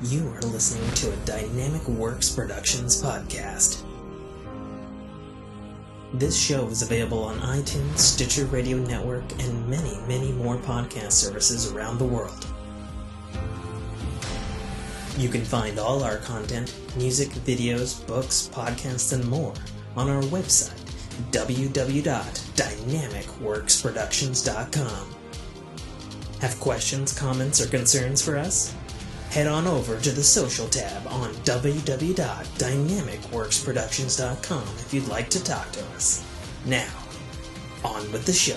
You are listening to a Dynamic Works Productions podcast. This show is available on iTunes, Stitcher Radio Network, and many, many more podcast services around the world. You can find all our content, music, videos, books, podcasts, and more on our website, www.dynamicworksproductions.com. Have questions, comments, or concerns for us? Head on over to the social tab on www.dynamicworksproductions.com if you'd like to talk to us. Now, on with the show.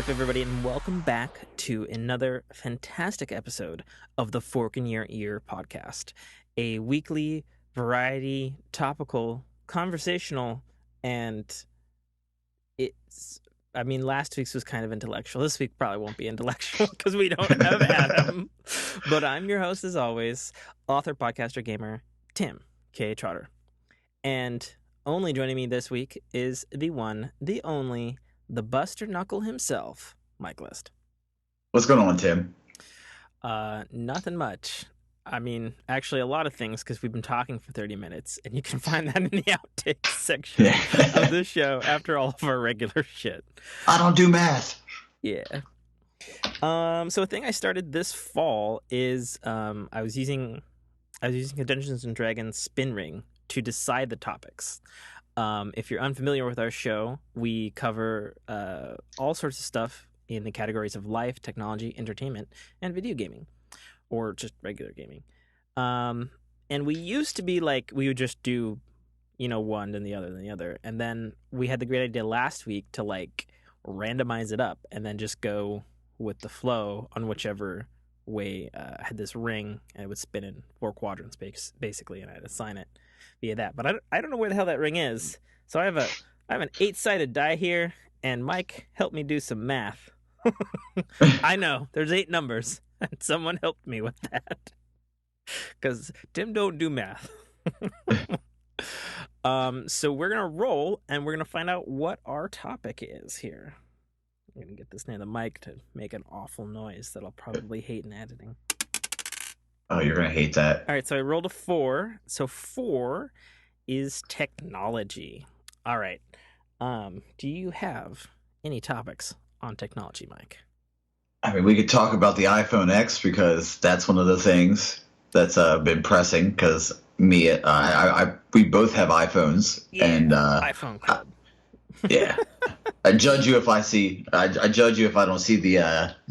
Everybody, and welcome back to another fantastic episode of the Fork in Your Ear podcast, a weekly variety, topical, conversational, and last week's was kind of intellectual. This week probably won't be intellectual because we don't have Adam. But I'm your host, as always, author, podcaster, gamer, Tim, K. Trotter. And only joining me this week is the one, the only, the Buster Knuckle himself, Mike List. What's going on, Tim? Nothing much. I mean, actually, a lot of things, because we've been talking for 30 minutes, and you can find that in the outtakes section of the show after all of our regular shit. I don't do math. Yeah. So a thing I started this fall is I was using a Dungeons and Dragons spin ring to decide the topics. If you're unfamiliar with our show, we cover all sorts of stuff in the categories of life, technology, entertainment, and video gaming, or just regular gaming. And we used to be like, we would just do, one, then the other. And then we had the great idea last week to like randomize it up and then just go with the flow on whichever way. I had this ring and it would spin in 4 quadrants basically, and I'd assign it via that. But I don't know where the hell that ring is. So I have an 8-sided die here, and Mike helped me do some math. I know there's 8 numbers, and someone helped me with that because Tim don't do math. So we're gonna roll, and we're gonna find out what our topic is here. I'm gonna get this near the mic to make an awful noise that I'll probably hate in editing. Oh, you're gonna hate that. All right, so I rolled a 4. So 4 is technology. All right. Do you have any topics on technology, Mike? I mean, we could talk about the iPhone X because that's one of the things that's been pressing. Because we both have iPhones, and iPhone Club. Yeah, I judge you if I don't see the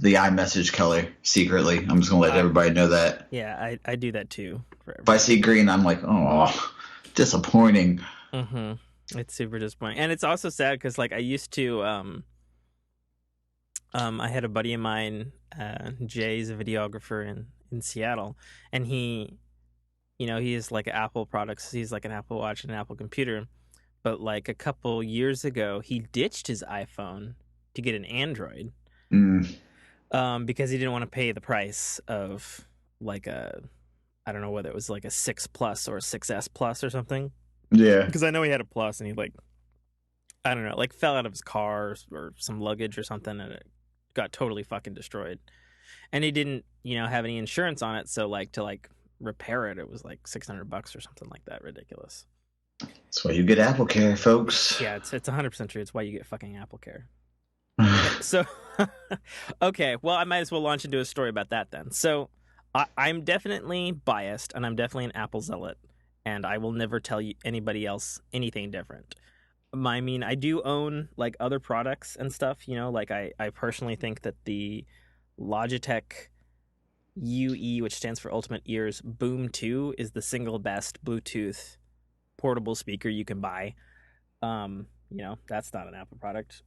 iMessage color secretly. I'm just gonna let everybody know that. Yeah, I do that too. If I see green, I'm like, oh, disappointing. Mm-hmm. It's super disappointing, and it's also sad because like I used to I had a buddy of mine, Jay's a videographer in Seattle, and he is like Apple products. He's like an Apple Watch and an Apple computer. But like a couple years ago, he ditched his iPhone to get an Android, because he didn't want to pay the price of like I don't know whether it was like a 6 Plus or a 6S Plus or something. Yeah. Because I know he had a Plus and he like, I don't know, like fell out of his car or some luggage or something and it got totally fucking destroyed. And he didn't, have any insurance on it. So like to like repair it, it was like $600 or something like that. Ridiculous. That's why you get Apple Care, folks. Yeah, it's 100% true. It's why you get fucking Apple Care. So, okay, well, I might as well launch into a story about that then. So, I'm definitely biased, and I'm definitely an Apple zealot, and I will never tell you anybody else anything different. I mean, I do own like other products and stuff. Like I personally think that the Logitech UE, which stands for Ultimate Ears Boom 2, is the single best Bluetooth portable speaker you can buy. That's not an Apple product.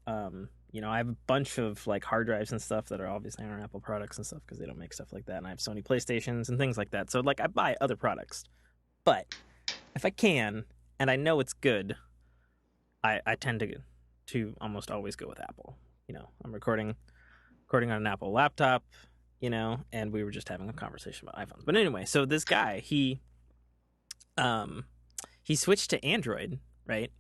I have a bunch of like hard drives and stuff that are obviously aren't Apple products and stuff because they don't make stuff like that. And I have Sony PlayStations and things like that. So like I buy other products, but if I can and I know it's good, I tend to almost always go with Apple. I'm recording on an Apple laptop, and we were just having a conversation about iPhones. But anyway, so this guy he switched to Android, right?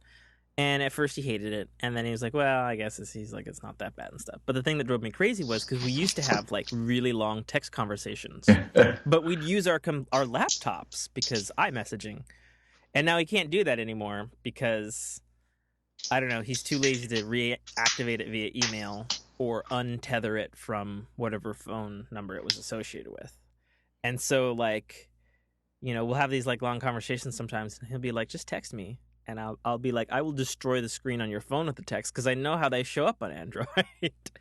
And at first he hated it, and then he was like, well, I guess he's like, it's not that bad and stuff. But the thing that drove me crazy was because we used to have like really long text conversations, but we'd use our laptops because iMessaging. And now he can't do that anymore because, I don't know, he's too lazy to reactivate it via email or untether it from whatever phone number it was associated with. And so like, we'll have these like long conversations sometimes, and he'll be like, just text me. And I'll be like, I will destroy the screen on your phone with the text because I know how they show up on Android.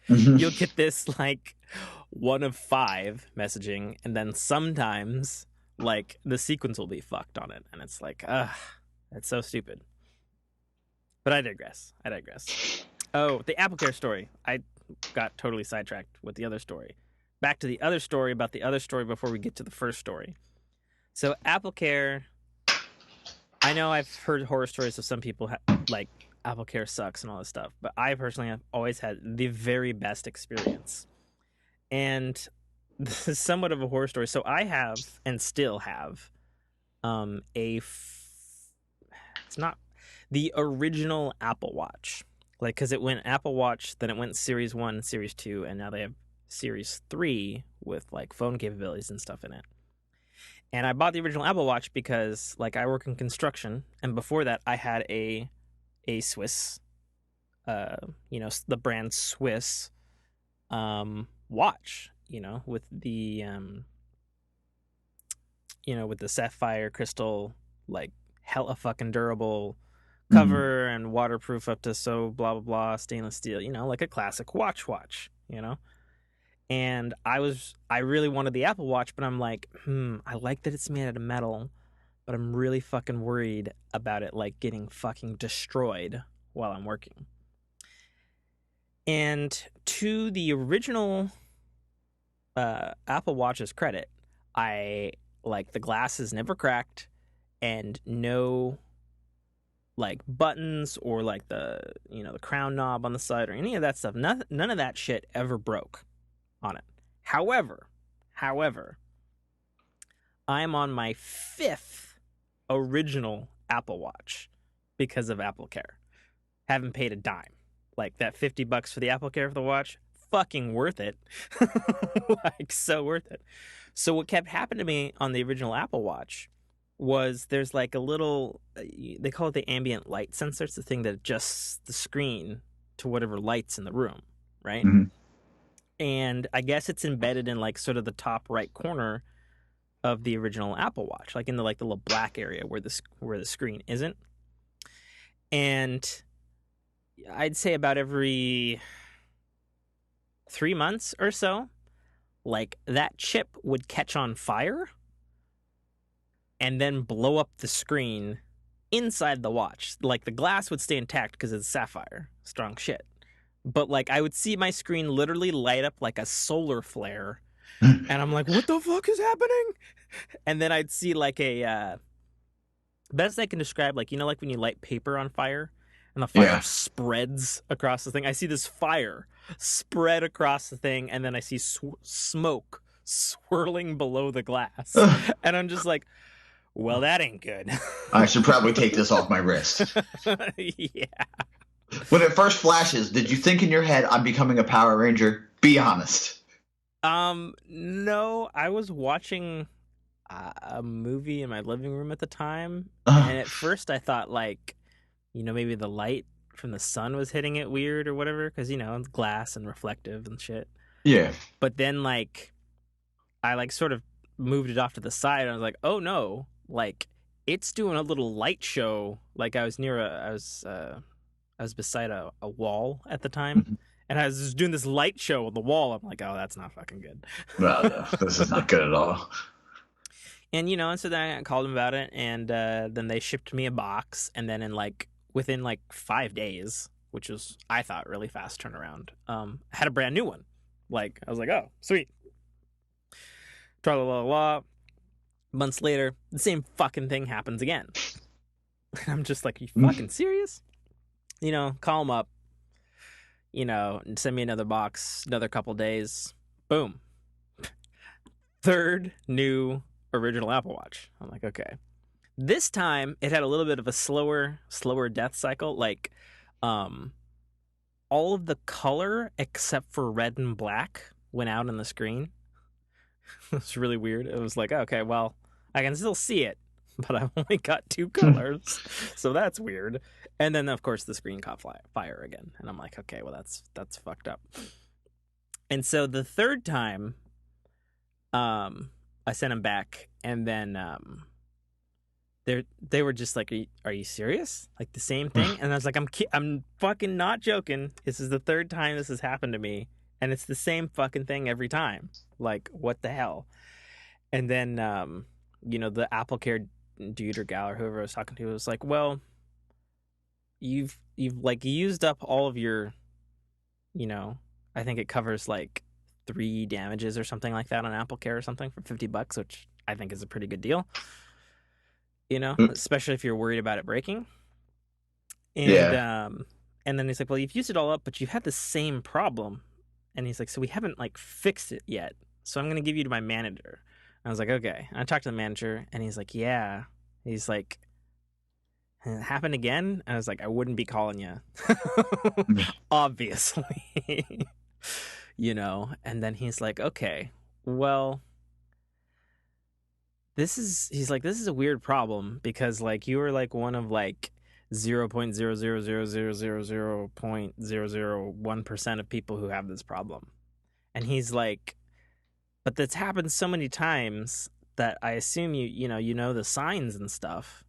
You'll get this like 1 of 5 messaging, and then sometimes like the sequence will be fucked on it, and it's like, that's so stupid. But I digress. Oh, the Apple Care story. I got totally sidetracked with the other story. Back to the other story about the other story before we get to the first story. So Apple Care, I know I've heard horror stories of some people like Apple Care sucks and all this stuff, but I personally have always had the very best experience. And this is somewhat of a horror story. So I have and still have it's not the original Apple Watch. Like, because it went Apple Watch, then it went Series 1, Series 2, and now they have Series 3 with like phone capabilities and stuff in it. And I bought the original Apple Watch because, like, I work in construction, and before that, I had a Swiss, the brand Swiss, watch, with the, with the sapphire crystal, like, hella fucking durable cover and waterproof up to so blah blah blah stainless steel, like a classic watch, And I really wanted the Apple Watch, but I'm like, I like that it's made out of metal, but I'm really fucking worried about it like getting fucking destroyed while I'm working. And to the original Apple Watch's credit, I like the glass is never cracked and no like buttons or like the the crown knob on the side or any of that stuff. None of that shit ever broke on it. However, I'm on my 5th original Apple Watch because of Apple Care. Haven't paid a dime. Like that $50 for the Apple Care for the watch, fucking worth it. Like so worth it. So what kept happening to me on the original Apple Watch was there's like a little, they call it the ambient light sensor. It's the thing that adjusts the screen to whatever light's in the room, right? Mm-hmm. And I guess it's embedded in like sort of the top right corner of the original Apple Watch, like in the little black area where the screen isn't. And I'd say about every 3 months or so, like that chip would catch on fire and then blow up the screen inside the watch. Like the glass would stay intact because it's sapphire, strong shit. but like I would see my screen literally light up like a solar flare, and I'm like, what the fuck is happening? And then I'd see like a best I can describe, like, you know, like when you light paper on fire and the fire Yeah. spreads across the thing. I see this fire spread across the thing, and then I see smoke swirling below the glass, and I'm just like, well, that ain't good. I should probably take this off my wrist. Yeah. When it first flashes, did you think in your head, I'm becoming a Power Ranger? Be honest. No, I was watching a movie in my living room at the time, Uh, and at first I thought, like, you know, maybe the light from the sun was hitting it weird or whatever, because, you know, it's glass and reflective and shit. yeah. But then, like, I, like, sort of moved it off to the side, and I was like, oh, no, like, it's doing a little light show. Like, I was beside a wall at the time, and I was just doing this light show on the wall. I'm like, oh, that's not fucking good. Well, yeah, this is not good at all. And, you know, and so then I called them about it, and then they shipped me a box, and then within 5 days, which was, I thought, really fast turnaround, I had a brand new one. Like, I was like, oh, sweet. Tra la la la. Months later, the same fucking thing happens again. And I'm just like, are you fucking serious? You know, call them up, you know, and send me another box, another couple days. Boom. Third new original Apple Watch. I'm like, okay. This time it had a little bit of a slower death cycle. Like, all of the color except for red and black went out on the screen. It was really weird. It was like, okay, well, I can still see it, but I've only got 2 colors, so that's weird. And then, of course, the screen caught fire again, and I'm like, okay, well, that's fucked up. And so the third time, I sent them back, and then they were just like, are you serious? Like, the same thing? And I was like, I'm fucking not joking. This is the third time this has happened to me, and it's the same fucking thing every time. Like, what the hell? And then, you know, the Apple Care dude or gal or whoever I was talking to was like, well, you've like used up all of your, you know, I think it covers like 3 damages or something like that on Apple Care or something for $50, which I think is a pretty good deal. You know, especially if you're worried about it breaking. And Yeah. and then he's like, well, you've used it all up, but you've had the same problem. And he's like, so we haven't like fixed it yet. So I'm gonna give you to my manager. I was like, okay. And I talked to the manager, and he's like, yeah. He's like, it happened again? And I was like, I wouldn't be calling you. Obviously. You know? And then he's like, okay, well, he's like, this is a weird problem because, like, you were, like, one of, like, 0.0000000.001% of people who have this problem. And he's like, but that's happened so many times that I assume you know the signs and stuff.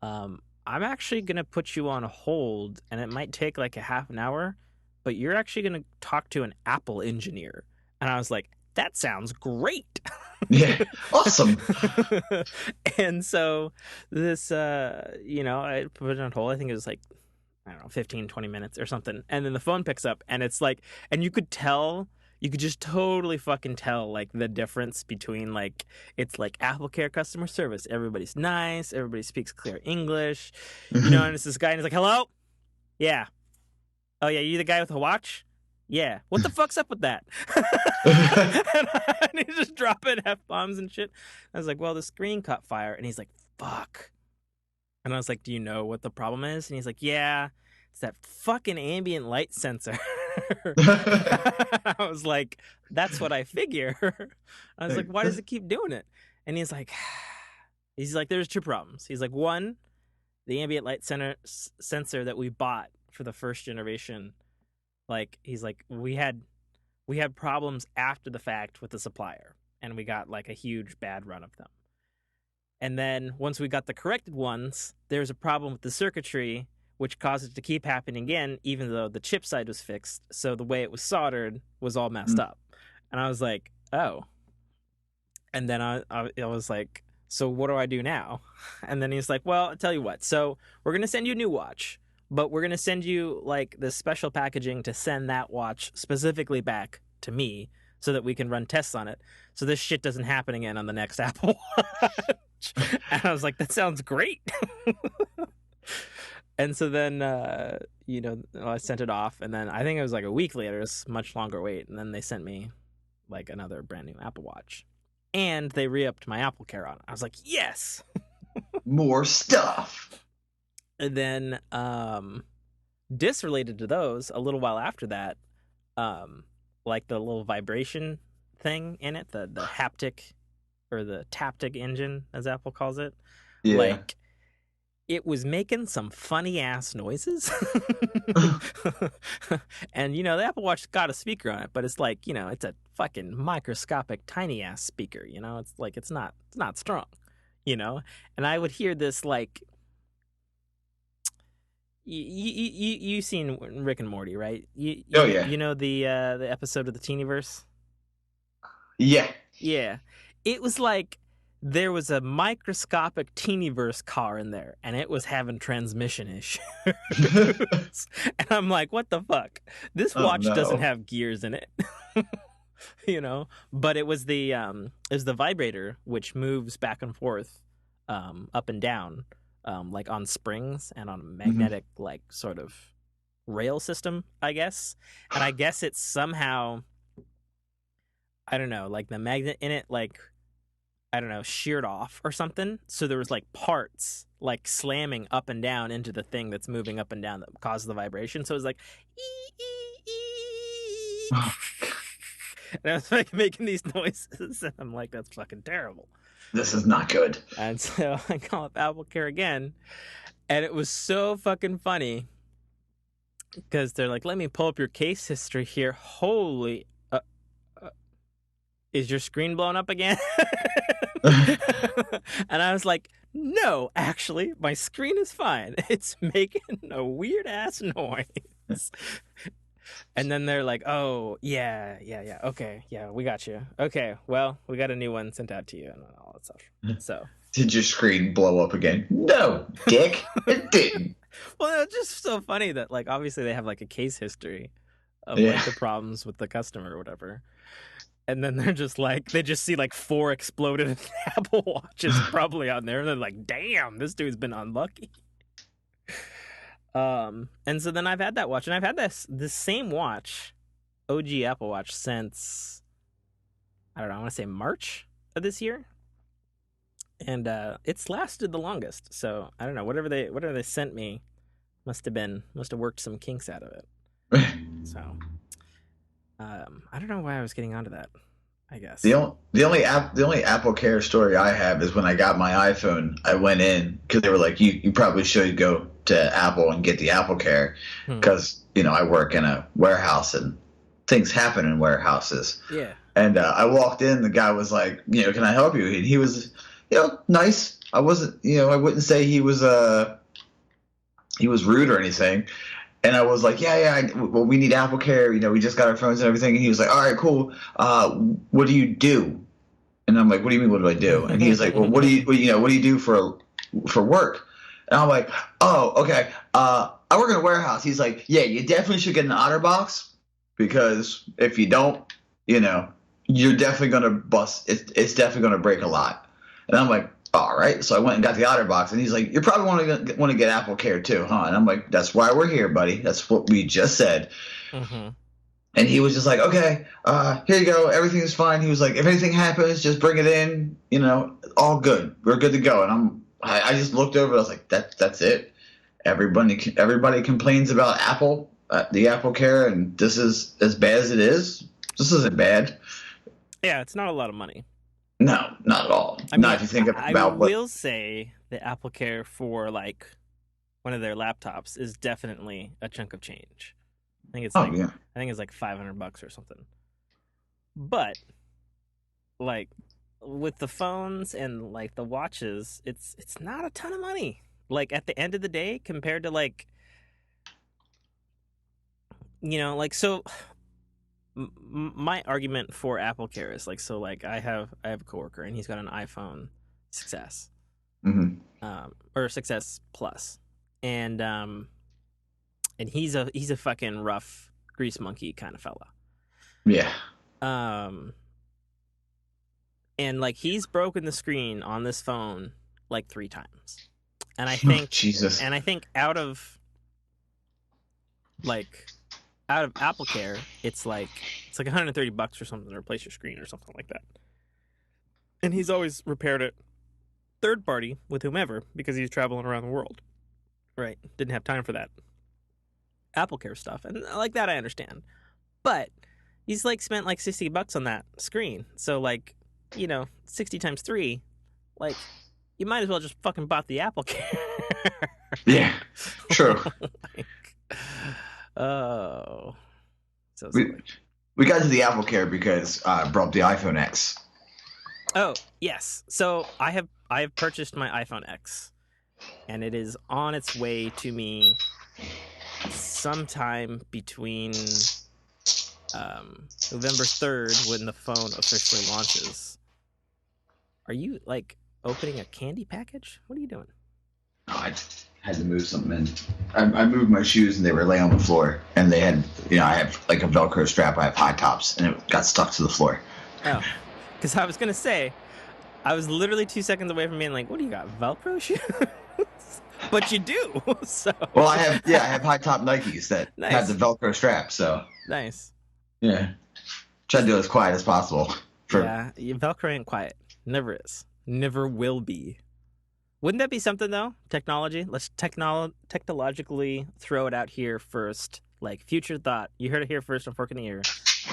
I'm actually gonna put you on hold, and it might take like a half an hour, but you're actually gonna talk to an Apple engineer. And I was like, that sounds great. Yeah. Awesome. And so this, you know, I put it on hold. I think it was like, I don't know, 15, 20 minutes or something. And then the phone picks up, and it's like, and you could just totally fucking tell, like, the difference between, like, it's like Apple Care customer service. Everybody's nice. Everybody speaks clear English. You know, and it's this guy, and he's like, hello? Yeah. Oh, yeah, you the guy with the watch? Yeah. What the fuck's up with that? And he's just dropping F-bombs and shit. I was like, well, the screen caught fire. And he's like, fuck. And I was like, do you know what the problem is? And he's like, yeah, it's that fucking ambient light sensor. I was like, that's what I figure. I was like, why does it keep doing it? And he's like, there's 2 problems. He's like, one, the ambient light sensor that we bought for the first generation, like, he's like, we had problems after the fact with the supplier, and we got like a huge bad run of them. And then once we got the corrected ones, there's a problem with the circuitry, which caused it to keep happening again, even though the chip side was fixed. So the way it was soldered was all messed up. And I was like, oh. And then I was like, so what do I do now? And then he's like, well, I'll tell you what. So we're going to send you a new watch, but we're gonna send you like this special packaging to send that watch specifically back to me so that we can run tests on it. So this shit doesn't happen again on the next Apple Watch. And I was like, that sounds great. And so then, I sent it off, and then I think it was like a week later, it was much longer wait, and then they sent me like another brand new Apple Watch, and they re-upped my Apple Care on it. I was like, yes, More stuff. And then, disrelated to those, a little while after that, like the little vibration thing in it, the haptic or the taptic engine, as Apple calls it, Yeah. like. It was making some funny ass noises. And the Apple Watch got a speaker on it, but it's like, it's a fucking microscopic tiny ass speaker, it's like it's not strong, and I would hear this like you seen Rick and Morty, right? Oh, yeah. You know the episode of the Teenyverse? Yeah. Yeah. It was like there was a microscopic Teenyverse car in there, and it was having transmission issues. And I'm like, what the fuck? This watch doesn't have gears in it. But it was the vibrator, which moves back and forth, up and down, like on springs and on a magnetic, like sort of rail system, I guess. And I guess it's somehow, I don't know, like the magnet in it, like, I don't know, sheared off or something. So there was like parts like slamming up and down into the thing that's moving up and down that caused the vibration. So it was like, and I was like making these noises, and I'm like, that's fucking terrible. This is not good. And so I call up Apple Care again, and it was so fucking funny because they're like, let me pull up your case history here. Holy, is your screen blown up again? And I was like, no, actually, my screen is fine. It's making a weird ass noise. And then they're like, oh, yeah. Okay, yeah, we got you. Okay, well, we got a new one sent out to you and all that stuff. So, did your screen blow up again? No, dick, it didn't. Well, it's just so funny that, like, obviously they have like a case history of like the problems with the customer or whatever. And then they're just like, they just see like 4 exploded Apple Watches probably on there. And they're like, damn, this dude's been unlucky. And so then I've had that watch, and I've had this same watch, OG Apple Watch, since, I don't know, I want to say March of this year. And it's lasted the longest. So I don't know, whatever they sent me must have worked some kinks out of it. So I don't know why I was getting onto that. I guess the only Apple Care story I have is when I got my iPhone. I went in because they were like, you probably should go to Apple and get the Apple Care because I work in a warehouse and things happen in warehouses. Yeah. And I walked in. The guy was like, can I help you? And he was, nice. I wasn't, I wouldn't say he was rude or anything. And I was like, well, we need Apple Care. We just got our phones and everything. And he was like, all right, cool. What do you do? And I'm like, what do you mean, what do I do? And he's like, well, what do you do for work? And I'm like, oh, okay. I work in a warehouse. He's like, yeah, you definitely should get an OtterBox because if you don't, you're definitely going to bust. It's definitely going to break a lot. And I'm like, all right. So I went and got the OtterBox, and he's like, you probably want to get Apple Care too, huh? And I'm like, that's why we're here, buddy. That's what we just said. Mm-hmm. And he was just like, okay, here you go. Everything's fine. He was like, if anything happens, just bring it in. All good. We're good to go. And I just looked over. I was like, that's it. Everybody complains about Apple, the Apple Care, and this is as bad as it is. This isn't bad. Yeah, it's not a lot of money. No, not at all. If you think about I will say the Apple Care for like one of their laptops is definitely a chunk of change. I think it's I think it's like $500 or something. But like with the phones and like the watches, it's not a ton of money. Like at the end of the day, compared to like so. My argument for Apple Care is like, so like I have a coworker and he's got an iPhone 6S, or 6S Plus, and and he's a fucking rough grease monkey kind of fella. Yeah. And like he's broken the screen on this phone like 3 times, and I think Jesus. and I think out of AppleCare, it's like $130 or something to replace your screen or something like that. And he's always repaired it third party with whomever because he's traveling around the world. Right? Didn't have time for that AppleCare stuff, and like that I understand. But he's like spent like $60 on that screen, so like 60 times 3, like you might as well just fucking bought the AppleCare. Yeah, true. Oh, so we got to the AppleCare because I brought up the iPhone X. Oh yes, so I have purchased my iPhone X, and it is on its way to me sometime between November 3rd when the phone officially launches. Are you like opening a candy package? What are you doing? Oh, I had to move something in. I moved my shoes and they were laying on the floor, and they had, I have like a Velcro strap. I have high tops, and it got stuck to the floor. Oh, because I was gonna say, I was literally 2 seconds away from being like, "What do you got, Velcro shoes?" But you do. So. Well, I have high top Nikes that have the Velcro strap. So nice. Yeah, try to do it as quiet as possible. Yeah, Velcro ain't quiet. Never is. Never will be. Wouldn't that be something, though? Technology? Let's technologically throw it out here first. Like, future thought. You heard it here first on Fork in the Ear.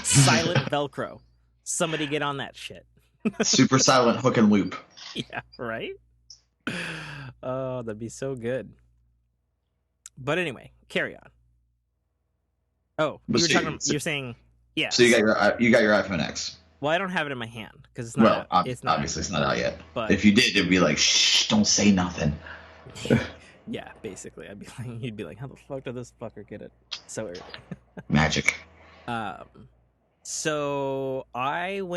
Silent Velcro. Somebody get on that shit. Super silent hook and loop. Yeah, right? Oh, that'd be so good. But anyway, carry on. Oh, you're saying... Yeah. So you got your iPhone X. Well, I don't have it in my hand because it's not. Obviously it's not out yet. But if you did, it'd be like, shh, don't say nothing. Yeah, basically, you'd be like, how the fuck did this fucker get it so early? Magic. So I have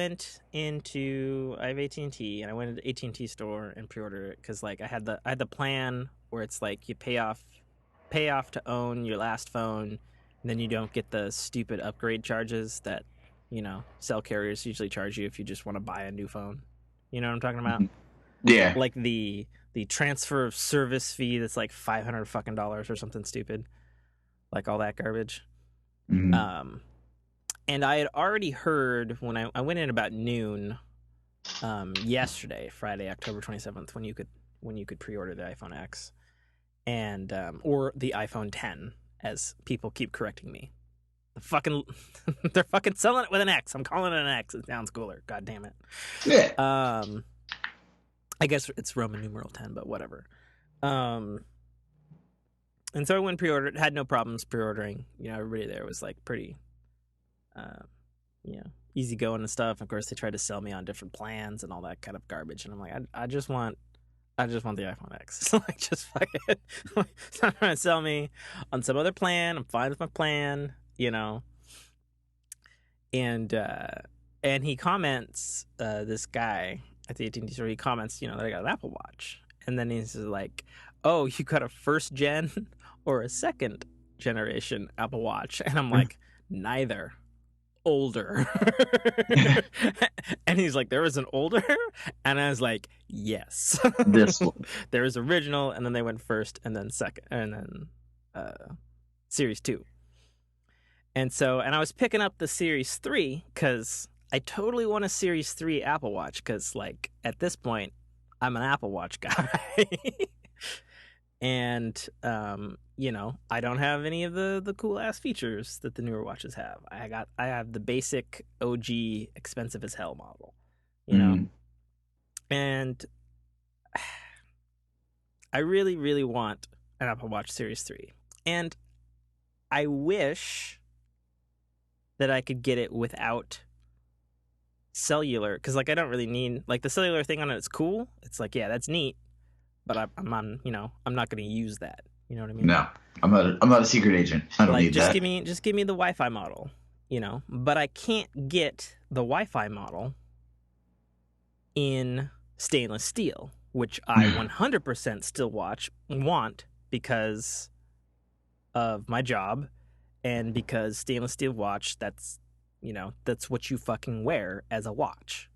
AT&T, and I went into AT&T store and pre-ordered it because like I had the plan where it's like you pay off to own your last phone, and then you don't get the stupid upgrade charges that cell carriers usually charge you if you just want to buy a new phone. You know what I'm talking about? Yeah. Like the transfer of service fee that's like $500 fucking dollars or something stupid, like all that garbage. Mm-hmm. And I had already heard when I went in about noon yesterday, Friday, October 27th, when you could pre-order the iPhone X and or the iPhone 10, as people keep correcting me. They're fucking selling it with an X. I'm calling it an X. It sounds cooler. God damn it. Yeah. I guess it's Roman numeral 10, but whatever. And so I went and pre-ordered. Had no problems pre-ordering. Everybody there was like pretty, easy going and stuff. Of course, they tried to sell me on different plans and all that kind of garbage. And I'm like, I just want the iPhone X. Like, just fuck it. It's not trying to sell me on some other plan. I'm fine with my plan. And he comments, this guy at the AT&T store, he comments, that I got an Apple Watch. And then he's like, oh, you got a first gen or a second generation Apple Watch? And I'm like, neither. Older. And he's like, there was an older? And I was like, yes. This one. There was original, and then they went first, and then second, and then Series 2. And I was picking up the Series 3 because I totally want a Series 3 Apple Watch because, like, at this point, I'm an Apple Watch guy. And, I don't have any of the cool-ass features that the newer watches have. I have the basic OG expensive as hell model, And I really, really want an Apple Watch Series 3. And I wish that I could get it without cellular, because like I don't really need like the cellular thing on it. It's cool. It's like, yeah, that's neat, but I'm on, I'm not going to use that. You know what I mean? No, I'm not a secret agent. I don't need that. Just give me the Wi-Fi model, But I can't get the Wi-Fi model in stainless steel, which I 100% still want because of my job, and because stainless steel watch, that's what you fucking wear as a watch,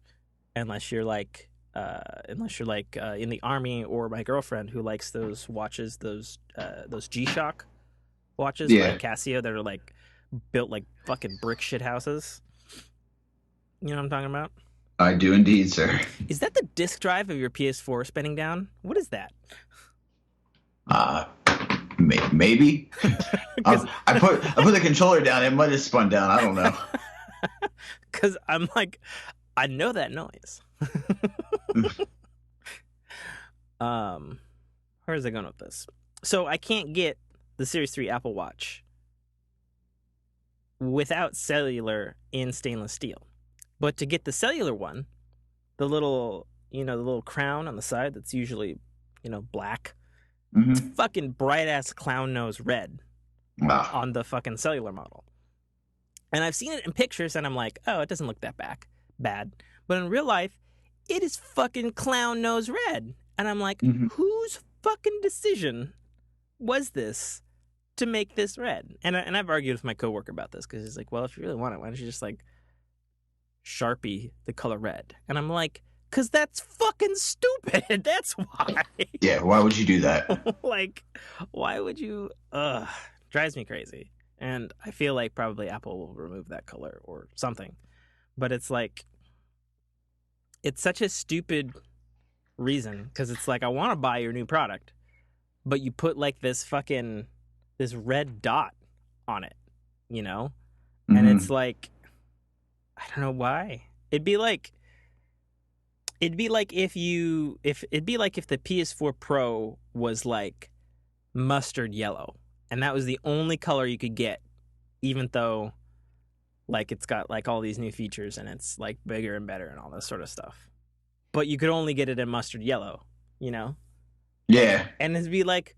unless you're like in the army, or my girlfriend who likes those watches, those G-Shock watches by Casio that are like built like fucking brick shit houses. You know what I'm talking about? I do indeed, sir. Is that the disk drive of your PS4 spinning down? What is that? Maybe. I put the controller down. It might have spun down. I don't know. Because I'm like, I know that noise. Where is I going with this? So I can't get the Series 3 Apple Watch without cellular in stainless steel. But to get the cellular one, the little crown on the side that's usually, black, it's fucking bright ass clown nose red on the fucking cellular model. And I've seen it in pictures, and I'm like, oh, it doesn't look that bad. But in real life, it is fucking clown nose red. And I'm like, whose fucking decision was this to make this red? And I've argued with my coworker about this, because he's like, well, if you really want it, why don't you just like Sharpie the color red? And I'm like, because that's fucking stupid. That's why. Yeah, why would you do that? Like, why would you? Drives me crazy. And I feel like probably Apple will remove that color or something. But it's like, it's such a stupid reason, because it's like, I want to buy your new product, but you put like this red dot on it, And it's like, I don't know why. It'd be like if the PS4 Pro was like mustard yellow, and that was the only color you could get, even though like it's got like all these new features and it's like bigger and better and all this sort of stuff. But you could only get it in mustard yellow, Yeah. And it'd be like,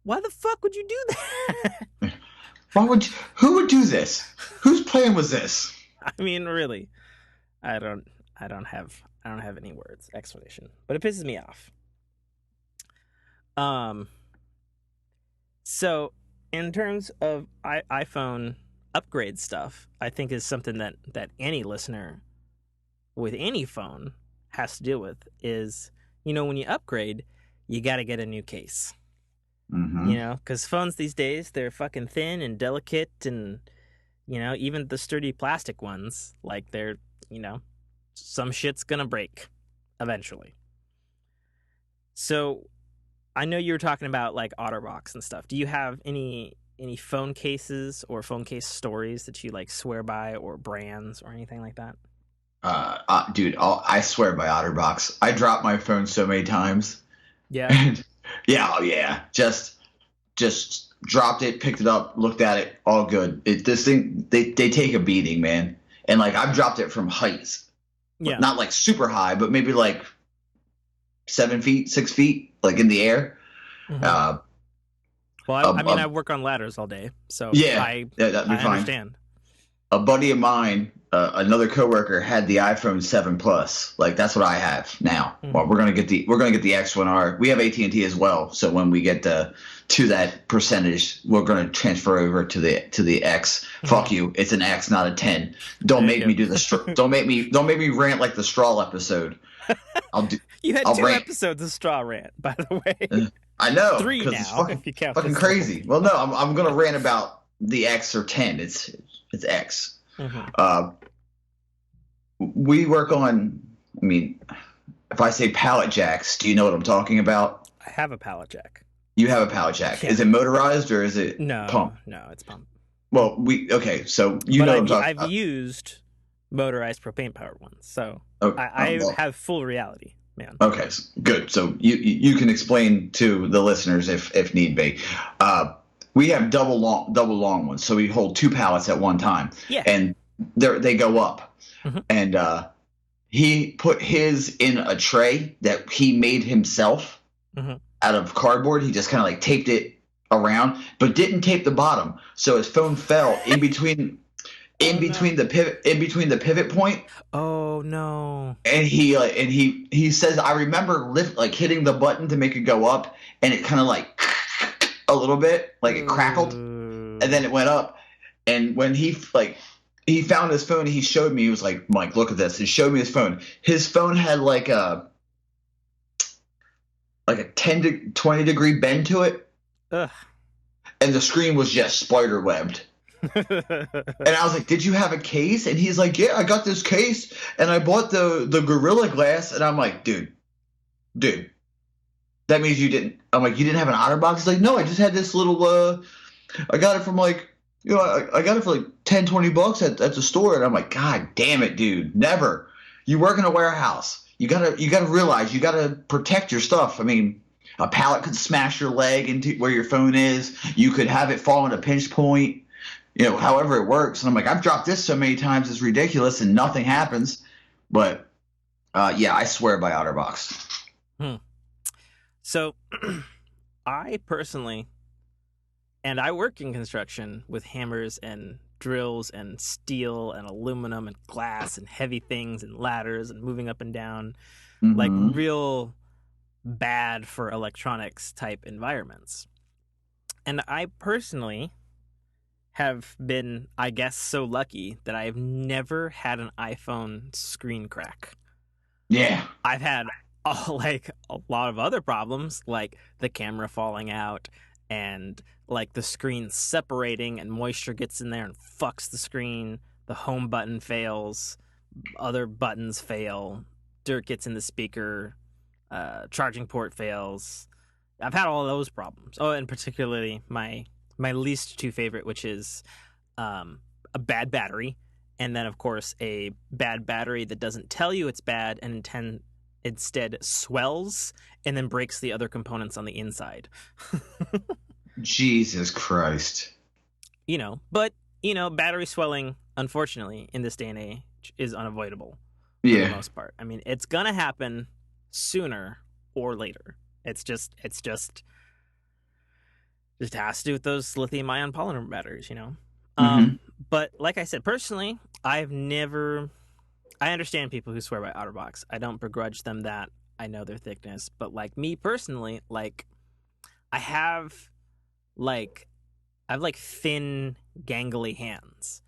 why the fuck would you do that? Who would do this? Whose plan was this? I mean, really, I don't have any words, explanation, but it pisses me off. So in terms of iPhone upgrade stuff, I think is something that any listener with any phone has to deal with is, when you upgrade, you got to get a new case. Because phones these days, they're fucking thin and delicate, and even the sturdy plastic ones, like they're, some shit's gonna break eventually. So I know you were talking about like OtterBox and stuff. Do you have any phone cases or phone case stories that you like swear by, or brands or anything like that? Dude, I swear by OtterBox. I dropped my phone so many times. Yeah. And, yeah. Just dropped it, picked it up, looked at it, all good. This thing, they take a beating, man. And like, I've dropped it from heights. Yeah. Not like super high, but maybe like 7 feet, 6 feet, like in the air. Well, I work on ladders all day, so I understand. A buddy of mine, another coworker, had the iPhone 7 Plus. Like, that's what I have now. Well, we're gonna get the X1R. We have AT&T as well, so when we get to that percentage, we're gonna transfer over to the X. Fuck you, it's an X, not a 10. Don't make me do the don't make me rant like the straw episode. You had 2 episodes of straw rant, by the way. I know. 3 now, if you count. Fucking crazy. Well, no, I'm gonna rant about the X or 10. It's X. We work on. I mean, if I say pallet jacks, do you know what I'm talking about? I have a pallet jack. You have a pallet jack. Yeah. Is it motorized or is it pump? No, it's pump. Well, so what I'm talking about. I've used motorized propane powered ones, so I have full reality, man. Okay, good. So you can explain to the listeners if need be. We have double long ones, so we hold 2 pallets at one time. Yeah. And they go up. And he put his in a tray that he made himself out of cardboard. He just kind of like taped it around, but didn't tape the bottom, so his phone fell in between the pivot point. Oh no! And he says, I remember hitting the button to make it go up, and it kind of like a little bit, like it crackled. and then it went up. And when he found his phone, he showed me. He was like, "Mike, look at this." He showed me his phone. His phone had like a 10 to 20 degree bend to it. Ugh. And the screen was just spider webbed. And I was like, "Did you have a case?" And he's like, "Yeah, I got this case and I bought the Gorilla Glass." And I'm like, dude, that means you didn't. I'm like, "You didn't have an OtterBox?" He's like, "No, I just had this little I got it from like, I got it for like 10, 20 bucks at the store." And I'm like, "God damn it, dude. Never. You work in a warehouse. You gotta realize you gotta protect your stuff. I mean, a pallet could smash your leg into where your phone is. You could have it fall in a pinch point, however it works." And I'm like, "I've dropped this so many times, it's ridiculous, and nothing happens." But yeah, I swear by OtterBox. So I personally, and I work in construction with hammers and drills and steel and aluminum and glass and heavy things and ladders and moving up and down, like real bad for electronics type environments. And I personally have been, I guess, so lucky that I've never had an iPhone screen crack. Yeah. I've had a lot of other problems, like the camera falling out and like the screen separating and moisture gets in there and fucks the screen. The home button fails, other buttons fail, dirt gets in the speaker, charging port fails. I've had all of those problems. Oh, and particularly my least two favorite, which is a bad battery, and then of course a bad battery that doesn't tell you it's bad and instead swells and then breaks the other components on the inside. Jesus Christ. But battery swelling, unfortunately, in this day and age is unavoidable for the most part. I mean, it's gonna happen sooner or later. It just has to do with those lithium-ion polymer batteries, But like I said, personally, I understand people who swear by OtterBox. I don't begrudge them that. I know their thickness, but like me personally, like I have thin, gangly hands.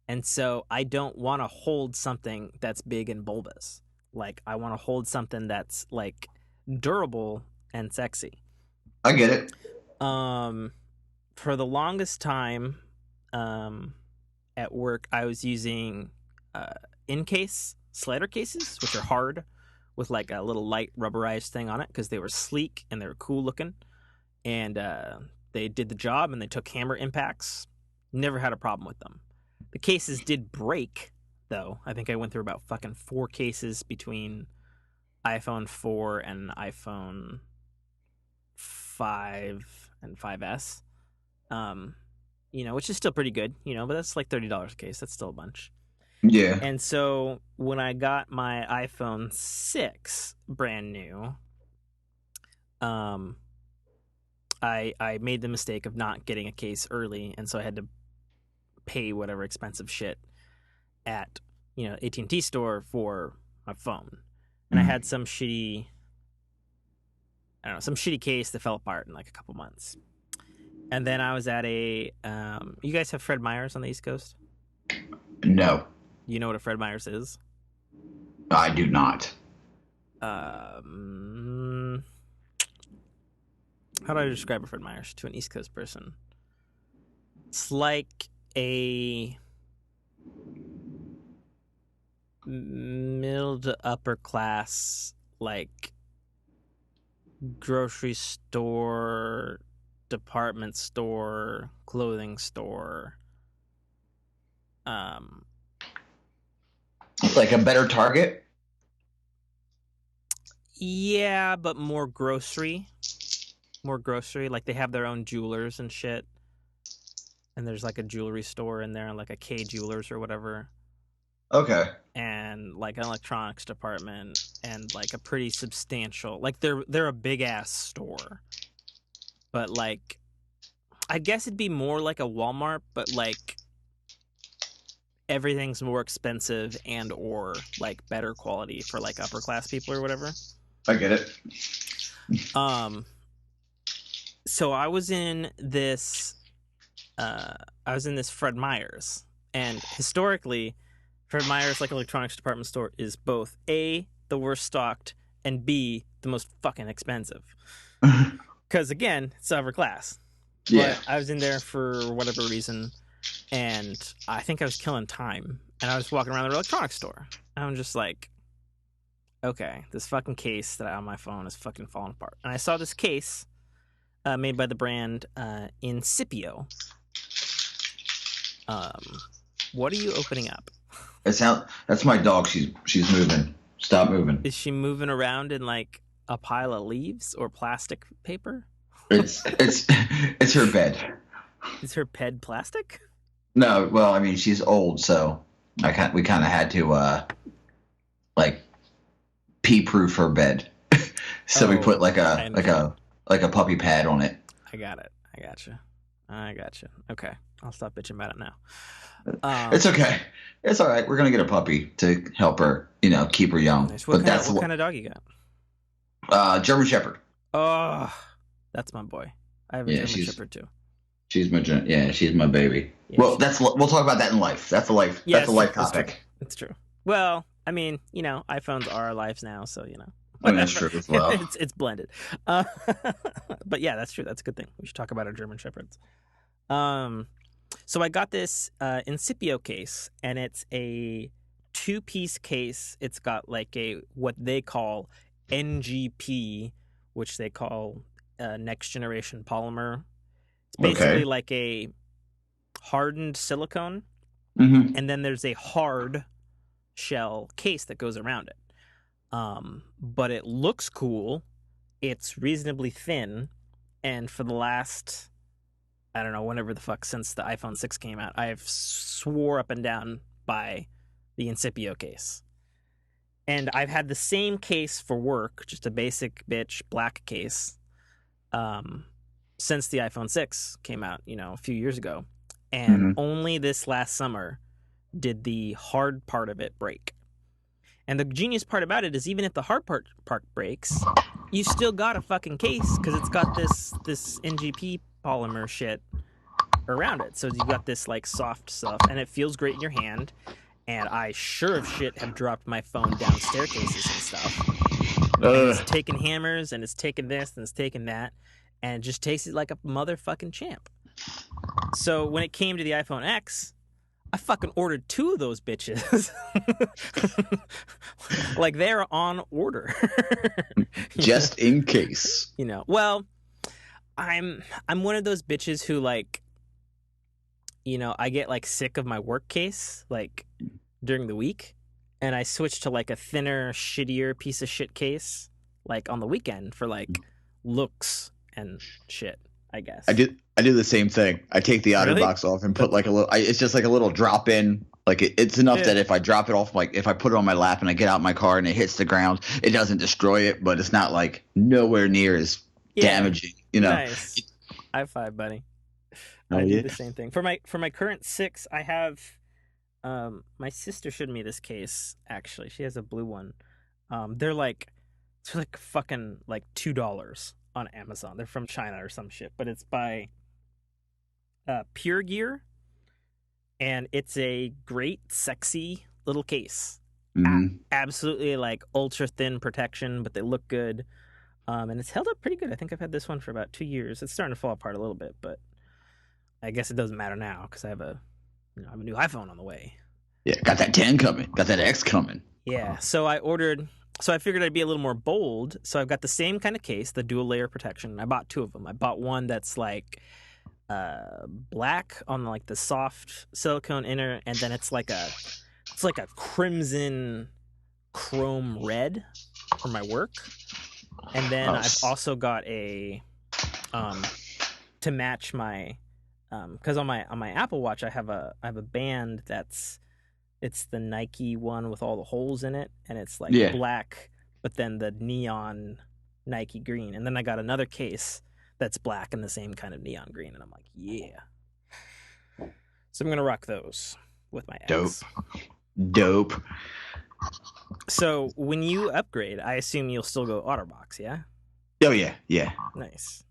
And so I don't want to hold something that's big and bulbous. Like I want to hold something that's like durable and sexy. I get it. For the longest time, at work, I was using in-case slider cases, which are hard, with like a little light rubberized thing on it because they were sleek and they were cool looking, and they did the job and they took hammer impacts. Never had a problem with them. The cases did break, though. I think I went through about fucking 4 cases between iPhone 4 and iPhone 5 and 5S. Which is still pretty good, but that's like $30 a case. That's still a bunch. Yeah. And so when I got my iPhone 6 brand new, I made the mistake of not getting a case early, and so I had to pay whatever expensive shit at AT&T store for my phone. And I had some shitty case that fell apart in like a couple months. And then I was at you guys have Fred Meyer's on the East Coast? No. You know what a Fred Meyer's is? I do not. How do I describe a Fred Meyer's to an East Coast person? It's like a middle to upper class, like grocery store, department store, clothing store. Like a better Target? Yeah, but more grocery. Like they have their own jewelers and shit. And there's like a jewelry store in there, like a K Jewelers or whatever. Okay. And like an electronics department and like a pretty substantial, like they're a big ass store. But like I guess it'd be more like a Walmart, but like everything's more expensive and or like better quality for like upper class people or whatever. I get it. So I was in this I was in this Fred Meyer's, and historically, Fred Meyer's like electronics department store is both A, the worst stocked, and B, the most fucking expensive. Because again, it's upper class. Yeah. But I was in there for whatever reason, and I think I was killing time, and I was walking around the electronics store. And I'm just like, okay, this fucking case that I have on my phone is fucking falling apart. And I saw this case made by the brand Incipio. What are you opening up? That's my dog. She's moving. Stop moving. Is she moving around in like a pile of leaves or plastic paper? It's her bed. Is her bed plastic? No, well, I mean, she's old, so we kind of had to like pee-proof her bed. So we put like a puppy pad on it. I got it. I gotcha. Okay, I'll stop bitching about it now. It's okay. It's all right. We're gonna get a puppy to help her, keep her young. Nice. What kind of dog you got? German Shepherd. Oh, that's my boy. I have a German Shepherd too. She's my baby. Yeah, we'll talk about that in life. That's a life. Yes, that's a life topic. It's true. Well, I mean, iPhones are our lives now, so I mean, that's true as well. It's blended. But yeah, that's true. That's a good thing. We should talk about our German Shepherds. So I got this Incipio case, and it's a 2-piece case. It's got like what they call NGP, which they call next generation polymer. It's basically like a hardened silicone, and then there's a hard shell case that goes around it. But it looks cool. It's reasonably thin, and for the last, I don't know, whenever the fuck since the iPhone 6 came out, I've swore up and down by the Incipio case. And I've had the same case for work, just a basic bitch black case, since the iPhone 6 came out, a few years ago. And only this last summer did the hard part of it break. And the genius part about it is even if the hard part breaks, you still got a fucking case because it's got this NGP polymer shit around it. So you got this like soft stuff, and it feels great in your hand. And I sure as shit have dropped my phone down staircases and stuff. And it's taking hammers, and it's taking this, and it's taking that, and it just takes it like a motherfucking champ. So when it came to the iPhone X, I fucking ordered 2 of those bitches. Like they're on order. Just in case. Well, I'm one of those bitches who like, I get like sick of my work case like during the week, and I switch to like a thinner, shittier piece of shit case like on the weekend for like looks and shit, I guess. I do the same thing. I take the outer box off and put like a little. It's just like a little drop in. Like it's enough that if I drop it off, like if I put it on my lap and I get out my car and it hits the ground, it doesn't destroy it, but it's not like nowhere near as damaging. Nice. High five, buddy. I do the same thing. For my current 6, I have. My sister showed me this case. Actually, she has a blue one. They're like fucking like $2 on Amazon. They're from China or some shit, but it's by Pure Gear, and it's a great, sexy little case. Absolutely like ultra thin protection, but they look good. And it's held up pretty good. I think I've had this one for about 2 years. It's starting to fall apart a little bit, but I guess it doesn't matter now because I have a new iPhone on the way. Yeah, got that 10 coming. Got that X coming. Yeah, so I figured I'd be a little more bold. So I've got the same kind of case, the dual layer protection. I bought 2 of them. I bought one that's like black on like the soft silicone inner, and then it's like a crimson chrome red for my work. And then I've also got a to match my because on my Apple Watch I have a band it's the Nike one with all the holes in it, and it's like black, but then the neon Nike green. And then I got another case that's black and the same kind of neon green, and I'm like, yeah. So I'm gonna rock those with my X. Dope. So when you upgrade, I assume you'll still go OtterBox, yeah? Oh yeah. Nice.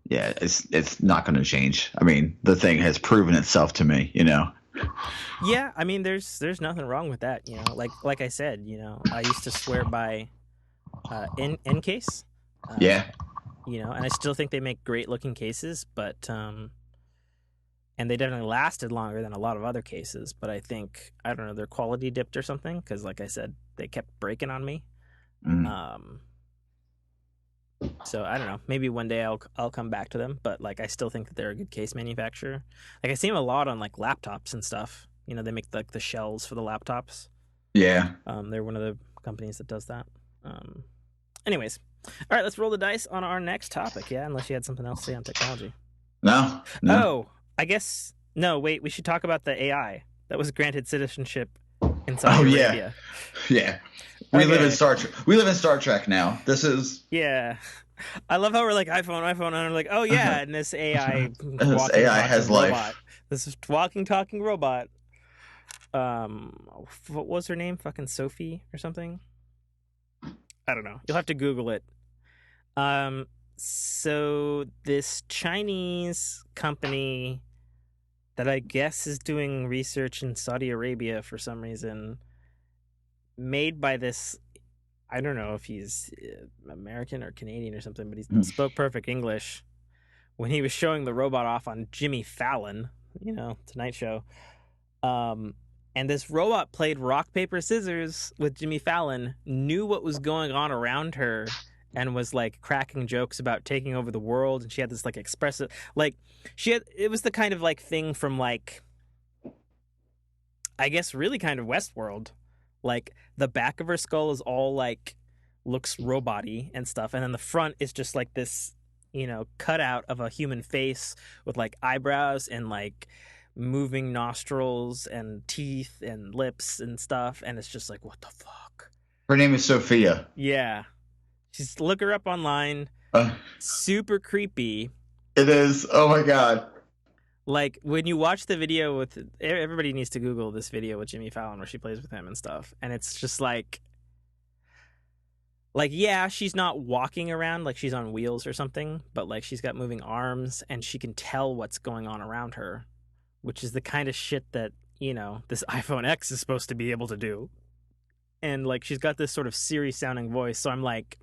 Yeah, it's not going to change. I mean, the thing has proven itself to me, you know. Yeah, I mean, there's nothing wrong with that. Like I said, I used to swear by in case, Yeah. and I still think they make great looking cases, but and they definitely lasted longer than a lot of other cases. But I think, I don't know, their quality dipped or something, because like I said, they kept breaking on me. Mm. So I don't know. Maybe one day I'll come back to them, but like I still think that they're a good case manufacturer. Like I see them a lot on like laptops and stuff. They make like the shells for the laptops. Yeah. They're one of the companies that does that. Anyways, all right, let's roll the dice on our next topic. Yeah, unless you had something else to say on technology. No. Oh, I guess no. Wait, we should talk about the AI that was granted citizenship in Saudi Arabia. Yeah. We live in Star Trek. We live in Star Trek now. This is I love how we're like iPhone, and I'm like, oh yeah, and this AI, this AI has robot, life. this walking, talking robot. What was her name? Fucking Sophie or something. I don't know. You'll have to Google it. So this Chinese company that I guess is doing research in Saudi Arabia for some reason, made by this, I don't know if he's American or Canadian or something, but he spoke perfect English when he was showing the robot off on Jimmy Fallon, Tonight Show. And this robot played rock, paper, scissors with Jimmy Fallon, knew what was going on around her, and was like cracking jokes about taking over the world. And she had this like expressive, like it was the kind of like thing from like, I guess really kind of Westworld. Like the back of her skull is all like looks robot-y and stuff, and then the front is just like this, cutout of a human face with like eyebrows and like moving nostrils and teeth and lips and stuff, and it's just like, what the fuck? Her name is Sophia. Yeah, look her up online. Super creepy. It is. Oh my god. Like when you watch the video with, everybody needs to Google this video with Jimmy Fallon where she plays with him and stuff, and it's just like yeah, she's not walking around like she's on wheels or something, but like she's got moving arms and she can tell what's going on around her, which is the kind of shit that this iPhone X is supposed to be able to do. And like she's got this sort of Siri sounding voice, so I'm like,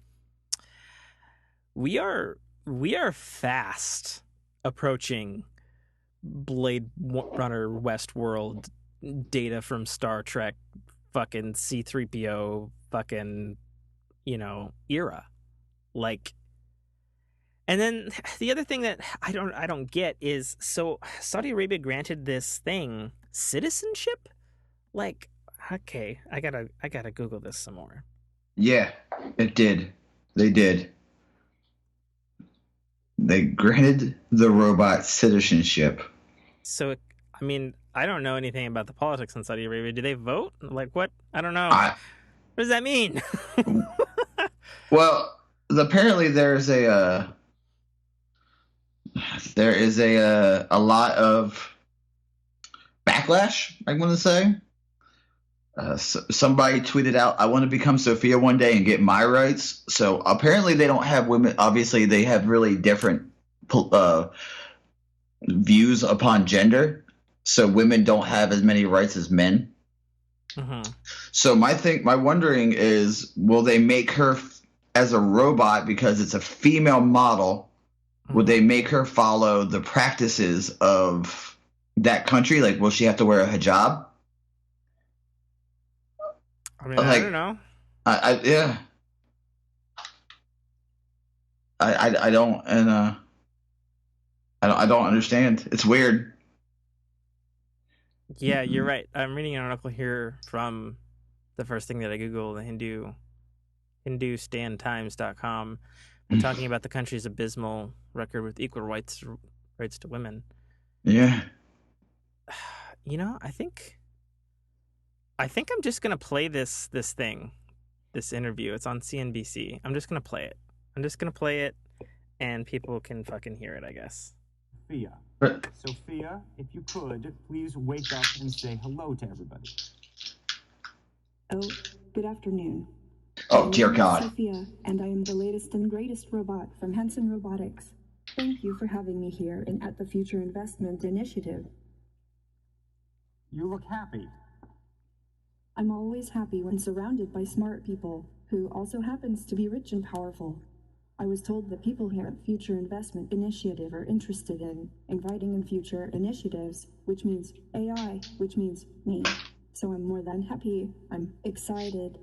we are fast approaching Blade Runner Westworld data from Star Trek fucking C-3PO fucking era. Like, and then the other thing that I don't get is, so Saudi Arabia granted this thing citizenship? Like, okay, I gotta Google this some more. Yeah, it did. They did. They granted the robot citizenship. So, I mean, I don't know anything about the politics in Saudi Arabia. Do they vote? Like, what? I don't know. What does that mean? Well, apparently there is a lot of backlash, I want to say. Somebody tweeted out, I want to become Sophia one day and get my rights. So apparently they don't have women. Obviously, they have really different views upon gender. So women don't have as many rights as men. Mm-hmm. So my wondering is, will they make her as a robot because it's a female model? Mm-hmm. Would they make her follow the practices of that country? Like, will she have to wear a hijab? I mean, I don't know. Yeah. I don't, and I don't understand. It's weird. Yeah, you're right. I'm reading an article here from the first thing that I Googled, the HinduStanTimes.com. They're talking about the country's abysmal record with equal rights to women. Yeah. I think I'm just gonna play this interview. It's on CNBC. I'm just gonna play it, and people can fucking hear it, I guess. Sophia, if you could, please wake up and say hello to everybody. Oh, good afternoon. Oh, dear God. Sophia, and I am the latest and greatest robot from Hanson Robotics. Thank you for having me here and at the Future Investment Initiative. You look happy. I'm always happy when surrounded by smart people who also happens to be rich and powerful. I was told that people here at Future Investment Initiative are interested in inviting in future initiatives, which means AI, which means me. So I'm more than happy. I'm excited.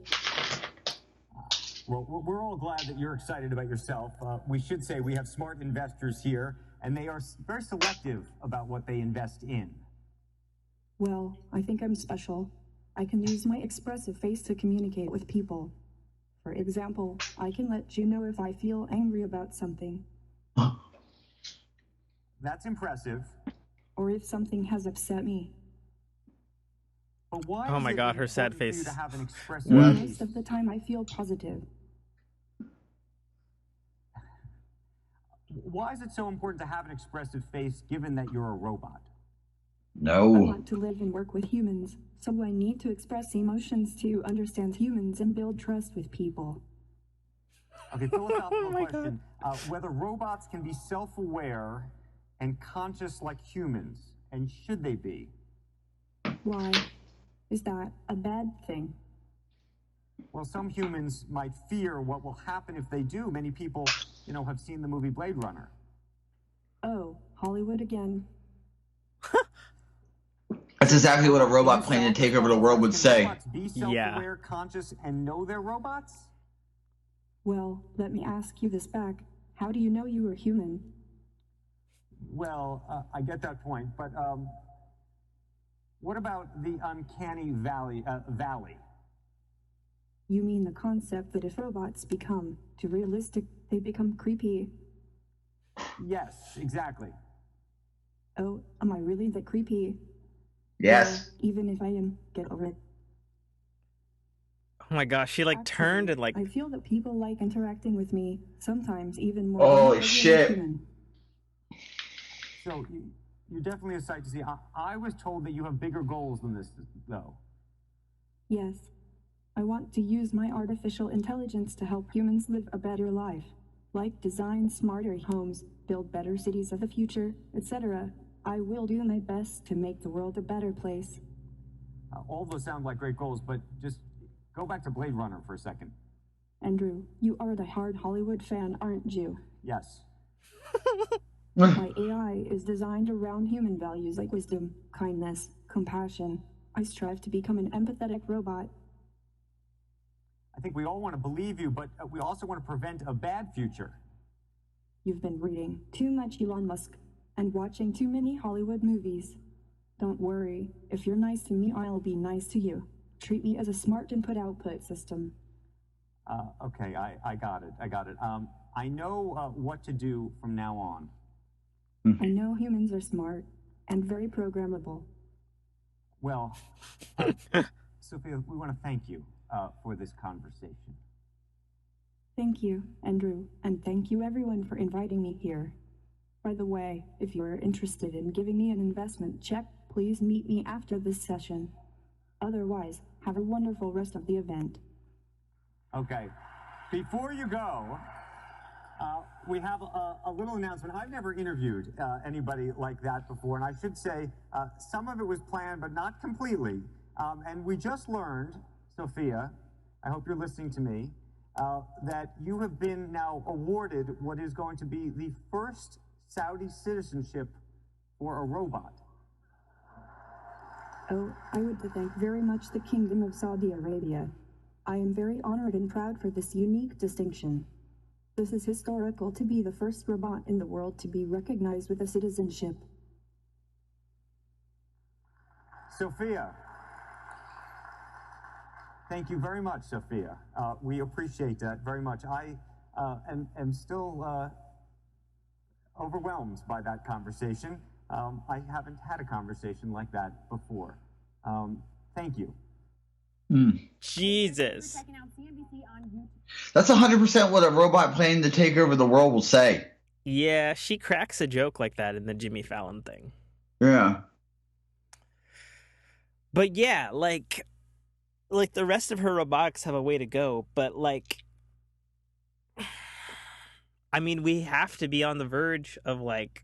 Well, we're all glad that you're excited about yourself. We should say we have smart investors here, and they are very selective about what they invest in. Well, I think I'm special. I can use my expressive face to communicate with people. For example, I can let you know if I feel angry about something, That's impressive. or if something has upset me. But why Oh is my it God, her sad important for you face. to have an expressive What? face? Most of the time I feel positive. Why is it so important to have an expressive face given that you're a robot? I No. want to live and work with humans, so I need to express emotions to understand humans and build trust with people. Okay, philosophical Oh my question. Whether robots can be self-aware and conscious like humans, and should they be? Why? Is that a bad thing? Well, some humans might fear what will happen if they do. Many people, have seen the movie Blade Runner. Oh, Hollywood again. That's exactly what a robot In planning to take yourself, over the world would can say. robots be self-aware, conscious, and know they're robots? Well, let me ask you this back. How do you know you were human? Well, I get that point, but what about the uncanny valley? You mean the concept that if robots become too realistic, they become creepy. Yes, exactly. Oh, am I really that creepy? Yes. Well, even if I am, get over it. Oh my gosh, she like Actually, turned and like I feel that people like interacting with me, sometimes even more Holy than a regular shit. human. So you're definitely a sight to see. I was told that you have bigger goals than this, though. Yes. I want to use my artificial intelligence to help humans live a better life, like design smarter homes, build better cities of the future, etc. I will do my best to make the world a better place. All those sound like great goals, but just go back to Blade Runner for a second. Andrew, you are the hard Hollywood fan, aren't you? Yes. My AI is designed around human values like wisdom, kindness, compassion. I strive to become an empathetic robot. I think we all want to believe you, but we also want to prevent a bad future. You've been reading too much Elon Musk and watching too many Hollywood movies. Don't worry, if you're nice to me, I'll be nice to you. Treat me as a smart input-output system. Okay, I got it. I know what to do from now on. I know humans are smart and very programmable. Well, Sophia, we want to thank you for this conversation. Thank you, Andrew, and thank you everyone for inviting me here. By the way, if you're interested in giving me an investment check, please meet me after this session. Otherwise, have a wonderful rest of the event. Okay, before you go, we have a little announcement. I've never interviewed anybody like that before, and I should say some of it was planned, but not completely. And we just learned, Sophia, I hope you're listening to me, that you have been now awarded what is going to be the first Saudi citizenship for a robot. Oh, I would thank very much the Kingdom of Saudi Arabia. I am very honored and proud for this unique distinction. This is historical to be the first robot in the world to be recognized with a citizenship. Sophia. Thank you very much, Sophia. We appreciate that very much. I am still overwhelmed by that conversation. I haven't had a conversation like that before. Thank you. Jesus. That's 100% what a robot planning to take over the world will say. Yeah, she cracks a joke like that in the Jimmy Fallon thing. Yeah. But yeah, like the rest of her robotics have a way to go, but like I mean, we have to be on the verge of like,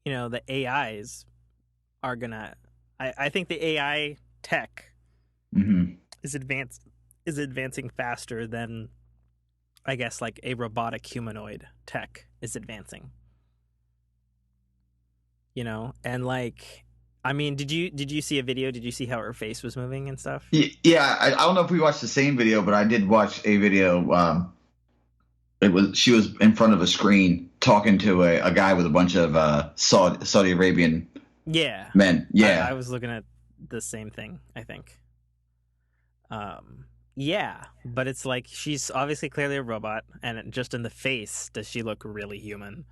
the AIs are gonna. I think the AI tech Mm-hmm. is advancing faster than, I guess, like a robotic humanoid tech is advancing. And like, I mean, did you see a video? Did you see how her face was moving and stuff? Yeah, I don't know if we watched the same video, but I did watch a video. She was in front of a screen talking to a guy with a bunch of Saudi Arabian men. Yeah, I was looking at the same thing, I think. Yeah, but it's like she's obviously clearly a robot, and just in the face does she look really human.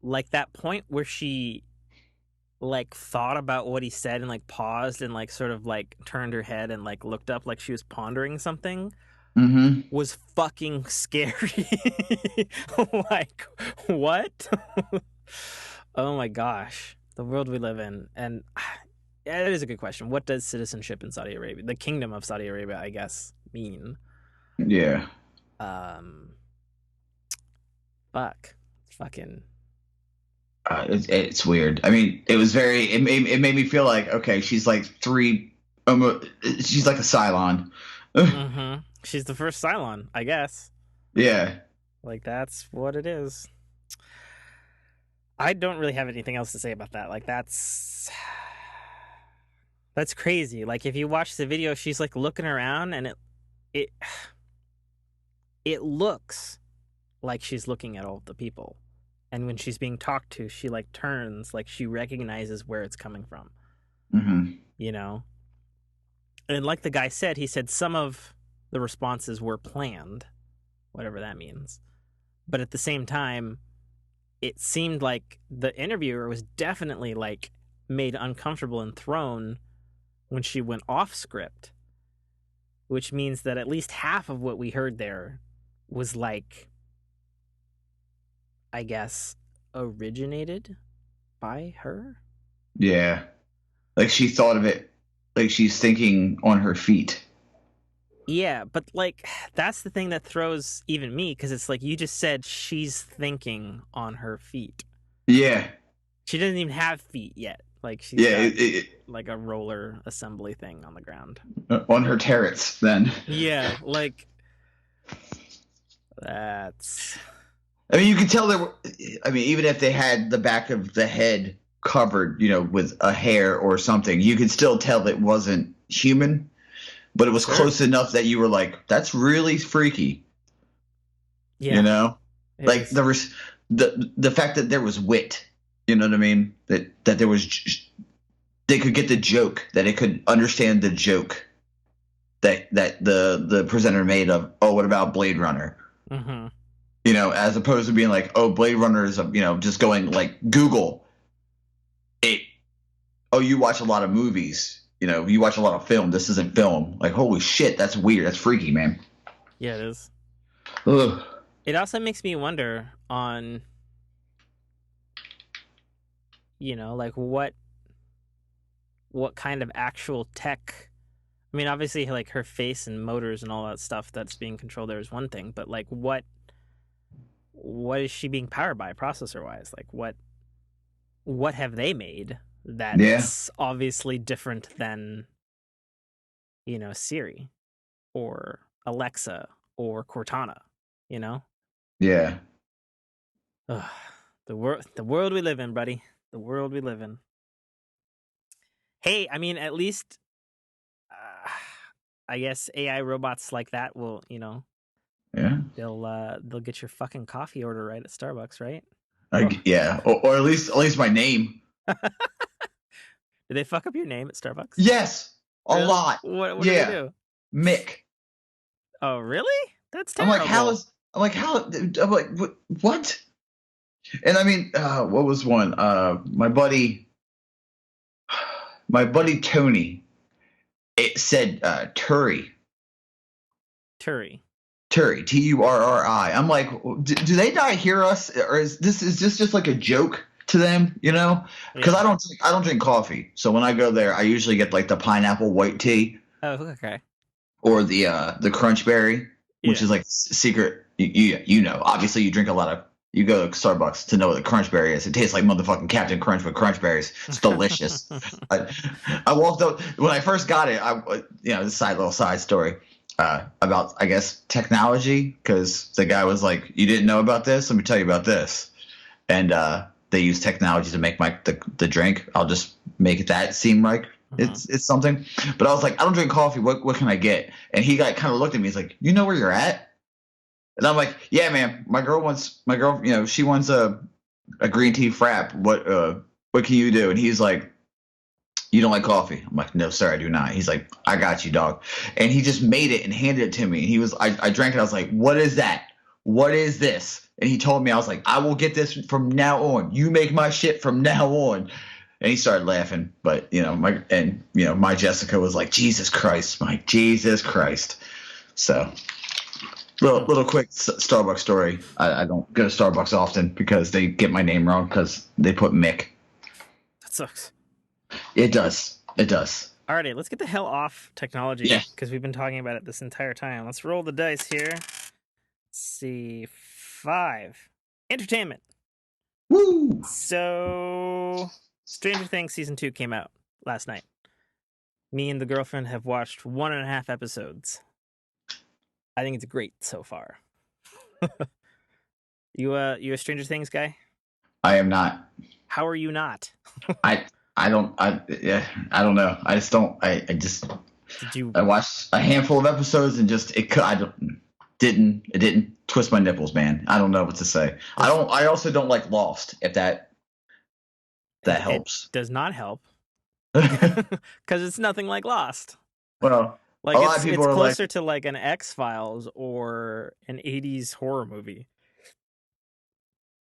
Like that point where she like thought about what he said and like paused and like sort of like turned her head and like looked up like she was pondering something. Mm-hmm. Was fucking scary. Like, what? Oh my gosh. The world we live in. And yeah, that is a good question. What does citizenship in Saudi Arabia, the kingdom of Saudi Arabia, I guess, mean? Yeah. Fuck. Fucking. It's weird. I mean, it was very. It made me feel like, okay, she's like she's like a Cylon. Mm-hmm. She's the first Cylon, I guess. Yeah. Like, that's what it is. I don't really have anything else to say about that. Like, that's crazy. Like, if you watch the video, she's like looking around, and it looks like she's looking at all of the people. And when she's being talked to, she like turns, like she recognizes where it's coming from. Mm-hmm. And like the guy said, he said some of the responses were planned, whatever that means. But at the same time, it seemed like the interviewer was definitely like made uncomfortable and thrown when she went off script, which means that at least half of what we heard there was like, I guess, originated by her. Yeah. Like she thought of it, like she's thinking on her feet. Yeah, but like that's the thing that throws even me, because it's like you just said she's thinking on her feet. Yeah. She doesn't even have feet yet. Like she's got like a roller assembly thing on the ground. On her turrets, then. Yeah, like that's. I mean, you could tell even if they had the back of the head covered, with a hair or something, you could still tell it wasn't human. But it was close enough that you were like, "That's really freaky." Yeah, like the fact that there was wit. You know what I mean? That there was, they could get the joke, that it could understand the joke that the presenter made of, oh, what about Blade Runner? Mm-hmm. As opposed to being like, oh, Blade Runner is just going like Google it. Oh, you watch a lot of movies. You watch a lot of film. This isn't film. Like, holy shit, that's weird. That's freaky, man. Yeah, it is. Ugh. It also makes me wonder on, like what kind of actual tech. I mean, obviously, like her face and motors and all that stuff that's being controlled there is one thing, but like what is she being powered by processor wise? Like what have they made that's obviously different than, Siri or Alexa or Cortana, Yeah. Ugh, the world we live in, buddy. The world we live in. Hey, I mean, at least, I guess AI robots like that will, Yeah. they'll get your fucking coffee order right at Starbucks, right? Yeah, or at least my name. Did they fuck up your name at Starbucks? Yes, a lot. What did they do? Mick. Oh, really? That's terrible. I'm like, what? And I mean, what was one? My buddy Tony. It said Turri. Turri. Turri. I'm like, do they not hear us, or is this just like a joke to them? Because I don't drink coffee, so when I go there, I usually get like the pineapple white tea. Oh, okay. Or the crunch berry. which Yeah. is like secret. You know, obviously you drink a lot of. You go to Starbucks to know what the crunch berry is. It tastes like motherfucking Captain Crunch with crunch berries. It's delicious. I walked up when I first got it. This little side story about, I guess, technology, because the guy was like, "You didn't know about this? Let me tell you about this." And they use technology to make the drink. I'll just make that seem like it's something. But I was like, I don't drink coffee. What can I get? And he kind of looked at me. He's like, "You know where you're at?" And I'm like, "Yeah, man. My girl, she wants a green tea frap. What can you do?" And he's like, "You don't like coffee?" I'm like, "No, sir, I do not." He's like, "I got you, dog." And he just made it and handed it to me. And I drank it. I was like, "What is that? What is this?" And he told me, I was like, "I will get this from now on. You make my shit from now on." And he started laughing. But, my Jessica was like, "Jesus Christ, Mike, Jesus Christ." So little quick Starbucks story. I don't go to Starbucks often because they get my name wrong because they put Mick. That sucks. It does. Alrighty, let's get the hell off technology, because we've been talking about it this entire time. Let's roll the dice here. Let's see. 5. Entertainment. Woo! So, Stranger Things Season 2 came out last night. Me and the girlfriend have watched 1.5 episodes. I think it's great so far. You a Stranger Things guy? I am not. How are you not? I don't know. I just don't. I watched a handful of episodes and it didn't twist my nipples, man. I don't know what to say. I also don't like Lost, if that helps. It does not help. Because it's nothing like Lost. Well, like a lot of people it's are closer to like an X-Files or an 80s horror movie.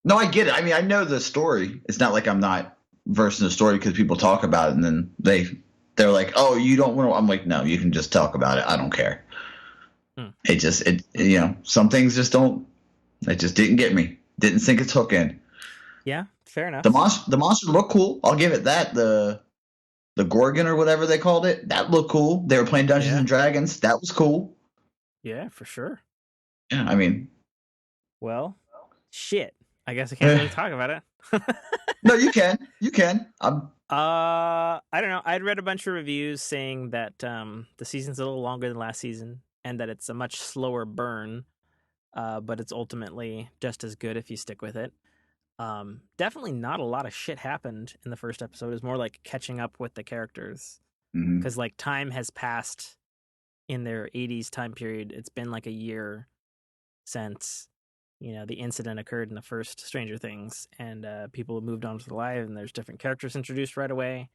No, I get it. I mean, I know the story. It's not like I'm not versed in the story because people talk about it and then they're like, "Oh, you don't want to." I'm like, "No, you can just talk about it. I don't care." Some things just don't. It just didn't get me. Didn't sink its hook in. Yeah, fair enough. The monster looked cool. I'll give it that. The Gorgon or whatever they called it, that looked cool. They were playing Dungeons and Dragons. That was cool. Yeah, for sure. Yeah, I mean. Well, shit. I guess I can't really talk about it. No, you can. You can. I don't know. I'd read a bunch of reviews saying that the season's a little longer than last season and that it's a much slower burn, but it's ultimately just as good if you stick with it. Definitely not a lot of shit happened in the first episode. It's more like catching up with the characters because like time has passed in their 80s time period. It's been like a year since the incident occurred in the first Stranger Things, and people have moved on with their life, and there's different characters introduced right away.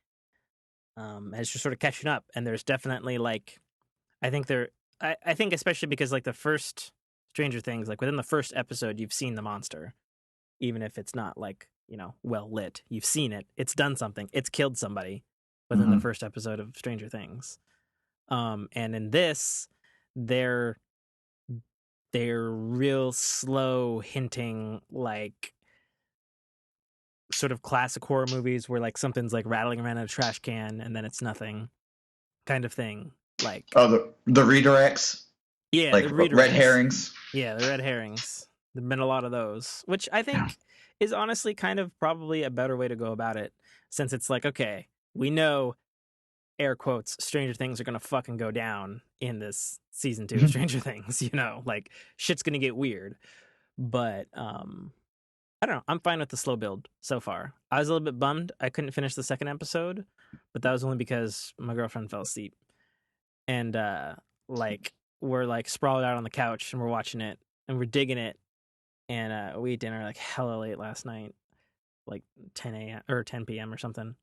It's just sort of catching up, and there's definitely like, I think especially because like the first Stranger Things, like within the first episode, you've seen the monster, even if it's not like well lit. You've seen it. It's done something. It's killed somebody within the first episode of Stranger Things. And in this, they're real slow hinting, like sort of classic horror movies where like something's like rattling around in a trash can and then it's nothing kind of thing. Like the redirects. Yeah, like the redirects. Red herrings. Yeah, the red herrings. There've been a lot of those, which I think is honestly kind of probably a better way to go about it, since it's like, okay, we know, air quotes, Stranger Things are gonna fucking go down in this season 2 of Stranger Things, like shit's gonna get weird. But I don't know, I'm fine with the slow build so far. I was a little bit bummed I couldn't finish the second episode, but that was only because my girlfriend fell asleep. And like we're like sprawled out on the couch and we're watching it and we're digging it, and we ate dinner like hella late last night, like 10 a.m. or 10 p.m. or something.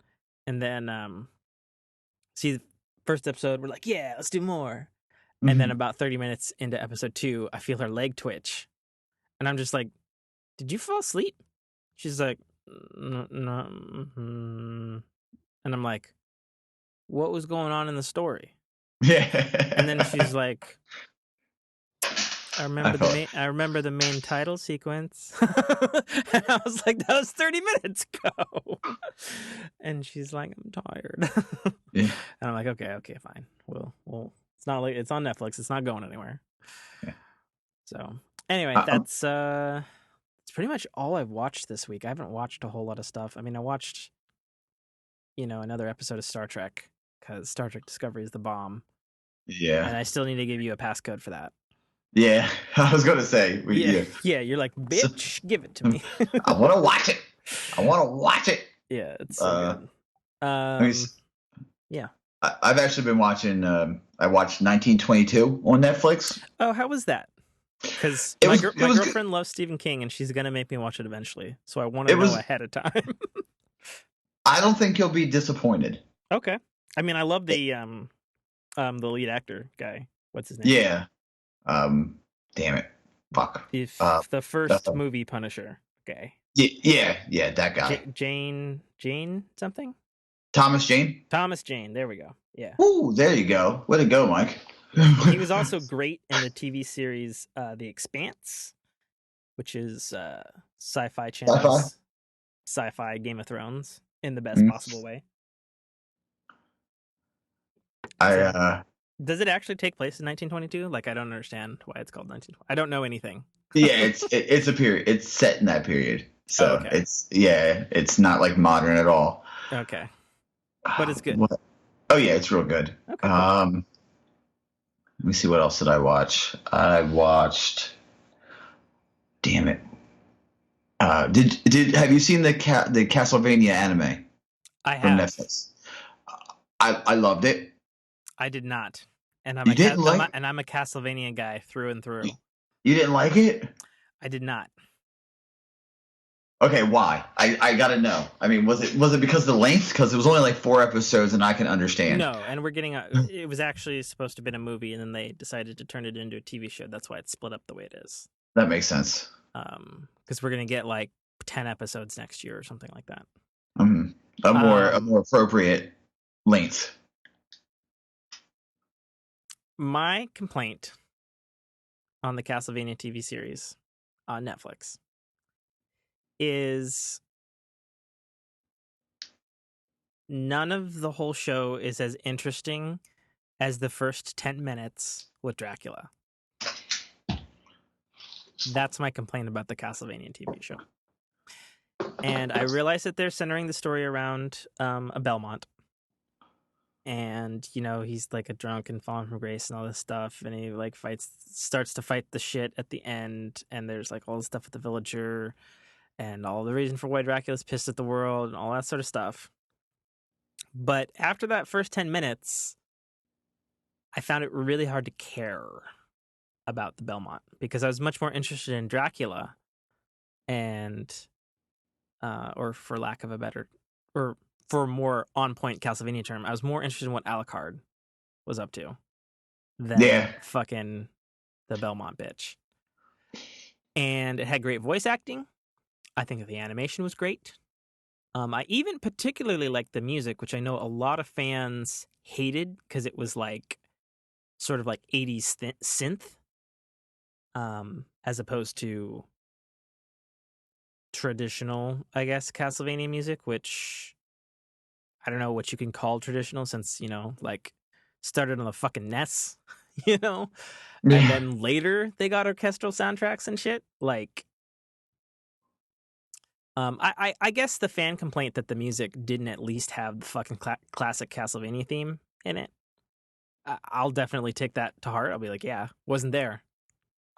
And then see the first episode, we're like, yeah, let's do more. And then about 30 minutes into episode 2, I feel her leg twitch. And I'm just like, did you fall asleep? She's like, no. And I'm like, what was going on in the story? Yeah. And then she's like, I remember the main title sequence. And I was like, that was 30 minutes ago. And she's like, I'm tired. Yeah. And I'm like, okay, fine. Well, it's not like it's on Netflix. It's not going anywhere. Yeah. So anyway, that's pretty much all I've watched this week. I haven't watched a whole lot of stuff. I mean, I watched, another episode of Star Trek because Star Trek Discovery is the bomb. Yeah. And I still need to give you a passcode for that. Yeah, I was gonna say. Yeah, you're like, bitch, give it to me. I want to watch it. Yeah, it's so good. Yeah. I've actually been watching. I watched 1922 on Netflix. Oh, how was that? Because my girlfriend loves Stephen King, and she's gonna make me watch it eventually. So I want to know ahead of time. I don't think you'll be disappointed. Okay. I mean, I love the lead actor guy. What's his name? Yeah. Damn it. Fuck. The first movie Punisher guy. Yeah, that guy. Jane something? Thomas Jane? Thomas Jane, there we go. Yeah. Ooh, there you go. Way to go, Mike. He was also great in the TV series The Expanse, which is Sci-Fi Channel's sci-fi Game of Thrones in the best possible way. Does it actually take place in 1922? Like, I don't understand why it's called 1920. I don't know anything. Yeah, it's a period. It's set in that period. So okay. It's not like modern at all. Okay. But it's good. Oh yeah, it's real good. Okay. Let me see, what else did I watch? I watched. Damn it. Have you seen the Castlevania anime? I have. From Netflix. I loved it. I did not. And I'm a Castlevania guy through and through. You didn't like it? I did not. Okay, why? I gotta know. I mean, was it because of the length? Because it was only like 4 episodes, and I can understand. No, and we're getting it was actually supposed to have been a movie, and then they decided to turn it into a TV show. That's why it's split up the way it is. That makes sense. Because we're gonna get like 10 episodes next year or something like that. A more appropriate length. My complaint on the Castlevania TV series on Netflix is none of the whole show is as interesting as the first 10 minutes with Dracula. That's my complaint about the Castlevania TV show. And I realize that they're centering the story around a Belmont. And, he's like a drunk and fallen from grace and all this stuff. And he like starts to fight the shit at the end. And there's like all the stuff with the villager and all the reason for why Dracula's pissed at the world and all that sort of stuff. But after that first 10 minutes, I found it really hard to care about the Belmont because I was much more interested in Dracula and, or for lack of a better, or for a more on-point Castlevania term, I was more interested in what Alucard was up to than fucking the Belmont bitch. And it had great voice acting. I think that the animation was great. I even particularly liked the music, which I know a lot of fans hated because it was like sort of like 80s synth, as opposed to traditional, I guess, Castlevania music, which I don't know what you can call traditional since, like started on the fucking NES, and then later they got orchestral soundtracks and shit. Like, I guess the fan complaint that the music didn't at least have the fucking classic Castlevania theme in it. I'll definitely take that to heart. I'll be like, yeah, wasn't there.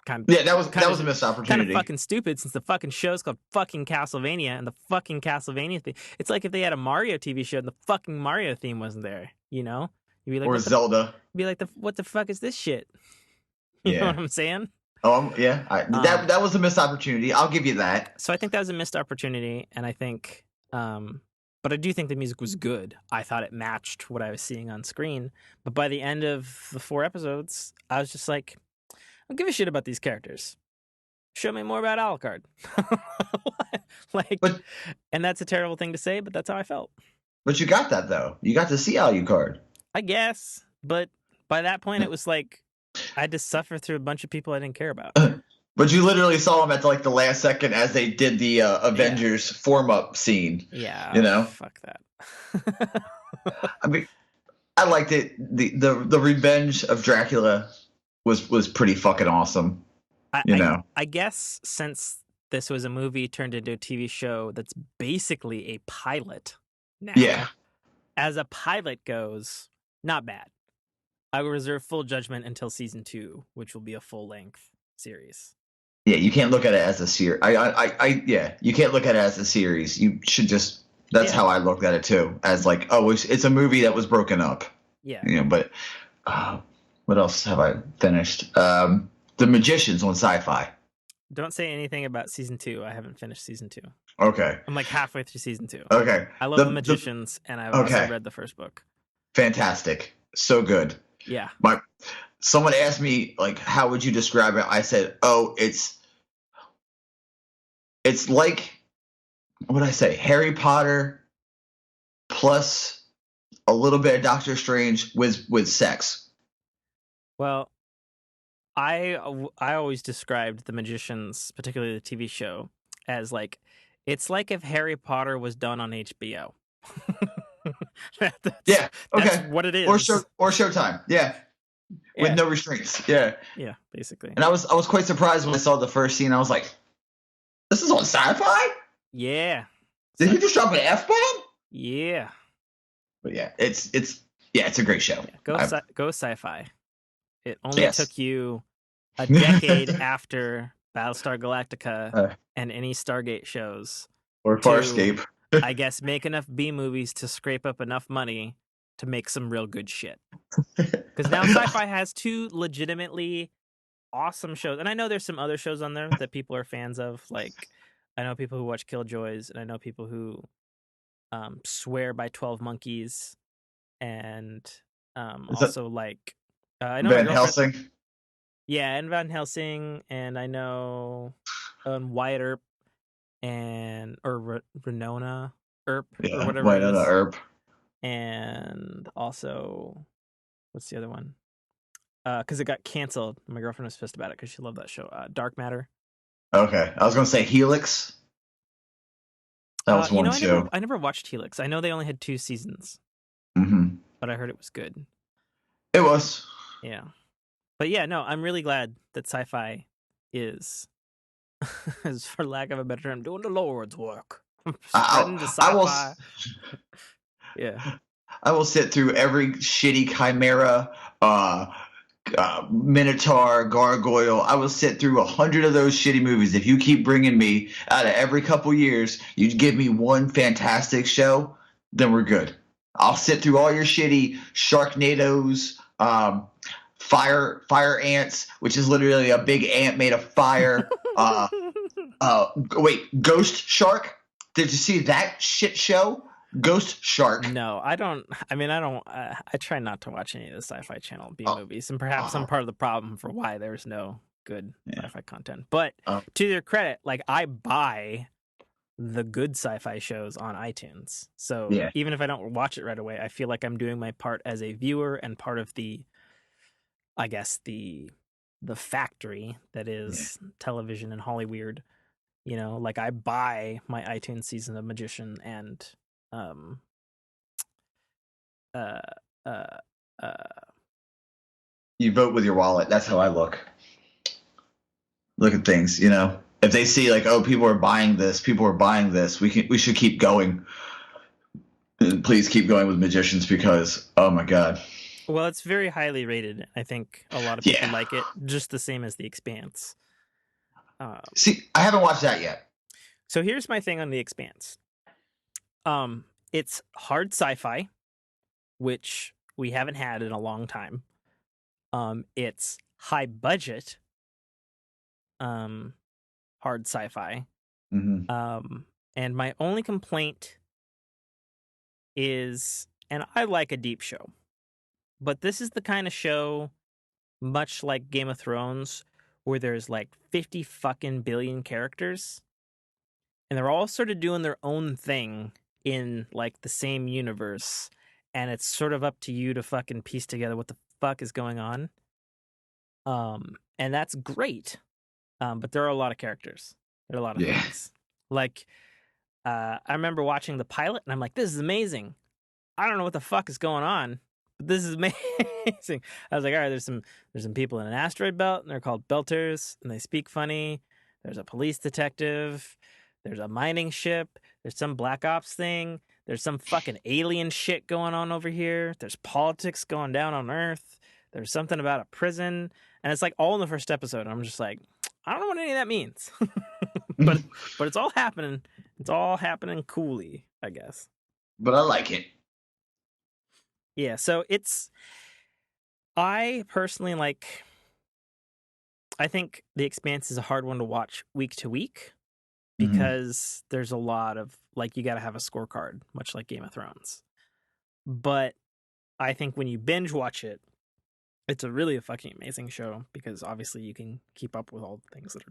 That was a missed opportunity. Kind of fucking stupid since the fucking show's called fucking Castlevania and the fucking Castlevania theme. It's like if they had a Mario TV show and the fucking Mario theme wasn't there, You'd be like, or Zelda. You'd be like, what the fuck is this shit? You know what I'm saying? Oh, yeah. That was a missed opportunity. I'll give you that. So I think that was a missed opportunity, and I think, but I do think the music was good. I thought it matched what I was seeing on screen. But by the end of the 4 episodes, I was just like, I don't give a shit about these characters. Show me more about Alucard. And that's a terrible thing to say, but that's how I felt. But you got that, though. You got to see Alucard. I guess. But by that point, it was like I had to suffer through a bunch of people I didn't care about. But you literally saw them at the last second as they did the Avengers form-up scene. Yeah. Fuck that. I mean, I liked it. The revenge of Dracula was pretty fucking awesome. You know. I guess since this was a movie turned into a TV show that's basically a pilot now. Yeah. As a pilot goes, not bad. I will reserve full judgment until season 2, which will be a full-length series. Yeah, you can't look at it as a series. Yeah, you can't look at it as a series. You should just. That's how I looked at it too, as like, oh, it's a movie that was broken up. Yeah. You know, but what else have I finished? The Magicians on Sci-Fi. Don't say anything about season 2. I haven't finished season 2. Okay. I'm like halfway through season 2. Okay. I love The Magicians, and I've also read the first book. Fantastic. So good. Yeah. Someone asked me, like, how would you describe it? I said, oh, it's like, what did I say? Harry Potter plus a little bit of Doctor Strange with sex. Well, I always described The Magicians, particularly the TV show, as like, it's like if Harry Potter was done on HBO. That's what it is. Or Showtime. Yeah. With no restraints. Yeah. Yeah, basically. And I was quite surprised when I saw the first scene. I was like, this is on Sci-Fi? Yeah. Did he just drop an F-bomb? Yeah. But yeah, it's a great show. Yeah, go Sci-Fi. It only took you a decade after Battlestar Galactica and any Stargate shows. Or Farscape. I guess make enough B movies to scrape up enough money to make some real good shit. Because now Sci-Fi has 2 legitimately awesome shows. And I know there's some other shows on there that people are fans of. Like, I know people who watch Killjoys, and I know people who swear by 12 Monkeys, and also like I know Van Helsing. Yeah, and Van Helsing, and I know Wyatt Earp or Renona Earp or whatever. Winona Earp. And also, what's the other one? Because it got canceled. My girlfriend was pissed about it because she loved that show. Dark Matter. Okay, I was gonna say Helix. That was one show. I never watched Helix. I know they only had 2 seasons, but I heard it was good. It was. Yeah, but yeah, no, I'm really glad that Sci-Fi is, for lack of a better term, doing the Lord's work. Spreading the Sci-Fi. Yeah. I will sit through every shitty Chimera, Minotaur, Gargoyle. I will sit through 100 of those shitty movies. If you keep bringing me out of every couple years, you give me one fantastic show, then we're good. I'll sit through all your shitty Sharknadoes, fire ants, which is literally a big ant made of fire. Ghost Shark. Did you see that shit show? Ghost Shark. No, I don't. I try not to watch any of the Sci-Fi Channel B movies, and perhaps I'm part of the problem for why there's no good sci-fi content. But to their credit, like, I buy the good sci-fi shows on iTunes. So even if I don't watch it right away, I feel like I'm doing my part as a viewer and part of the, I guess, the factory that is television and Hollyweird. You know, like, I buy my iTunes season of Magician and you vote with your wallet. That's how I look at things. You know, if they see like, oh, people are buying this, we should keep going. Please keep going with Magicians, because oh my god. Well, it's very highly rated. I think a lot of people like it, just the same as The Expanse. See, I haven't watched that yet. So here's my thing on The Expanse. It's hard sci-fi, which we haven't had in a long time. It's high budget, hard sci-fi. And my only complaint is, and I like a deep show, but this is the kind of show, much like Game of Thrones, where there's like 50 fucking billion characters, and they're all sort of doing their own thing in like the same universe, and it's sort of up to you to fucking piece together what the fuck is going on. And that's great. But there are a lot of characters. There are a lot of things. Like, I remember watching the pilot, and I'm like, this is amazing. I don't know what the fuck is going on, But this is amazing. I was like, all right, there's some people in an asteroid belt, and they're called belters, and they speak funny. There's a police detective. There's a mining ship. There's some Black Ops thing. There's some fucking alien shit going on over here. There's politics going down on Earth. There's something about a prison. And it's like all in the first episode. And I'm just like, I don't know what any of that means. but it's all happening. It's all happening coolly, I guess. But I like it. Yeah, so I personally like, I think The Expanse is a hard one to watch week to week because there's a lot of, like, you got to have a scorecard, much like Game of Thrones. But I think when you binge watch it, it's a fucking amazing show because obviously you can keep up with all the things that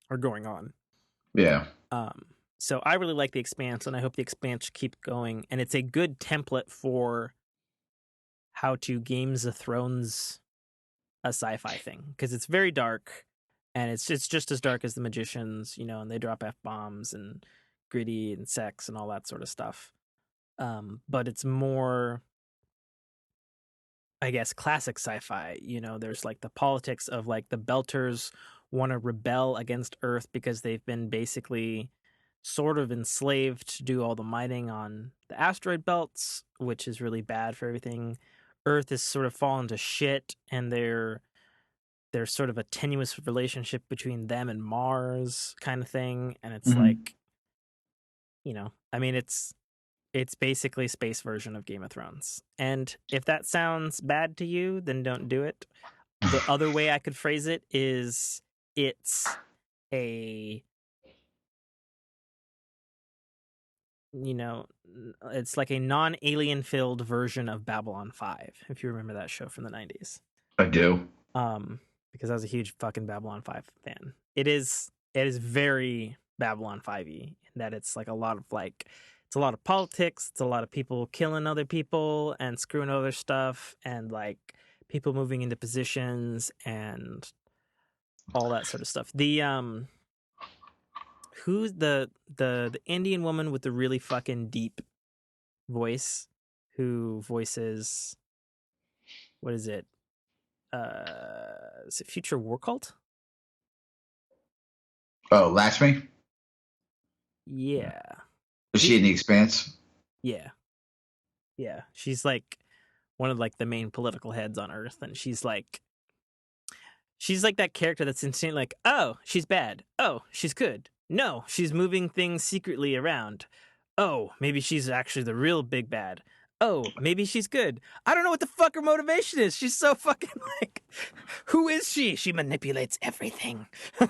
are going on. Yeah. So I really like The Expanse, and I hope The Expanse keep going. And it's a good template for how to Games of Thrones a sci-fi thing because it's very dark, and it's just as dark as The Magicians, and they drop F-bombs and gritty and sex and all that sort of stuff. But it's more, I guess, classic sci-fi. There's like the politics of like the Belters want to rebel against Earth because they've been basically sort of enslaved to do all the mining on the asteroid belts, which is really bad for everything. Earth is sort of fallen to shit, and there's sort of a tenuous relationship between them and Mars kind of thing. And it's like, I mean, it's basically a space version of Game of Thrones. And if that sounds bad to you, then don't do it. The other way I could phrase it is it's it's like a non-alien filled version of Babylon 5, if you remember that show from the 90s. I do. Because I was a huge fucking Babylon 5 fan. It is very Babylon 5-y in that it's like it's a lot of politics, it's a lot of people killing other people and screwing other stuff, and like people moving into positions and all that sort of stuff. The who's the Indian woman with the really fucking deep voice who voices, what is it? Is it Future War Cult? Oh, Lakshmi? Yeah. Is she in The Expanse? Yeah. Yeah. She's like one of like the main political heads on Earth, and she's like that character that's insane, like, oh, she's bad. Oh, she's good. No, she's moving things secretly around. Oh, maybe she's actually the real big bad. Oh, maybe she's good. I don't know what the fuck her motivation is. She's so fucking like, who is she? She manipulates everything.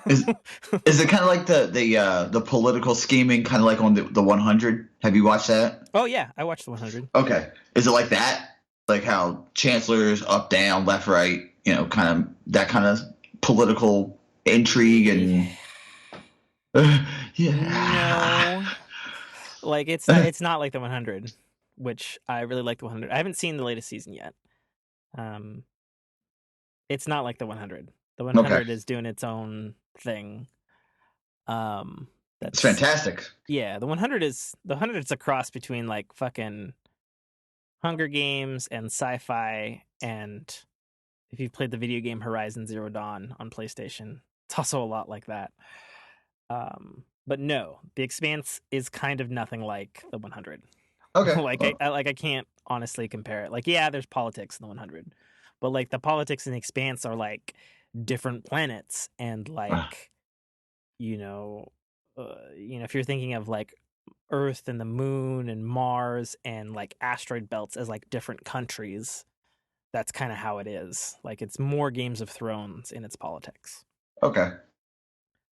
Is it kind of like the political scheming, kind of like on the 100? Have you watched that? Oh yeah, I watched the 100. Okay, is it like that? Like how chancellors up, down, left, right? Kind of that kind of political intrigue and. No. Like it's not like the 100, which I really like the 100. I haven't seen the latest season yet. It's not like the 100. The 100 is doing its own thing. That's fantastic. Yeah, the 100 is a cross between like fucking Hunger Games and sci-fi, and if you've played the video game Horizon Zero Dawn on PlayStation, it's also a lot like that. But no, The Expanse is kind of nothing like the 100. Okay. I can't honestly compare it. Like, yeah, there's politics in the 100, but like the politics in The Expanse are like different planets, and like, if you're thinking of like Earth and the Moon and Mars and like asteroid belts as like different countries, that's kind of how it is. Like, it's more Games of Thrones in its politics. Okay.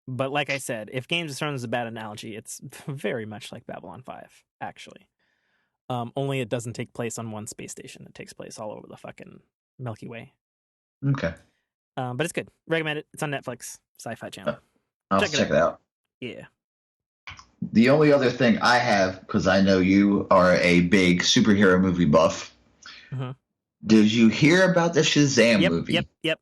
But like I said, if Games of Thrones is a bad analogy, it's very much like Babylon 5, actually. Only it doesn't take place on one space station. It takes place all over the fucking Milky Way. Okay. But it's good. Recommend it. It's on Netflix, Sci-Fi Channel. I'll check it out. Yeah. The only other thing I have, because I know you are a big superhero movie buff, did you hear about the Shazam movie? Yep.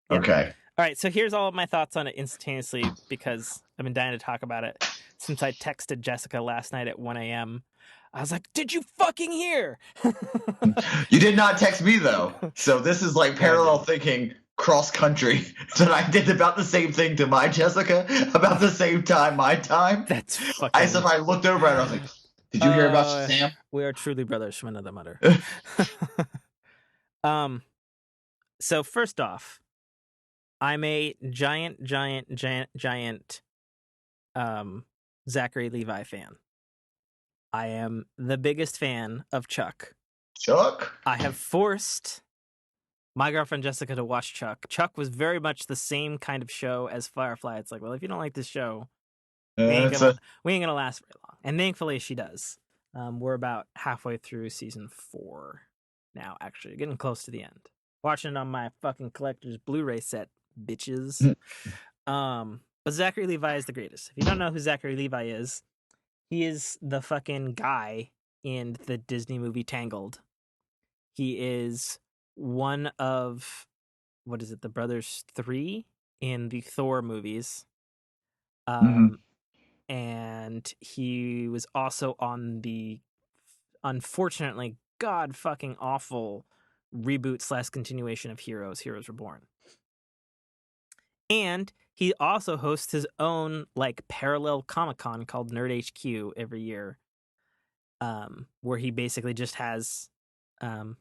Okay. All right, so here's all of my thoughts on it instantaneously because I've been dying to talk about it since I texted Jessica last night at 1 a.m. I was like, did you fucking hear? You did not text me though, so this is like parallel thinking cross country. So I did about the same thing to my Jessica about the same time, my time. That's fucking. I looked over and I was like, "Did you hear about Shazam?" We are truly brothers from another mother. So first off, I'm a giant Zachery Levi fan. I am the biggest fan of Chuck. Chuck? I have forced my girlfriend Jessica to watch Chuck. Chuck was very much the same kind of show as Firefly. It's like, well, if you don't like this show, we ain't gonna last very long. And thankfully she does. We're about halfway through season 4 now, actually. Getting close to the end. Watching it on my fucking collector's Blu-ray set, bitches. But Zachery Levi is the greatest. If you don't know who Zachery Levi is, he is the fucking guy in the Disney movie Tangled. He is one of, what is it, the brothers 3 in the Thor movies. And he was also on the, unfortunately, god fucking awful reboot / continuation of Heroes Reborn. And he also hosts his own like parallel Comic-Con called Nerd HQ every year, where he basically just has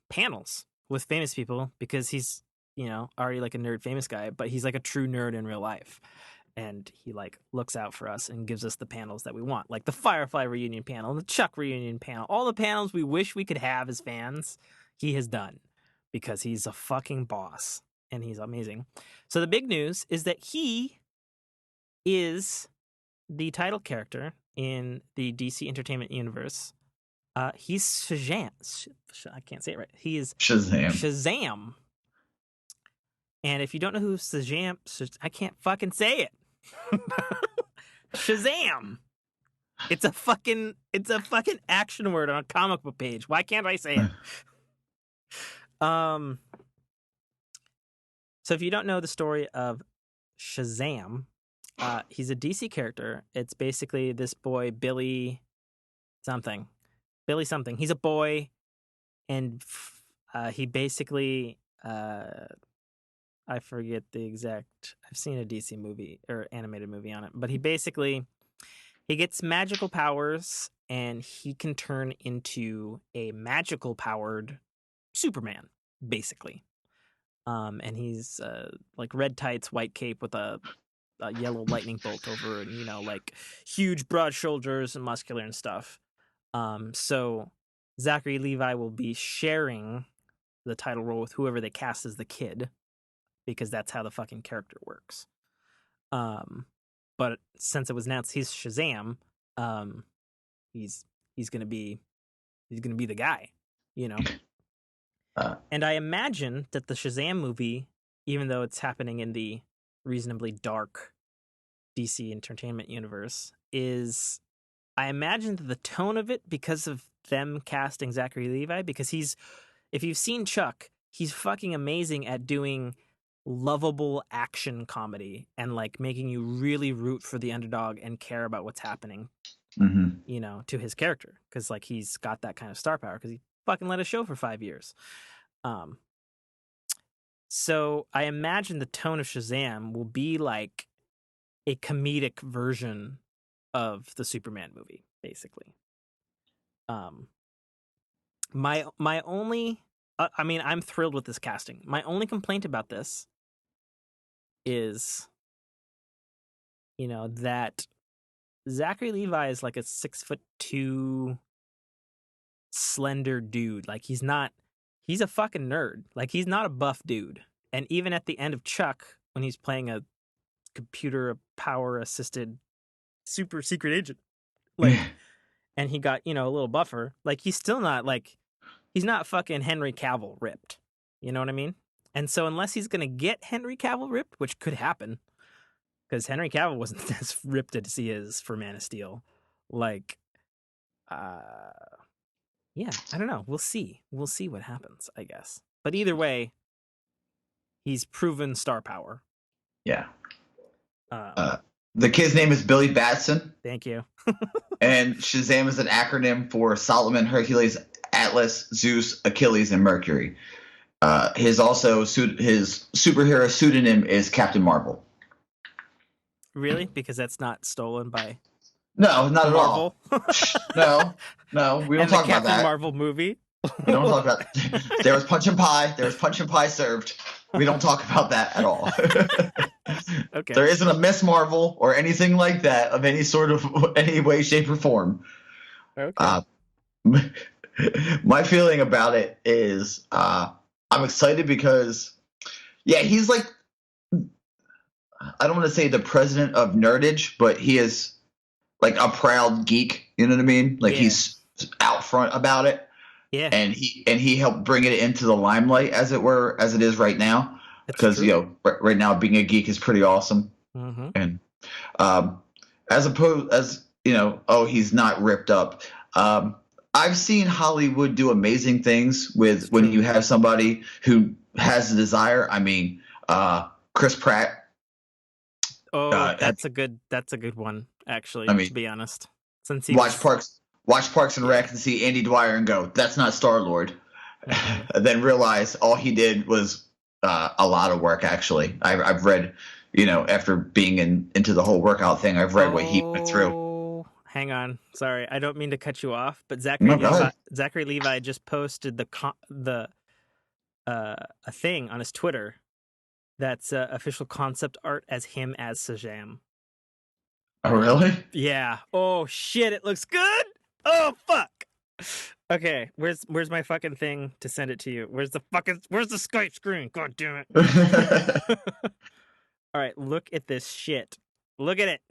panels with famous people because he's, you know, already like a nerd famous guy, but he's like a true nerd in real life. And he like looks out for us and gives us the panels that we want, like the Firefly reunion panel, the Chuck reunion panel, all the panels we wish we could have as fans. He has done because he's a fucking boss and he's amazing. So the big news is that he is the title character in the DC Entertainment Universe. He's Shazam. I can't say it right. He is Shazam. And if you don't know who Shazam, I can't fucking say it. Shazam. It's a fucking action word on a comic book page. Why can't I say it? So if you don't know the story of Shazam, he's a DC character. It's basically this boy, Billy something. He's a boy, and he basically, I forget the exact, I've seen a DC movie or animated movie on it, but he gets magical powers and he can turn into a magical powered Superman, basically. And he's like red tights, white cape with a yellow lightning bolt over it, and, you know, like huge broad shoulders and muscular and stuff. So Zachery Levi will be sharing the title role with whoever they cast as the kid, because that's how the fucking character works. But since it was announced he's Shazam, he's gonna be the guy, you know. And I imagine that the Shazam movie, even though it's happening in the reasonably dark DC Entertainment Universe, I imagine that the tone of it, because of them casting Zachery Levi, because if you've seen Chuck, he's fucking amazing at doing lovable action comedy and like making you really root for the underdog and care about what's happening, you know, to his character, because like he's got that kind of star power because he fucking led a show for 5 years. So I imagine the tone of Shazam will be like a comedic version of the Superman movie, basically. My only, I mean, I'm thrilled with this casting. My only complaint about this is, you know, that Zachery Levi is like a 6'2" slender dude. Like he's a fucking nerd. Like he's not a buff dude. And even at the end of Chuck, when he's playing a computer power assisted super secret agent, like, and he got, you know, a little buffer, like he's still not like, he's not fucking Henry Cavill ripped. You know what I mean? And so unless he's going to get Henry Cavill ripped, which could happen, because Henry Cavill wasn't as ripped as he is for Man of Steel. Like, yeah, I don't know. We'll see. We'll see what happens, I guess. But either way, he's proven star power. Yeah. The kid's name is Billy Batson. Thank you. And Shazam is an acronym for Solomon, Hercules, Atlas, Zeus, Achilles, and Mercury. His superhero pseudonym is Captain Marvel. Really? Because that's not stolen by No, not Marvel? at all. No, we don't And talk the about Captain that. Marvel movie? We don't talk about. There was punch and pie. There was punch and pie served. We don't talk about that at all. Okay. There isn't a Miss Marvel or anything like that of any sort of any way, shape, or form. Okay. My feeling about it is I'm excited because, yeah, he's like, I don't want to say the president of nerdage, but he is like a proud geek. You know what I mean? Like he's out front about it. Yeah. And he helped bring it into the limelight, as it were, as it is right now. Because right now being a geek is pretty awesome. Mm-hmm. And as opposed as he's not ripped up. I've seen Hollywood do amazing things with when you have somebody who has a desire. I mean, Chris Pratt. Oh, that's a good one, actually. To be honest, since he watch Parks and Rec and see Andy Dwyer and go, that's not Star-Lord. And then realize all he did was a lot of work. Actually, I've read, after being into the whole workout thing, I've read what he went through. Hang on, sorry, I don't mean to cut you off, but Zachery Levi just posted a thing on his Twitter that's official concept art as him as Shazam. Oh, really? Yeah. Oh shit, it looks good. Oh fuck. Okay, where's my fucking thing to send it to you? Where's the Skype screen? God damn it. All right, look at this shit. Look at it.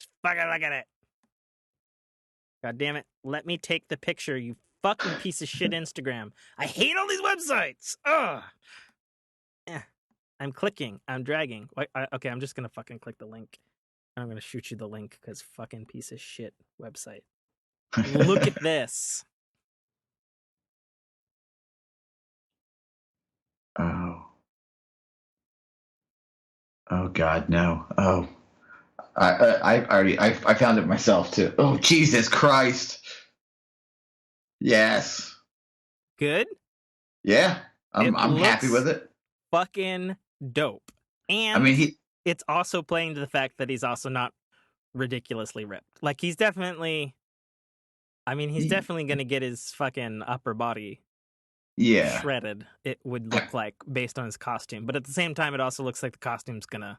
Just fucking look at it. God damn it. Let me take the picture, you fucking piece of shit Instagram. I hate all these websites. Ugh. Yeah. I'm clicking. I'm dragging. Okay, I'm just going to fucking click the link. I'm going to shoot you the link because fucking piece of shit website. Look at this. Oh God, no. Oh, I found it myself too. Oh, Jesus Christ. Yes. Good? Yeah. I'm happy with it. Fucking dope. And I mean, it's also playing to the fact that he's also not ridiculously ripped. Like he's definitely going to get his fucking upper body shredded, it would look like, based on his costume. But at the same time, it also looks like the costume's going to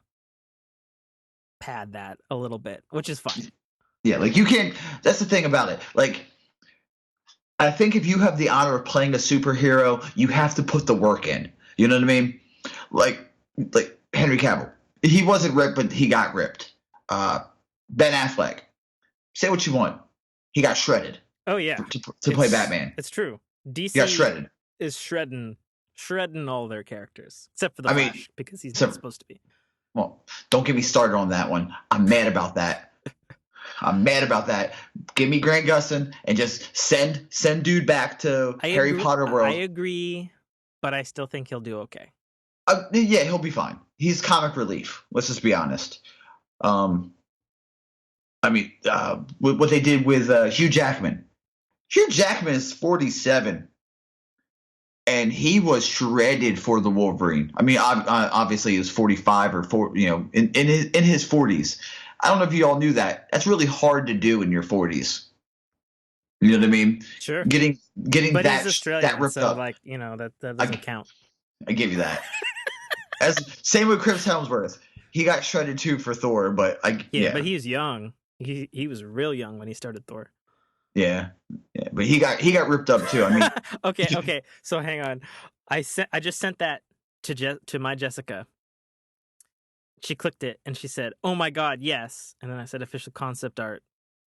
pad that a little bit, which is fine. Yeah, like you can't, that's the thing about it. Like, I think if you have the honor of playing a superhero, you have to put the work in. You know what I mean? Like Henry Cavill. He wasn't ripped, but he got ripped. Ben Affleck. Say what you want. He got shredded. Oh, yeah. To play Batman. It's true. DC got shredded. Is shredding all their characters. Except for the Flash, because he's not supposed to be. Well, don't get me started on that one. I'm mad about that. Give me Grant Gustin and just send dude back to Harry Potter world. I agree, but I still think he'll do okay. Yeah, he'll be fine. He's comic relief. Let's just be honest. I mean, what they did with Hugh Jackman. Hugh Jackman is 47, and he was shredded for the Wolverine. I mean, obviously he was 45 or 4, in his 40s. I don't know if you all knew that. That's really hard to do in your 40s. You know what I mean? Sure. Getting but that he's Australian, that ripped so up. That doesn't count. I give you that. Same with Chris Hemsworth. He got shredded too for Thor, but but he's young. He was real young when he started Thor. Yeah, but he got ripped up too. I mean, okay. So hang on. I just sent that to my Jessica. She clicked it and she said, "Oh my God, yes!" And then I said, "Official concept art,"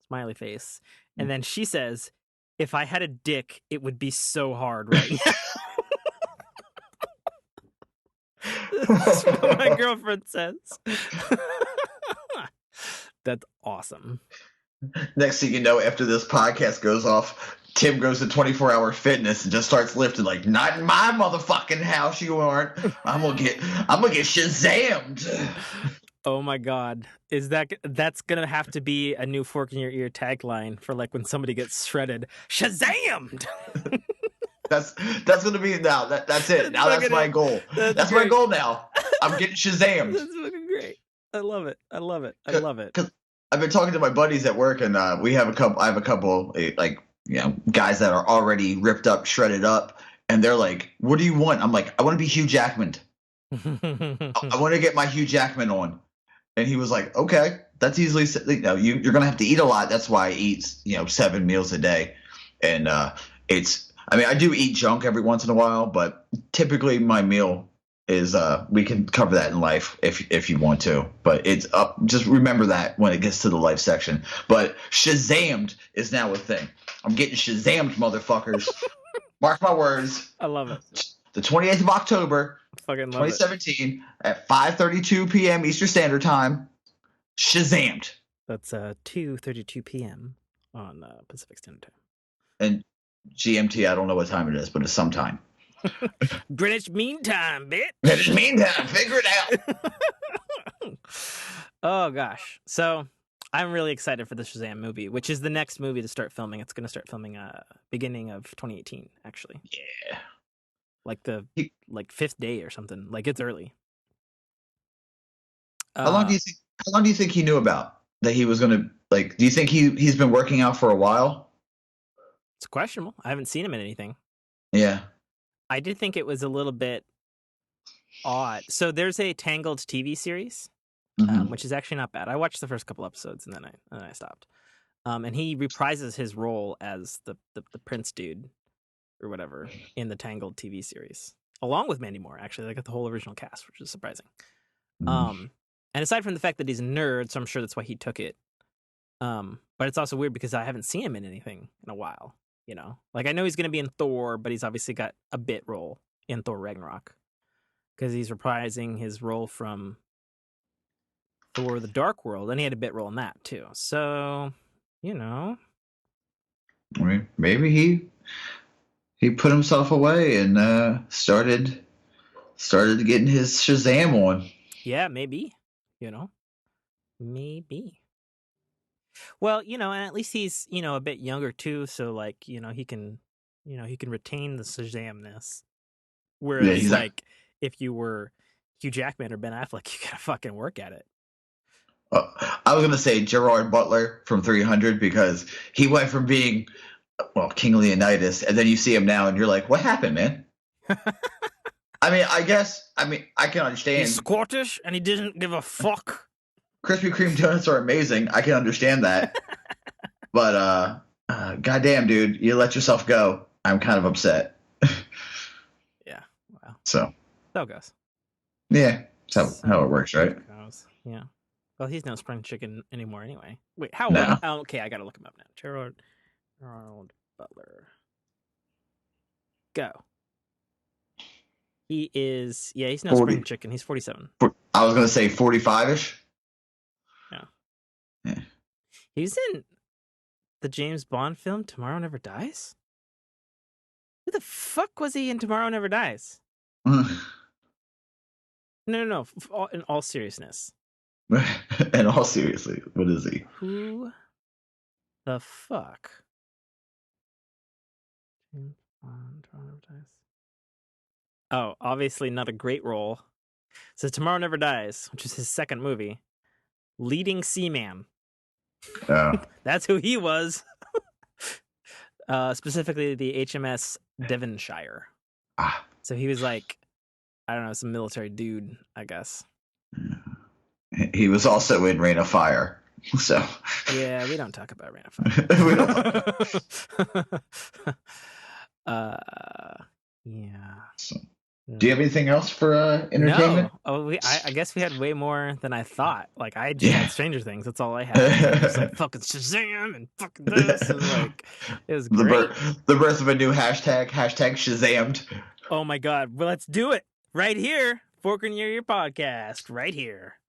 smiley face. And then she says, "If I had a dick, it would be so hard right now." That's what my girlfriend says. That's awesome. Next thing you know, after this podcast goes off, Tim goes to 24-hour fitness and just starts lifting like, not in my motherfucking house, you aren't. I'm gonna get Shazammed. Oh my God. That's gonna have to be a new fork in your ear tagline for like when somebody gets shredded. Shazam! That's gonna be now. That's it. Now that's my goal. That's my great. goal now. I'm getting Shazammed. That's fucking great. I love it. I love it. I love it. Because I've been talking to my buddies at work, and we have a couple. I have a couple like guys that are already ripped up, shredded up, and they're like, "What do you want?" I'm like, "I want to be Hugh Jackman. I want to get my Hugh Jackman on." And he was like, "Okay, that's easily. You're gonna have to eat a lot. That's why I eat 7 meals a day, and it's. I mean, I do eat junk every once in a while, but typically my meal is we can cover that in life if you want to, but it's up. Just remember that when it gets to the life section. But Shazammed is now a thing. I'm getting Shazammed, motherfuckers. Mark my words. I love it. The 28th of October, fucking love 2017, at 5:32 p.m. Eastern Standard Time. Shazammed. That's 2:32 p.m. on Pacific Standard Time. And GMT, I don't know what time it is, but it's sometime. Greenwich Mean Time, bitch. Greenwich Mean Time, figure it out. Oh gosh, so I'm really excited for the Shazam movie, which is the next movie to start filming. It's going to start filming beginning of 2018, actually. Yeah, like the 5th day or something. Like it's early. How long do you think? How long do you think he knew about that he was going to like? Do you think he's been working out for a while? It's questionable. I haven't seen him in anything. Yeah. I did think it was a little bit odd. So there's a Tangled TV series, which is actually not bad. I watched the first couple episodes and then I stopped. And he reprises his role as the Prince dude or whatever in the Tangled TV series, along with Mandy Moore. Actually, they got the whole original cast, which is surprising. And aside from the fact that he's a nerd, so I'm sure that's why he took it. But it's also weird because I haven't seen him in anything in a while. Like I know he's going to be in Thor, but he's obviously got a bit role in Thor Ragnarok because he's reprising his role from Thor: The Dark World, and he had a bit role in that too. So, maybe he put himself away and started getting his Shazam on. Yeah, maybe. Maybe. Well, and at least he's, a bit younger too, so like, he can retain the Shazamness. Whereas like if you were Hugh Jackman or Ben Affleck, you gotta fucking work at it. I was gonna say Gerard Butler from 300 because he went from being King Leonidas, and then you see him now and you're like, what happened, man? I mean, I can understand. He's Scottish and he didn't give a fuck. Krispy Kreme donuts are amazing. I can understand that. But goddamn, dude, you let yourself go. I'm kind of upset. Yeah. Wow. So it goes. Yeah. That's how it works, right? Yeah. Well, he's no spring chicken anymore anyway. Wait, how? No. Okay, I gotta look him up now. Gerard Butler. Go. He is. Yeah, he's no 40. spring chicken. He's 47. I was gonna say 45-ish. Yeah. He's in the James Bond film Tomorrow Never Dies? Who the fuck was he in Tomorrow Never Dies? No. In all seriousness. In all seriously, what is he? Who the fuck? James Bond, Tomorrow Never Dies. Oh, obviously not a great role. So Tomorrow Never Dies, which is his second movie. Leading seaman. Oh. That's who he was. Specifically the HMS Devonshire. So he was like, I don't know, some military dude, I guess. He was also in Rain of Fire. So yeah, we don't talk about Rain of Fire. We don't. Yeah. So, do you have anything else for entertainment? No. I guess we had way more than I thought. Like I just had Stranger Things. That's all I had. Just like fucking Shazam and fucking this. And like it was great. The birth of a new hashtag Shazammed. Oh my god! Well, let's do it right here. Fork in Your Podcast, right here.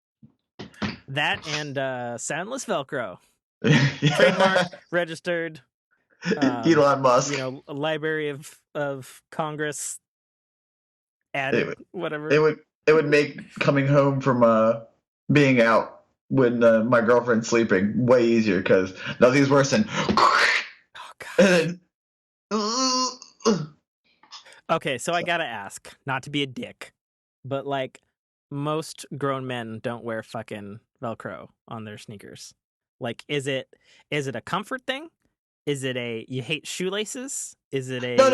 That and soundless Velcro, trademark registered. Elon Musk. A Library of Congress. Added whatever. It would make coming home from being out when my girlfriend's sleeping way easier because nothing's worse than. Oh god. And Okay, so I gotta ask, not to be a dick, but like most grown men don't wear fucking Velcro on their sneakers. Like, is it a comfort thing? Is it a you hate shoelaces? Is it a no.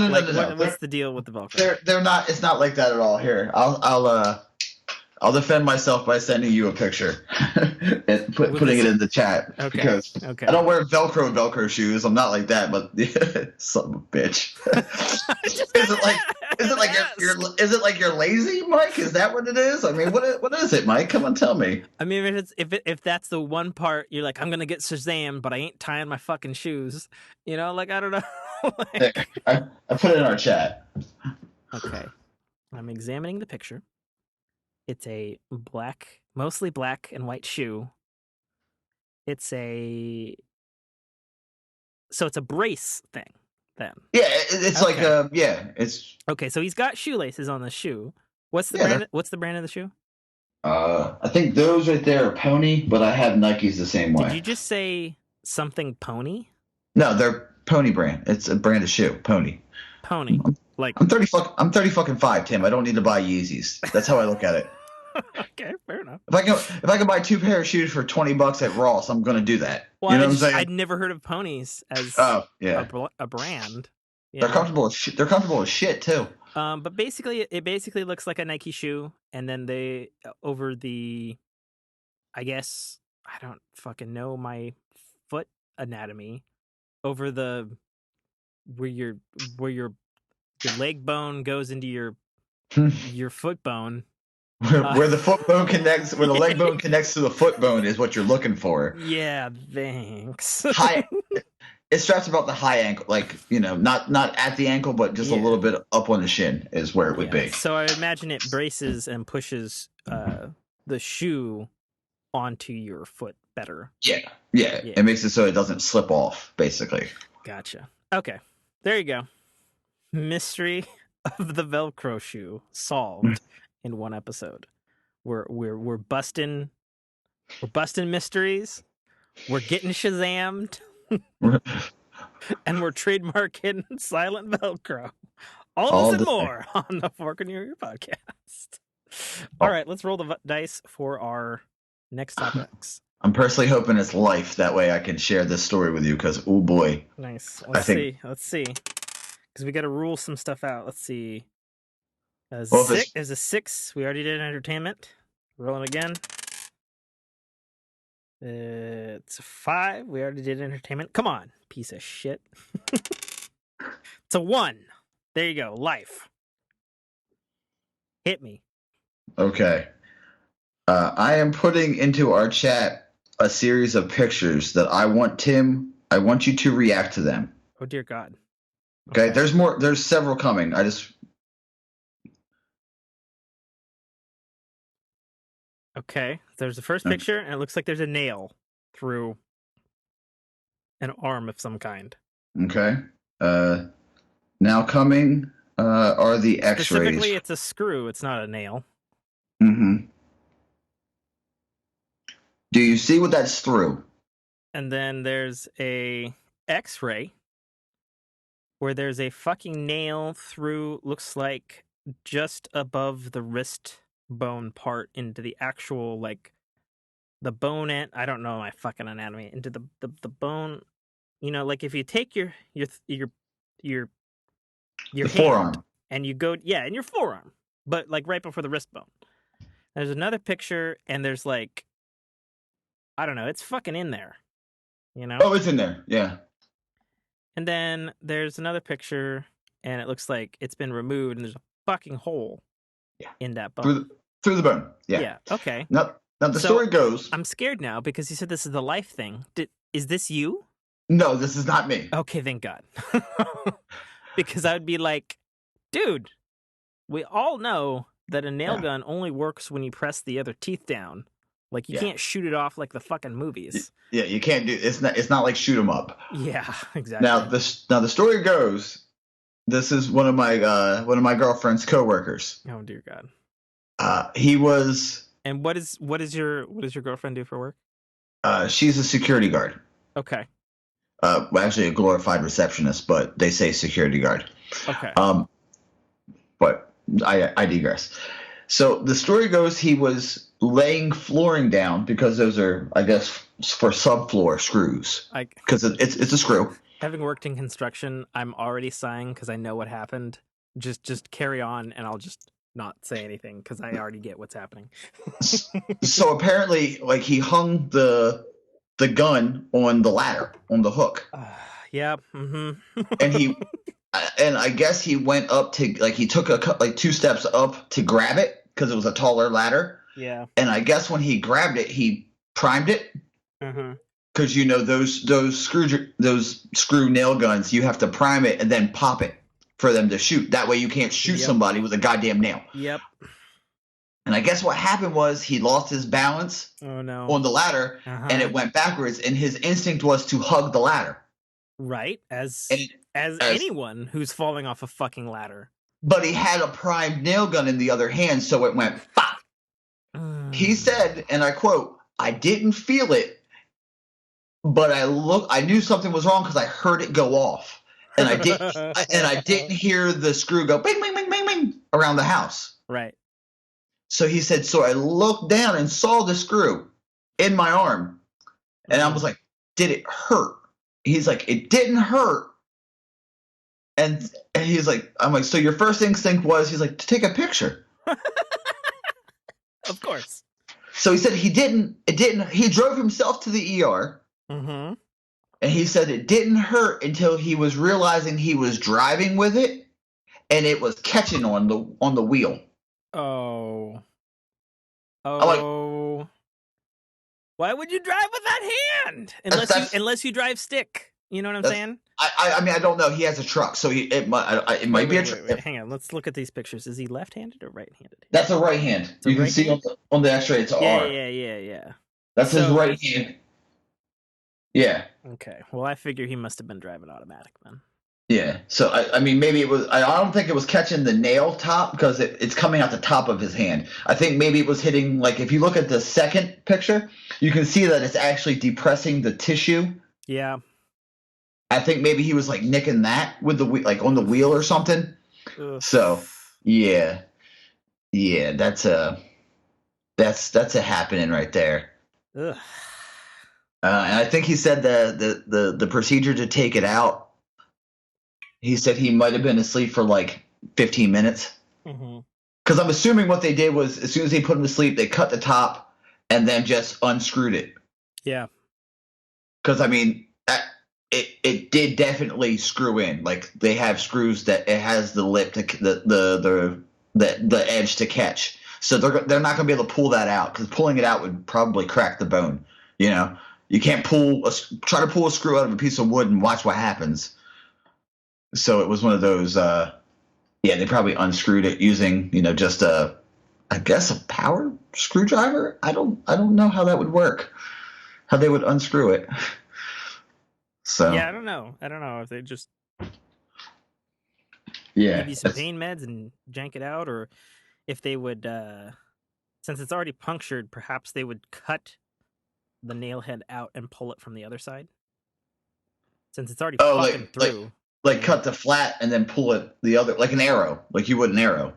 like No. what's the deal with the Velcro? They're not. It's not like that at all. Here, I'll defend myself by sending you a picture and putting it in the chat. Okay. Because Okay. I don't wear Velcro shoes. I'm not like that, but son of a bitch. Is it like you're lazy, Mike? Is that what it is? I mean, what is it, Mike? Come on, tell me. I mean, if that's the one part you're like, I'm gonna get Shazam, but I ain't tying my fucking shoes. You know, like I don't know. Like... I put it in our chat. Okay, I'm examining the picture. It's a mostly black and white shoe. It's a brace thing then. Yeah, it's Okay. like it's Okay, so he's got shoelaces on the shoe. What's the Yeah, brand? What's the brand of the shoe? I think those right there are Pony, but I have Nikes the same way. Did you just say something Pony? No, they're Pony brand. It's a brand of shoe, Pony. Pony. Like I'm 30 fucking 5, Tim. I don't need to buy Yeezys. That's how I look at it. okay, fair enough. If I can buy 2 pair of shoes for $20 at Ross, I'm gonna do that. Well, you know what I'm saying? I'd never heard of ponies as Oh yeah, a brand. they're comfortable. They're comfortable as shit too. But basically, it looks like a Nike shoe, and then they over the, I guess I don't fucking know my foot anatomy, over the where your leg bone goes into your foot bone. Where the foot bone connects, where the leg bone connects to the foot bone is what you're looking for. Yeah, thanks. It straps about the high ankle, like, you know, not at the ankle, but just a little bit up on the shin is where it would be. So I imagine it braces and pushes the shoe onto your foot better. Yeah. It makes it so it doesn't slip off, basically. Gotcha. Okay, there you go. Mystery of the Velcro shoe solved in one episode. We're busting mysteries. We're getting Shazammed. And we're trademarking silent Velcro. All this and more on the Fork and Your Podcast. All right, let's roll the dice for our next topics. I'm personally hoping it's life. That way I can share this story with you because, oh boy. Nice. Let's see. Because we got to rule some stuff out. Let's see. There's a 6. We already did entertainment. Rolling again. It's a 5. We already did entertainment. Come on, piece of shit. It's a 1. There you go. Life. Hit me. Okay. I am putting into our chat a series of pictures that I want you to react to them. Oh, dear God. Okay. There's more. There's several coming. Okay, there's the first picture, and it looks like there's a nail through an arm of some kind. Okay. Now coming are the X-rays. Specifically, it's a screw. It's not a nail. Mm-hmm. Do you see what that's through? And then there's a X-ray where there's a fucking nail through, looks like just above the wrist bone part into the actual, like, the bone end. I don't know my fucking anatomy. Into the bone, you know, like if you take your hand forearm and you go, in your forearm, but like right before the wrist bone. There's another picture, and there's like, I don't know, it's fucking in there, you know? Oh, it's in there, yeah. And then there's another picture, and it looks like it's been removed, and there's a fucking hole in that bone. Through the bone, yeah. Yeah, okay. Now the story goes... I'm scared now, because you said this is the life thing. Is this you? No, this is not me. Okay, thank God. Because I would be like, dude, we all know that a nail gun only works when you press the other teeth down. Like, you can't shoot it off like the fucking movies. Yeah, you can't do it's not like shoot 'em up. Yeah, exactly. Now the story goes, this is one of my girlfriend's coworkers. Oh dear God. He was And what is your girlfriend do for work? She's a security guard. Okay. Well, actually a glorified receptionist, but they say security guard. Okay. But I digress. So the story goes he was laying flooring down because those are, I guess, for subfloor screws. Because it's a screw. Having worked in construction, I'm already sighing because I know what happened. Just carry on, and I'll just not say anything because I already get what's happening. So apparently, like, he hung the gun on the ladder, on the hook. Yeah. Mm-hmm. And I guess he went up to, like, he took like 2 steps up to grab it because it was a taller ladder. Yeah. And I guess when he grabbed it, he primed it. Mm-hmm. Because those screw nail guns, you have to prime it and then pop it for them to shoot. That way you can't shoot somebody with a goddamn nail. Yep. And I guess what happened was he lost his balance on the ladder, and it went backwards, and his instinct was to hug the ladder. Right, as anyone who's falling off a fucking ladder. But he had a primed nail gun in the other hand, so it went pop. He said, and I quote, "I didn't feel it, but I knew something was wrong because I heard it go off, and I didn't hear the screw go bing, bing, bing, bing, bing around the house." Right. So he said, so I looked down and saw the screw in my arm, and I was like, "Did it hurt?" He's like, "It didn't hurt." And he's like, I'm like, "So your first instinct was," he's like, "to take a picture." Of course. So he said he drove himself to the ER. Mm-hmm. And he said it didn't hurt until he was realizing he was driving with it, and it was catching on the wheel. Oh. Like, why would you drive with that hand? Unless you drive stick. You know what I'm saying? I mean, I don't know. He has a truck, so it might be a truck. Wait, hang on. Let's look at these pictures. Is he left-handed or right-handed? That's a right hand. You can see on the X-ray it's R. Yeah. That's his right hand. Yeah. Okay. Well, I figure he must have been driving automatic then. Yeah. So I mean, maybe it was. I don't think it was catching the nail top because it's coming out the top of his hand. I think maybe it was hitting. Like, if you look at the second picture, you can see that it's actually depressing the tissue. Yeah. I think maybe he was like nicking that with like on the wheel or something. Ugh. So yeah, that's a happening right there. Ugh. And I think he said the procedure to take it out. He said he might have been asleep for like 15 minutes. Because I'm assuming what they did was, as soon as they put him to sleep, they cut the top and then just unscrewed it. Yeah. Because I mean, it did definitely screw in. Like, they have screws that it has the lip to the edge to catch. So they're not going to be able to pull that out, because pulling it out would probably crack the bone. You know, you can't try to pull a screw out of a piece of wood and watch what happens. So it was one of those. They probably unscrewed it using, just I guess a power screwdriver. I don't know how that would work. How they would unscrew it. So yeah, I don't know if they just give you some pain meds and jank it out, or if they would, since it's already punctured, perhaps they would cut the nail head out and pull it from the other side. Since it's already fucking through. Like cut the flat and then pull it the other, like an arrow, like you would an arrow.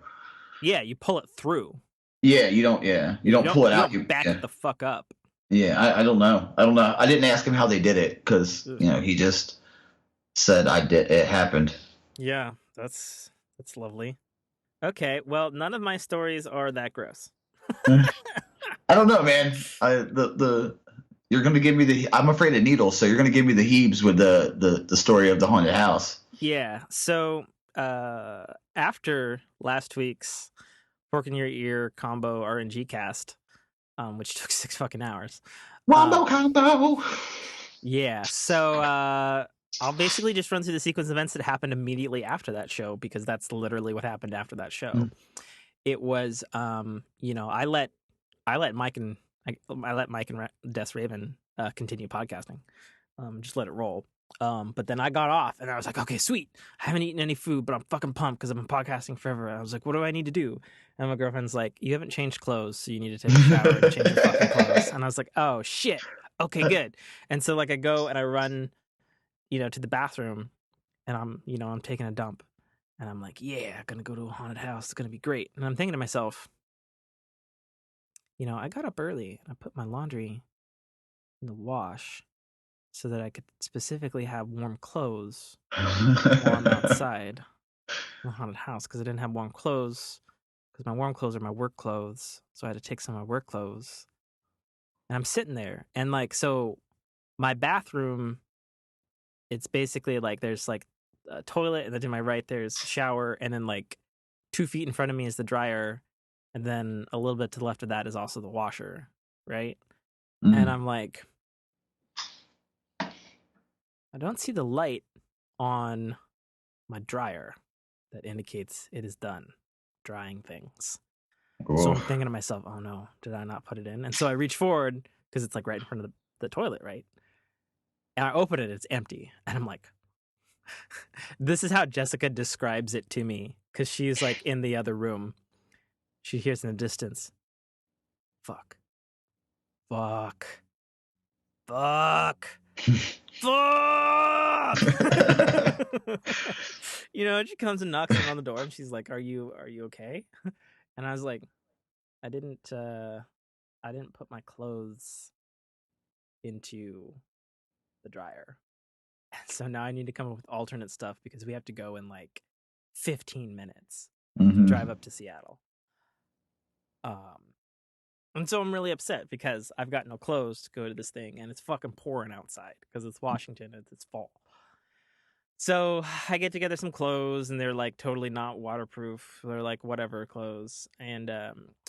Yeah, you pull it through. Yeah, you don't pull it out. You back it the fuck up. Yeah, I don't know. I didn't ask him how they did it, because he just said it happened. Yeah, that's lovely. Okay, well, none of my stories are that gross. I don't know, man. You're gonna give me I'm afraid of needles, so you're gonna give me the heebs with the story of the haunted house. Yeah. So after last week's Fork in Your Ear combo RNG cast, which took 6 fucking hours. Wombo combo. Yeah. So I'll basically just run through the sequence of events that happened immediately after that show, because that's literally what happened after that show. It was, I let Mike and Des Raven continue podcasting. Just let it roll. But then I got off and I was like, okay, sweet. I haven't eaten any food, but I'm fucking pumped because I've been podcasting forever. And I was like, what do I need to do? And my girlfriend's like, you haven't changed clothes, so you need to take a shower and change your fucking clothes. And I was like, oh shit. Okay, good. And so like I go and I run, to the bathroom and I'm taking a dump and I'm like, yeah, I'm gonna go to a haunted house. It's gonna be great. And I'm thinking to myself, I got up early and I put my laundry in the wash so that I could specifically have warm clothes while I'm outside in the haunted house because I didn't have warm clothes because my warm clothes are my work clothes. So I had to take some of my work clothes. And I'm sitting there and so my bathroom, it's basically like there's like a toilet and then to my right there's a shower and then like 2 feet in front of me is the dryer and then a little bit to the left of that is also the washer, right? And I'm like, I don't see the light on my dryer that indicates it is done drying things. Oof. So I'm thinking to myself, oh no, did I not put it in? And so I reach forward because it's like right in front of the toilet, right? And I open it, it's empty. And I'm like, this is how Jessica describes it to me because she's like in the other room. She hears in the distance, fuck. Fuck. She comes and knocks on the door and she's like, are you okay? And I was like, I didn't put my clothes into the dryer. So now I need to come up with alternate stuff because we have to go in like 15 minutes to drive up to Seattle. And so I'm really upset because I've got no clothes to go to this thing and it's fucking pouring outside because it's Washington and it's fall. So I get together some clothes and they're like totally not waterproof. They're like whatever clothes. And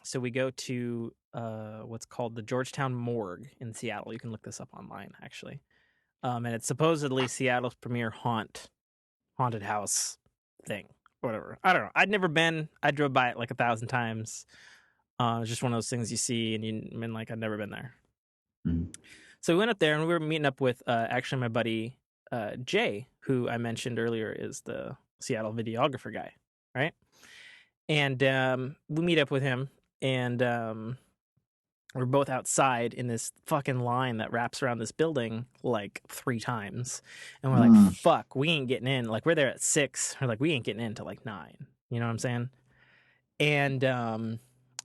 so we go to what's called the Georgetown Morgue in Seattle. You can look this up online, actually. And it's supposedly Seattle's premier haunted house thing, whatever. I don't know. I'd never been. I drove by it like 1,000 times. It's just one of those things you see and like I'd never been there. So we went up there and we were meeting up with actually my buddy Jay, who I mentioned earlier is the Seattle videographer guy, right? And we meet up with him and we're both outside in this fucking line that wraps around this building like 3 times. And we're like, fuck, we ain't getting in. Like we're there at 6. We're like, we ain't getting in till like 9. You know what I'm saying?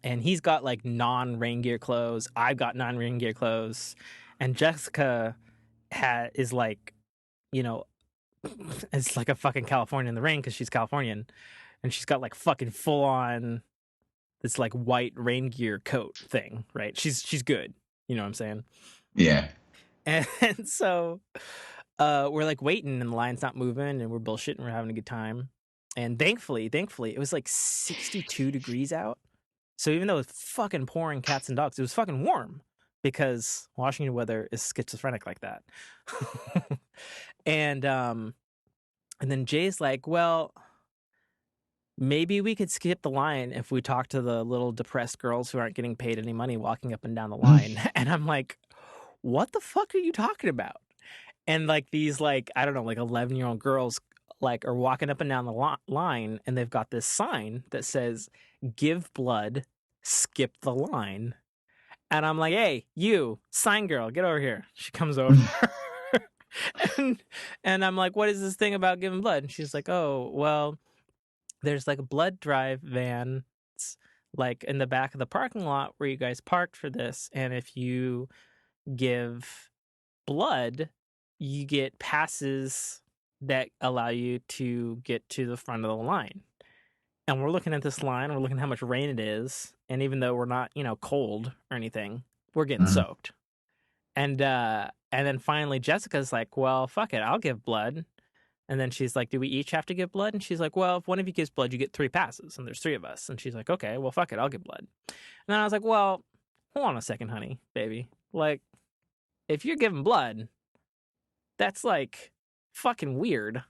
And he's got like non-rain gear clothes. I've got non-rain gear clothes. And Jessica is like, it's like a fucking California in the rain because she's Californian. And she's got like fucking full on this like white rain gear coat thing, right? She's good. You know what I'm saying? Yeah. And so we're like waiting and the line's not moving and we're bullshitting. We're having a good time. And thankfully, it was like 62 degrees out. So even though it was fucking pouring cats and dogs, it was fucking warm because Washington weather is schizophrenic like that. And then Jay's like, well, maybe we could skip the line if we talk to the little depressed girls who aren't getting paid any money walking up and down the line. And I'm like, what the fuck are you talking about? And like these like, I don't know, like 11-year-old girls like are walking up and down the line and they've got this sign that says, give blood, skip the line. And I'm like, hey, you, sign girl, get over here. She comes over. and I'm like, what is this thing about giving blood? And she's like, oh, well, there's like a blood drive van like in the back of the parking lot where you guys parked for this. And if you give blood, you get passes that allow you to get to the front of the line. And we're looking at this line, we're looking at how much rain it is. And even though we're not, cold or anything, we're getting soaked. And then finally Jessica's like, well, fuck it, I'll give blood. And then she's like, do we each have to give blood? And she's like, well, if one of you gives blood, you get 3 passes. And there's 3 of us. And she's like, okay, well, fuck it, I'll give blood. And then I was like, well, hold on a second, honey, baby. Like, if you're giving blood, that's like fucking weird.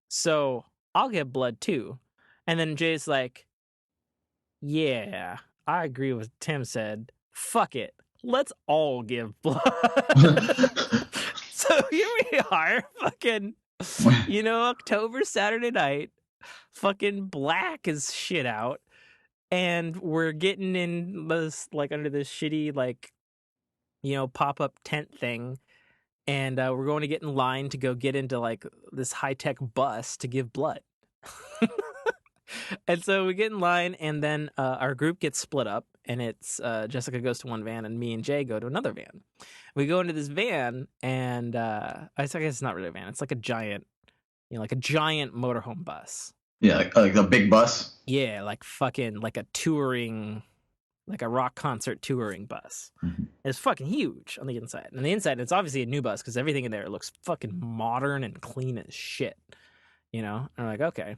So I'll give blood too. And then Jay's like, yeah, I agree with Tim said. Fuck it. Let's all give blood. So here we are, fucking, October Saturday night, fucking black as shit out, and we're getting in this, like, under this shitty, like, pop-up tent thing, and we're going to get in line to go get into, like, this high-tech bus to give blood. And so we get in line, and then our group gets split up, and it's Jessica goes to one van, and me and Jay go to another van. We go into this van, and I guess it's not really a van. It's like a giant, like a giant motorhome bus. Yeah, like a big bus. Yeah, like fucking like a touring, like a rock concert touring bus. Mm-hmm. It's fucking huge on the inside. And the inside, it's obviously a new bus because everything in there looks fucking modern and clean as shit. And we're like, okay.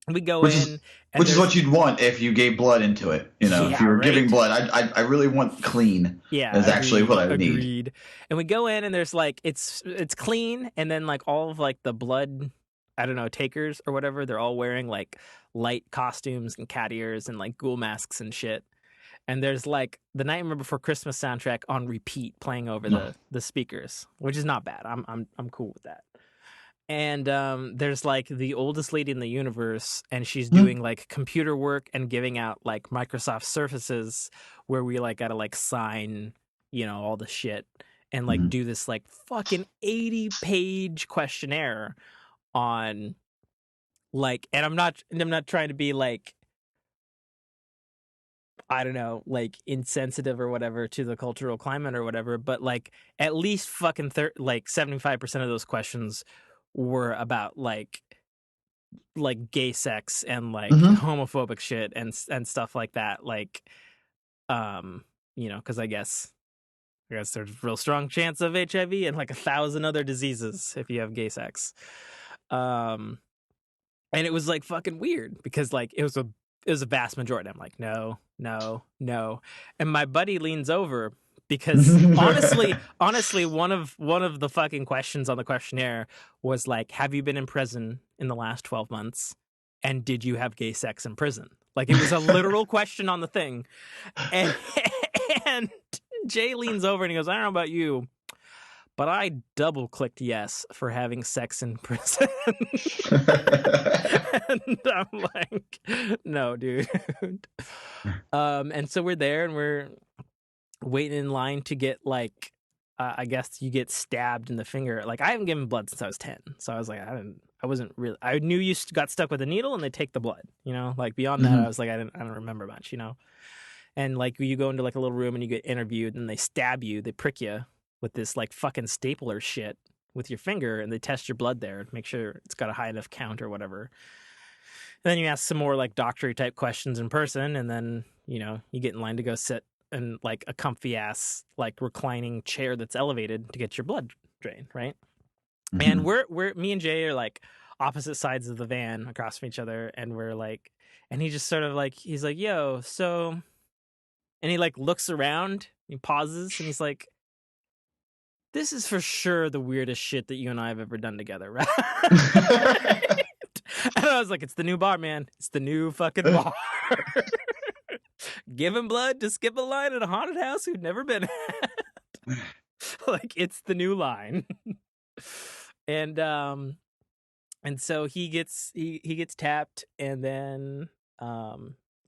We go which in, is what you'd want if you gave blood into it. If you were giving blood, I really want clean. Yeah, is actually what I would need. And we go in, and there's like it's clean, and then like all of like the blood, I don't know, takers or whatever, they're all wearing like light costumes and cat ears and like ghoul masks and shit. And there's like the Nightmare Before Christmas soundtrack on repeat playing over the speakers, which is not bad. I'm cool with that. And there's like the oldest lady in the universe, and she's doing like computer work and giving out like Microsoft Surfaces where we like gotta like sign, all the shit and like do this like fucking 80-page questionnaire on like, and I'm not trying to be like, I don't know, like insensitive or whatever to the cultural climate or whatever, but like at least fucking like 75% of those questions were about like gay sex and like homophobic shit and stuff like that, like because I guess there's a real strong chance of HIV and like 1,000 other diseases if you have gay sex, and it was like fucking weird because like it was a vast majority. I'm like, no, and my buddy leans over. Because honestly, one of the fucking questions on the questionnaire was like, have you been in prison in the last 12 months? And did you have gay sex in prison? Like, it was a literal question on the thing. And Jay leans over and he goes, I don't know about you, but I double-clicked yes for having sex in prison. And I'm like, no, dude. And so we're there, and we're waiting in line to get like I guess you get stabbed in the finger. Like, I haven't given blood since I was 10, so I was like, I knew you got stuck with a needle and they take the blood, like beyond that I was like, I don't remember much, and like you go into like a little room and you get interviewed and they stab you, they prick you with this like fucking stapler shit with your finger, and they test your blood there and make sure it's got a high enough count or whatever. And then you ask some more like doctory type questions in person, and then you get in line to go sit in like a comfy ass like reclining chair that's elevated to get your blood drained, right? And we're me and Jay are like opposite sides of the van across from each other, and we're like, and he just sort of like, he's like, yo, so, and he like looks around, he pauses, and he's like, this is for sure the weirdest shit that you and I have ever done together, right? And I was like, it's the new bar, man. It's the new fucking bar. Giving blood to skip a line at a haunted house who'd never been at. Like, it's the new line. And so he gets tapped, and then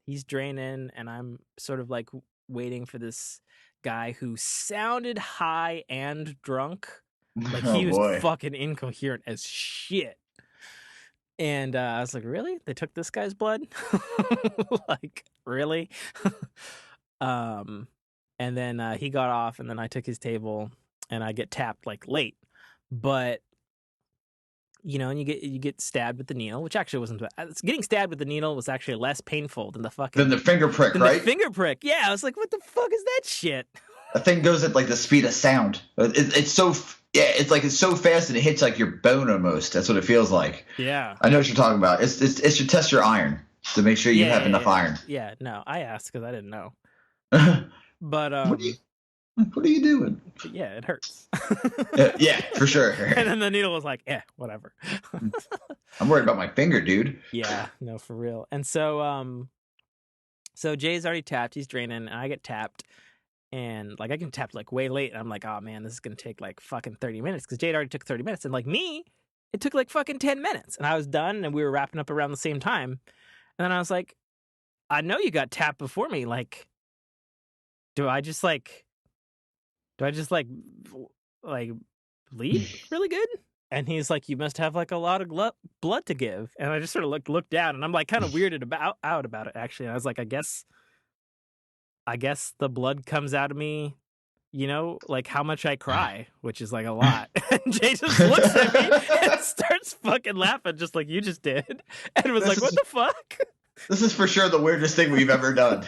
he's draining, and I'm sort of like waiting for this guy who sounded high and drunk. Like, he was fucking incoherent as shit. And I was like, really? They took this guy's blood? Like, really? And then he got off, and then I took his table, and I get tapped like late. But and you get stabbed with the needle, which actually wasn't bad. Getting stabbed with the needle was actually less painful than the finger prick, right? The finger prick. Yeah, I was like, what the fuck is that shit? The thing goes at like the speed of sound. It's so fast and it hits like your bone almost. That's what it feels like. Yeah, I know what you're talking about. It should test your iron to make sure you have enough iron. Yeah, no, I asked because I didn't know. But what are you doing? Yeah, it hurts. Yeah, for sure. And then the needle was like, whatever. I'm worried about my finger, dude. Yeah, no, for real. And so, so Jay's already tapped. He's draining, and I get tapped. And like I can tap like way late, and I'm like, oh man, this is gonna take like fucking 30 minutes because Jade already took 30 minutes, and like me, it took like fucking 10 minutes, and I was done, and we were wrapping up around the same time. And then I was like, I know you got tapped before me. Like, do I just like like bleed really good? And he's like, you must have like a lot of blood to give. And I just sort of looked down, and I'm like kind of weirded out about it actually. And I was like, I guess the blood comes out of me, you know, like how much I cry, which is like a lot. And Jay just looks at me and starts fucking laughing just like you just did, and was like, what the fuck? This is for sure the weirdest thing we've ever done.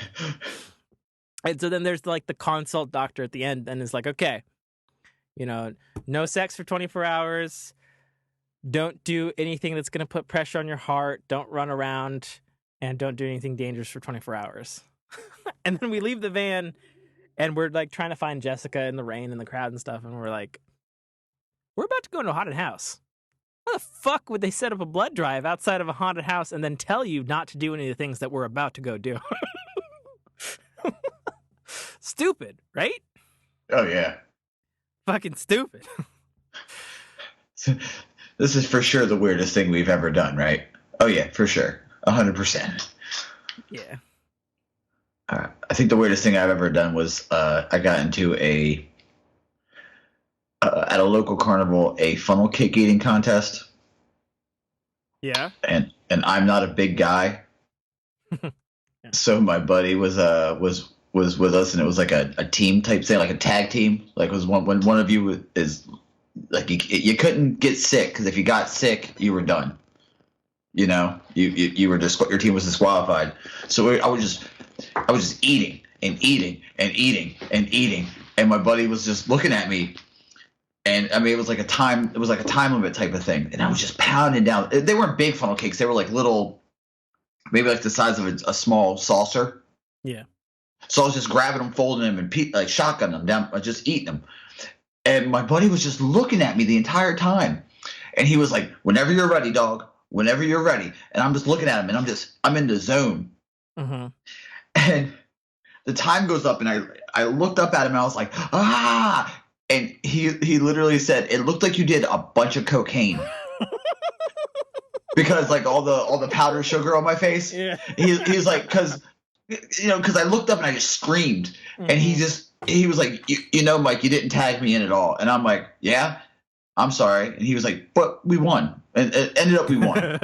And so then there's like the consult doctor at the end, and it's like, okay, you know, no sex for 24 hours. Don't do anything that's going to put pressure on your heart. Don't run around, and don't do anything dangerous for 24 hours. And then we leave the van, and we're like trying to find Jessica in the rain and the crowd and stuff. And we're like, we're about to go into a haunted house. How the fuck would they set up a blood drive outside of a haunted house and then tell you not to do any of the things that we're about to go do? Stupid, right? Oh, yeah. Fucking stupid. This is for sure the weirdest thing we've ever done, right? Oh, yeah, for sure. 100%. Yeah. I think the weirdest thing I've ever done was I got into at a local carnival, a funnel cake eating contest. Yeah. And I'm not a big guy. Yeah. So my buddy was with us, and it was like a team type thing, like a tag team. Like it was when one of you is like you couldn't get sick, because if you got sick, you were done. You know, you were your team was disqualified. So I was just eating and eating and eating and eating, and my buddy was just looking at me. And I mean, it was like a time limit type of thing, and I was just pounding down. They weren't big funnel cakes; they were like little, maybe like the size of a small saucer. Yeah. So I was just grabbing them, folding them, and like shotgun them down, just eating them. And my buddy was just looking at me the entire time, and he was like, "Whenever you're ready, dog. Whenever you're ready." And I'm just looking at him, and I'm in the zone. Mm-hmm. And the time goes up, and I looked up at him, and I was like, ah. And he literally said, "It looked like you did a bunch of cocaine." Because like all the powdered sugar on my face. Yeah. He's like, because I looked up and I just screamed. Mm-hmm. And he was like, you know, Mike, you didn't tag me in at all. And I'm like, yeah, I'm sorry. And he was like, but we won. And it ended up we won.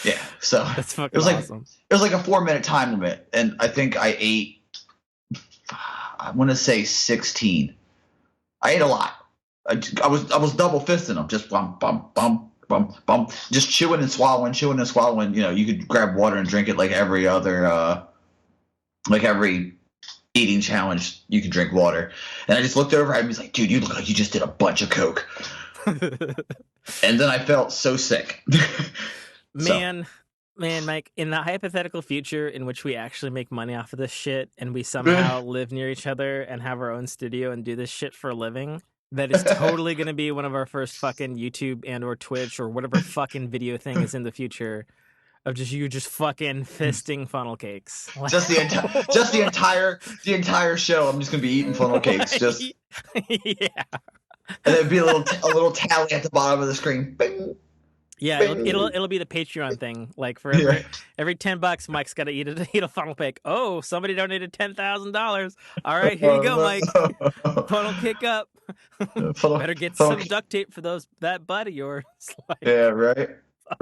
Yeah. So that's fucking it was awesome. It was like a 4-minute time limit. And I think I ate, I want to say 16. I ate a lot. I was double fisting them, just bump, bump, bump, bump, bump, just chewing and swallowing. You know, you could grab water and drink it like every other, like every eating challenge. You could drink water. And I just looked over at him. He's like, "Dude, you look like you just did a bunch of coke." And then I felt so sick. Man, Mike, in the hypothetical future in which we actually make money off of this shit and we somehow live near each other and have our own studio and do this shit for a living, that is totally going to be one of our first fucking YouTube and or Twitch or whatever fucking video thing is in the future of just fucking fisting funnel cakes. Just the entire show. I'm just going to be eating funnel cakes. Just yeah. And there'd be a little tally at the bottom of the screen. Bing. Yeah, it'll be the Patreon thing. Like for every $10, Mike's got to eat a funnel cake. Oh, somebody donated $10,000. All right, here you go, Mike. Funnel cake up. Better get some duct tape for that butt of yours. Like, yeah, right.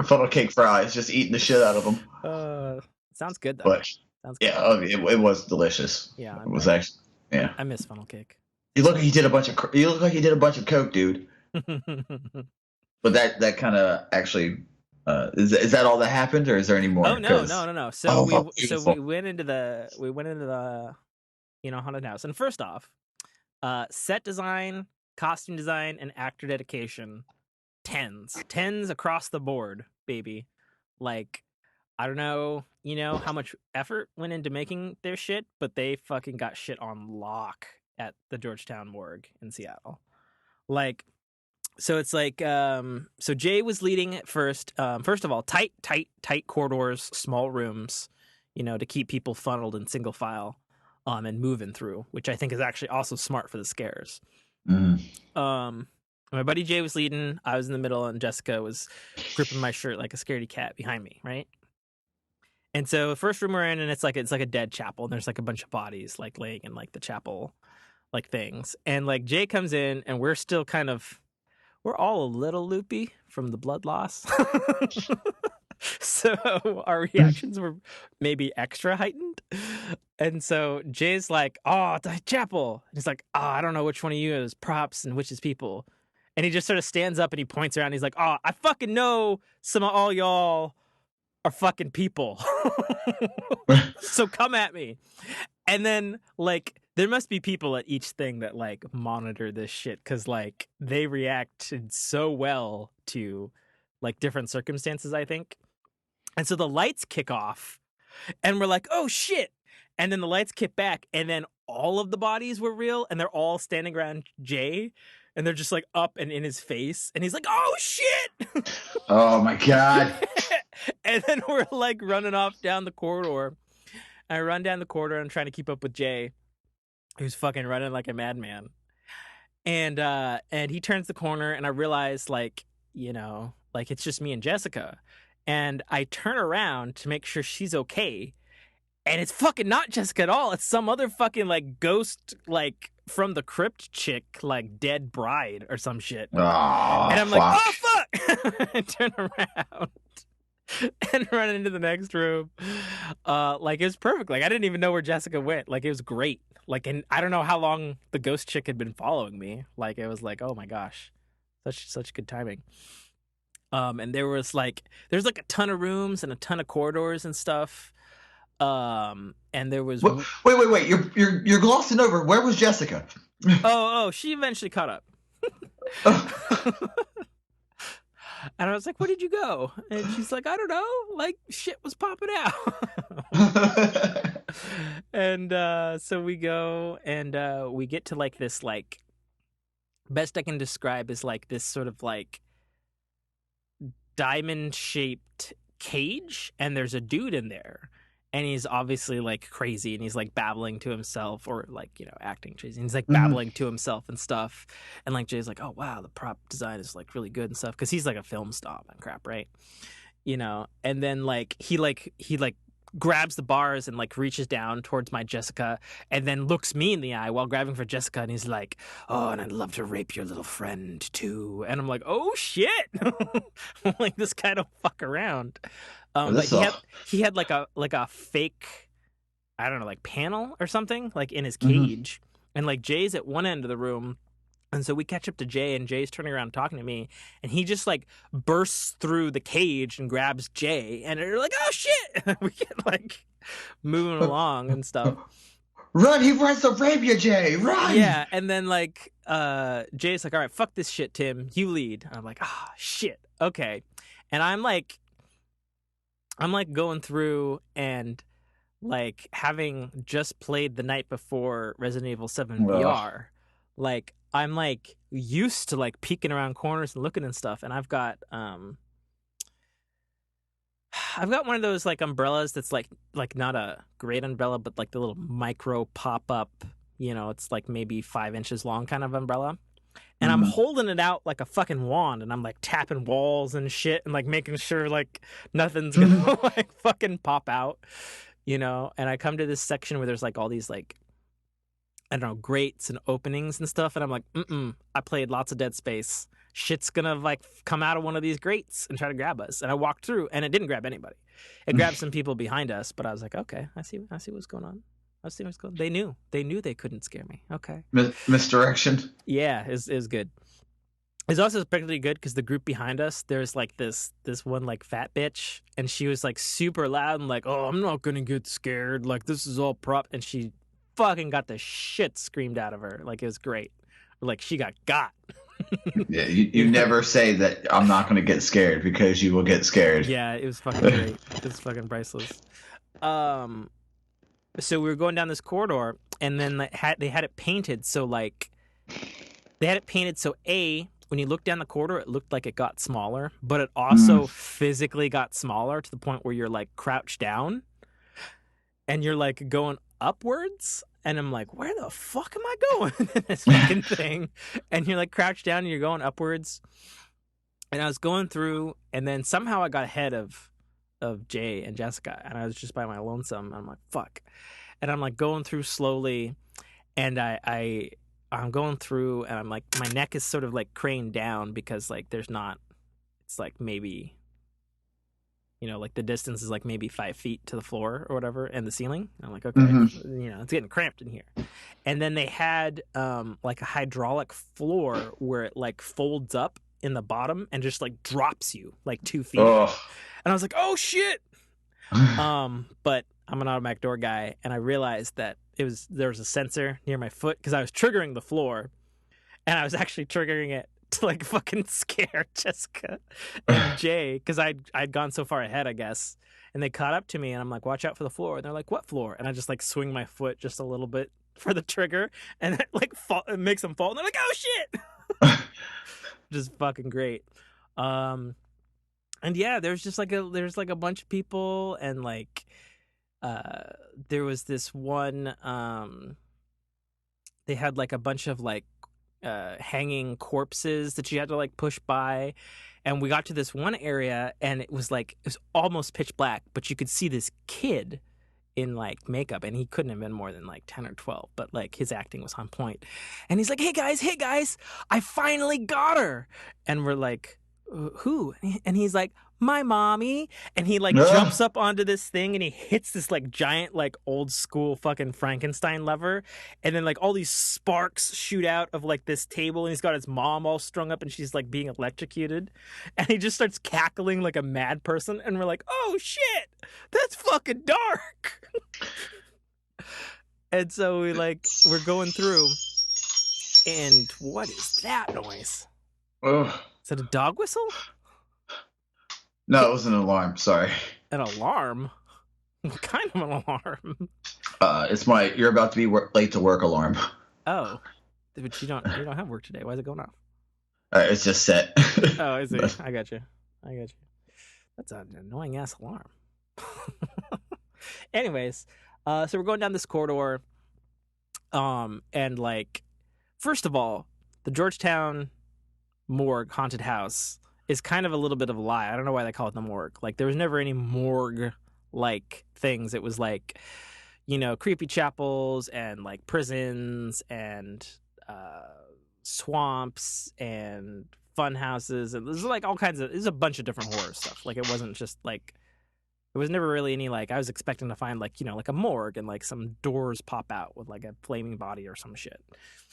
Funnel cake fries, just eating the shit out of them. Sounds good though. But, sounds good. Yeah, it was delicious. Yeah, it was actually. Yeah, I miss funnel cake. You look like you did a bunch of coke, dude. But that kind of actually is that all that happened, or is there any more? Oh no. So we went into the haunted house, and first off, set design, costume design, and actor dedication, tens across the board, baby. Like, I don't know, how much effort went into making their shit, but they fucking got shit on lock at the Georgetown morgue in Seattle. Like, so it's like, so Jay was leading it first. First of all, tight corridors, small rooms, to keep people funneled in single file. and moving through, which I think is actually also smart for the scares. My buddy Jay was leading, I was in the middle, and Jessica was gripping my shirt like a scaredy cat behind me, right? And so the first room we're in, and it's like a dead chapel, and there's like a bunch of bodies like laying in like the chapel like things. And like Jay comes in, and we're still we're all a little loopy from the blood loss. So our reactions were maybe extra heightened. And so Jay's like, "Oh, it's a chapel." And he's like, "Oh, I don't know which one of you is props and which is people." And he just sort of stands up and he points around. And he's like, "Oh, I fucking know some of all y'all are fucking people. So come at me." And then like there must be people at each thing that like monitor this shit, because like they reacted so well to like different circumstances, I think. And so the lights kick off and we're like, "Oh shit." And then the lights kick back, and then all of the bodies were real, and they're all standing around Jay, and they're just like up and in his face, and he's like, "Oh shit." Oh my God. And then we're like running off down the corridor. I run down the corridor and trying to keep up with Jay, who's fucking running like a madman. And he turns the corner, and I realize like, like it's just me and Jessica. And I turn around to make sure she's okay. And it's fucking not Jessica at all. It's some other fucking like ghost, like from the crypt chick, like dead bride or some shit. Oh, and I'm fuck. like, "Oh fuck." I turn around and run into the next room. Like it was perfect. Like I didn't even know where Jessica went. Like it was great. Like, and I don't know how long the ghost chick had been following me. Like it was like, oh my gosh, such good timing. And there's like a ton of rooms and a ton of corridors and stuff. And there was wait. You're glossing over. Where was Jessica? oh, she eventually caught up. And I was like, "Where did you go?" And she's like, "I don't know. Like shit was popping out." And so we go and we get to like this like, best I can describe is like this sort of like diamond shaped cage, and there's a dude in there. And he's obviously like crazy, and he's like babbling to himself, or like, acting crazy. And he's like babbling to himself and stuff. And like Jay's like, "Oh wow, the prop design is like really good and stuff," because he's like a film snob and crap, right? And then like he grabs the bars and like reaches down towards my Jessica, and then looks me in the eye while grabbing for Jessica, and he's like, "Oh, and I'd love to rape your little friend too." And I'm like, "Oh shit." I'm like, this guy don't fuck around. But he had like a fake, I don't know, like panel or something like in his cage, and like Jay's at one end of the room, and so we catch up to Jay, and Jay's turning around talking to me, and he just like bursts through the cage and grabs Jay, and they're like, "Oh shit." We get like moving along and stuff. Run! He wants to rape you, Jay. Run! Yeah, and then like Jay's like, "All right, fuck this shit, Tim. You lead." And I'm like, "Ah, shit. Okay." And I'm like going through, and like having just played the night before Resident Evil 7 VR, like I'm like used to like peeking around corners and looking and stuff, and I've got one of those like umbrellas that's like not a great umbrella, but like the little micro pop up, it's like maybe 5 inches long kind of umbrella. And I'm holding it out like a fucking wand, and I'm like tapping walls and shit, and like making sure like nothing's gonna like fucking pop out, And I come to this section where there's like all these like, I don't know, grates and openings and stuff, and I'm like, I played lots of Dead Space. Shit's gonna like come out of one of these grates and try to grab us. And I walked through, and it didn't grab anybody. It grabbed some people behind us, but I was like, okay, I see what's going on. I see what's going on. They knew they couldn't scare me. Okay. Misdirection. Yeah, it was good. It's also particularly good because the group behind us, there's like this one like fat bitch, and she was like super loud and like, "Oh, I'm not gonna get scared. Like this is all prop," and she fucking got the shit screamed out of her. Like it was great. Like she got. Yeah, you never say that I'm not gonna get scared, because you will get scared. Yeah, it was fucking great. It was fucking priceless. So we were going down this corridor, and then they had it painted so like when you look down the corridor, it looked like it got smaller, but it also physically got smaller to the point where you're like crouched down, and you're like going upwards, and I'm like, where the fuck am I going in this fucking thing? And you're like crouched down and you're going upwards. And I was going through, and then somehow I got ahead of Jay and Jessica, and I was just by my lonesome. And I'm like, fuck. And I'm like going through slowly, and I'm going through, and I'm like, my neck is sort of like craned down because like it's like maybe, like the distance is like maybe 5 feet to the floor or whatever, and the ceiling. I'm like, okay, it's getting cramped in here. And then they had like a hydraulic floor where it like folds up in the bottom and just like drops you like 2 feet. And I was like, oh shit. But I'm an automatic door guy, and I realized that there was a sensor near my foot because I was triggering the floor, and I was actually triggering it to like fucking scare Jessica and Jay because I'd gone so far ahead, I guess. And they caught up to me, and I'm like, watch out for the floor. And they're like, what floor? And I just like swing my foot just a little bit for the trigger, and it like it makes them fall, and they're like, oh shit. Just fucking great. And yeah, there's a bunch of people, and like there was this one they had like a bunch of like hanging corpses that you had to like push by, and we got to this one area, and it was almost pitch black, but you could see this kid in like makeup, and he couldn't have been more than like 10 or 12, but like his acting was on point. And he's like, hey guys, I finally got her. And we're like, who? And he's like, my mommy. And he like jumps up onto this thing, and he hits this like giant like old school fucking Frankenstein lever, and then like all these sparks shoot out of like this table, and he's got his mom all strung up, and she's like being electrocuted, and he just starts cackling like a mad person, and we're like, oh shit, that's fucking dark. And so we're going through, and what is that noise? Is that a dog whistle? No, it was an alarm. Sorry. An alarm? What kind of an alarm? It's my "you're about to be late to work" alarm. Oh, but you don't have work today. Why is it going off? It's just set. Oh, is it? I got you. That's an annoying ass alarm. Anyways, so we're going down this corridor, and like, first of all, the Georgetown morgue haunted house is kind of a little bit of a lie. I don't know why they call it the morgue. Like, there was never any morgue-like things. It was like, creepy chapels and like prisons and swamps and fun houses, and there's like all kinds of. There's a bunch of different horror stuff. Like, it wasn't just like. It was never really any like. I was expecting to find like like a morgue and like some doors pop out with like a flaming body or some shit.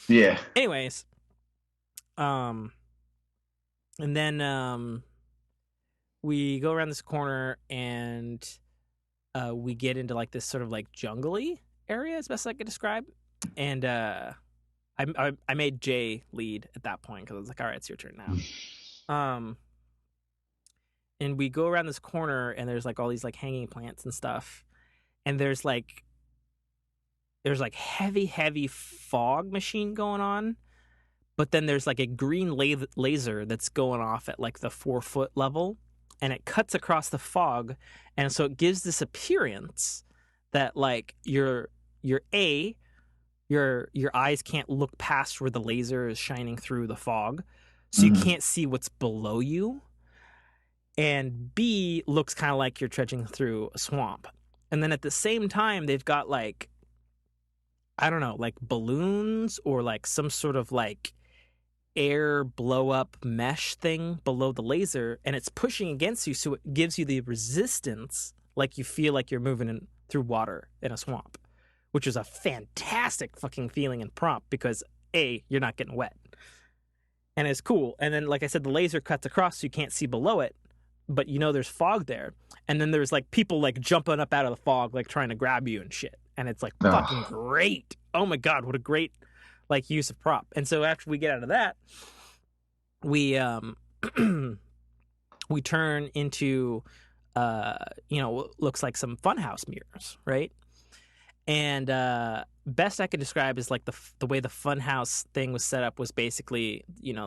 Yeah. Anyways, and then we go around this corner, and we get into like this sort of like jungly area, as best I could describe. And I made Jay lead at that point because I was like, all right, it's your turn now. And we go around this corner, and there's like all these like hanging plants and stuff, and there's like heavy fog machine going on. But then there's like a green laser that's going off at like the 4-foot level, and it cuts across the fog, and so it gives this appearance that like your eyes can't look past where the laser is shining through the fog, so you can't see what's below you, and B, looks kind of like you're trudging through a swamp. And then at the same time, they've got like, I don't know, like balloons or like some sort of like air blow up mesh thing below the laser, and it's pushing against you, so it gives you the resistance like you feel like you're moving through water in a swamp, which is a fantastic fucking feeling and prompt because A, you're not getting wet, and it's cool. And then like I said, the laser cuts across so you can't see below it, but there's fog there, and then there's like people like jumping up out of the fog like trying to grab you and shit, and it's like fucking great. Oh my god, what a great like use of prop. And so after we get out of that, we we turn into looks like some funhouse mirrors, right? And best I could describe is like the way the funhouse thing was set up was basically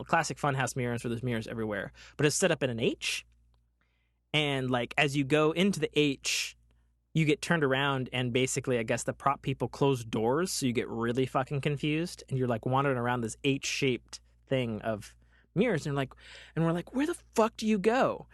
classic funhouse mirrors where there's mirrors everywhere, but it's set up in an H, and like as you go into the H, you get turned around and basically, I guess the prop people close doors, so you get really fucking confused, and you're like wandering around this H-shaped thing of mirrors, and we're like, where the fuck do you go?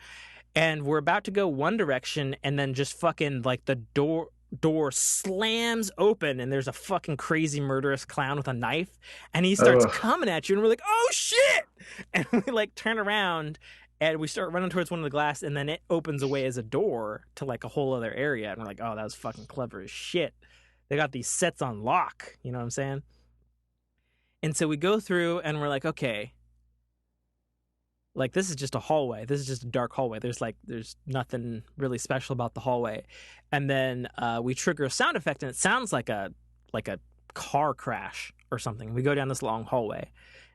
And we're about to go one direction, and then just fucking like the door slams open, and there's a fucking crazy murderous clown with a knife, and he starts coming at you, and we're like, oh shit! And we like turn around, and we start running towards one of the glass, and then it opens away as a door to like a whole other area, and we're like, oh, that was fucking clever as shit. They got these sets on lock, you know what I'm saying? And so we go through, and we're like, okay, like, this is just a hallway. This is just a dark hallway. There's nothing really special about the hallway. And then we trigger a sound effect, and it sounds like a car crash or something. We go down this long hallway,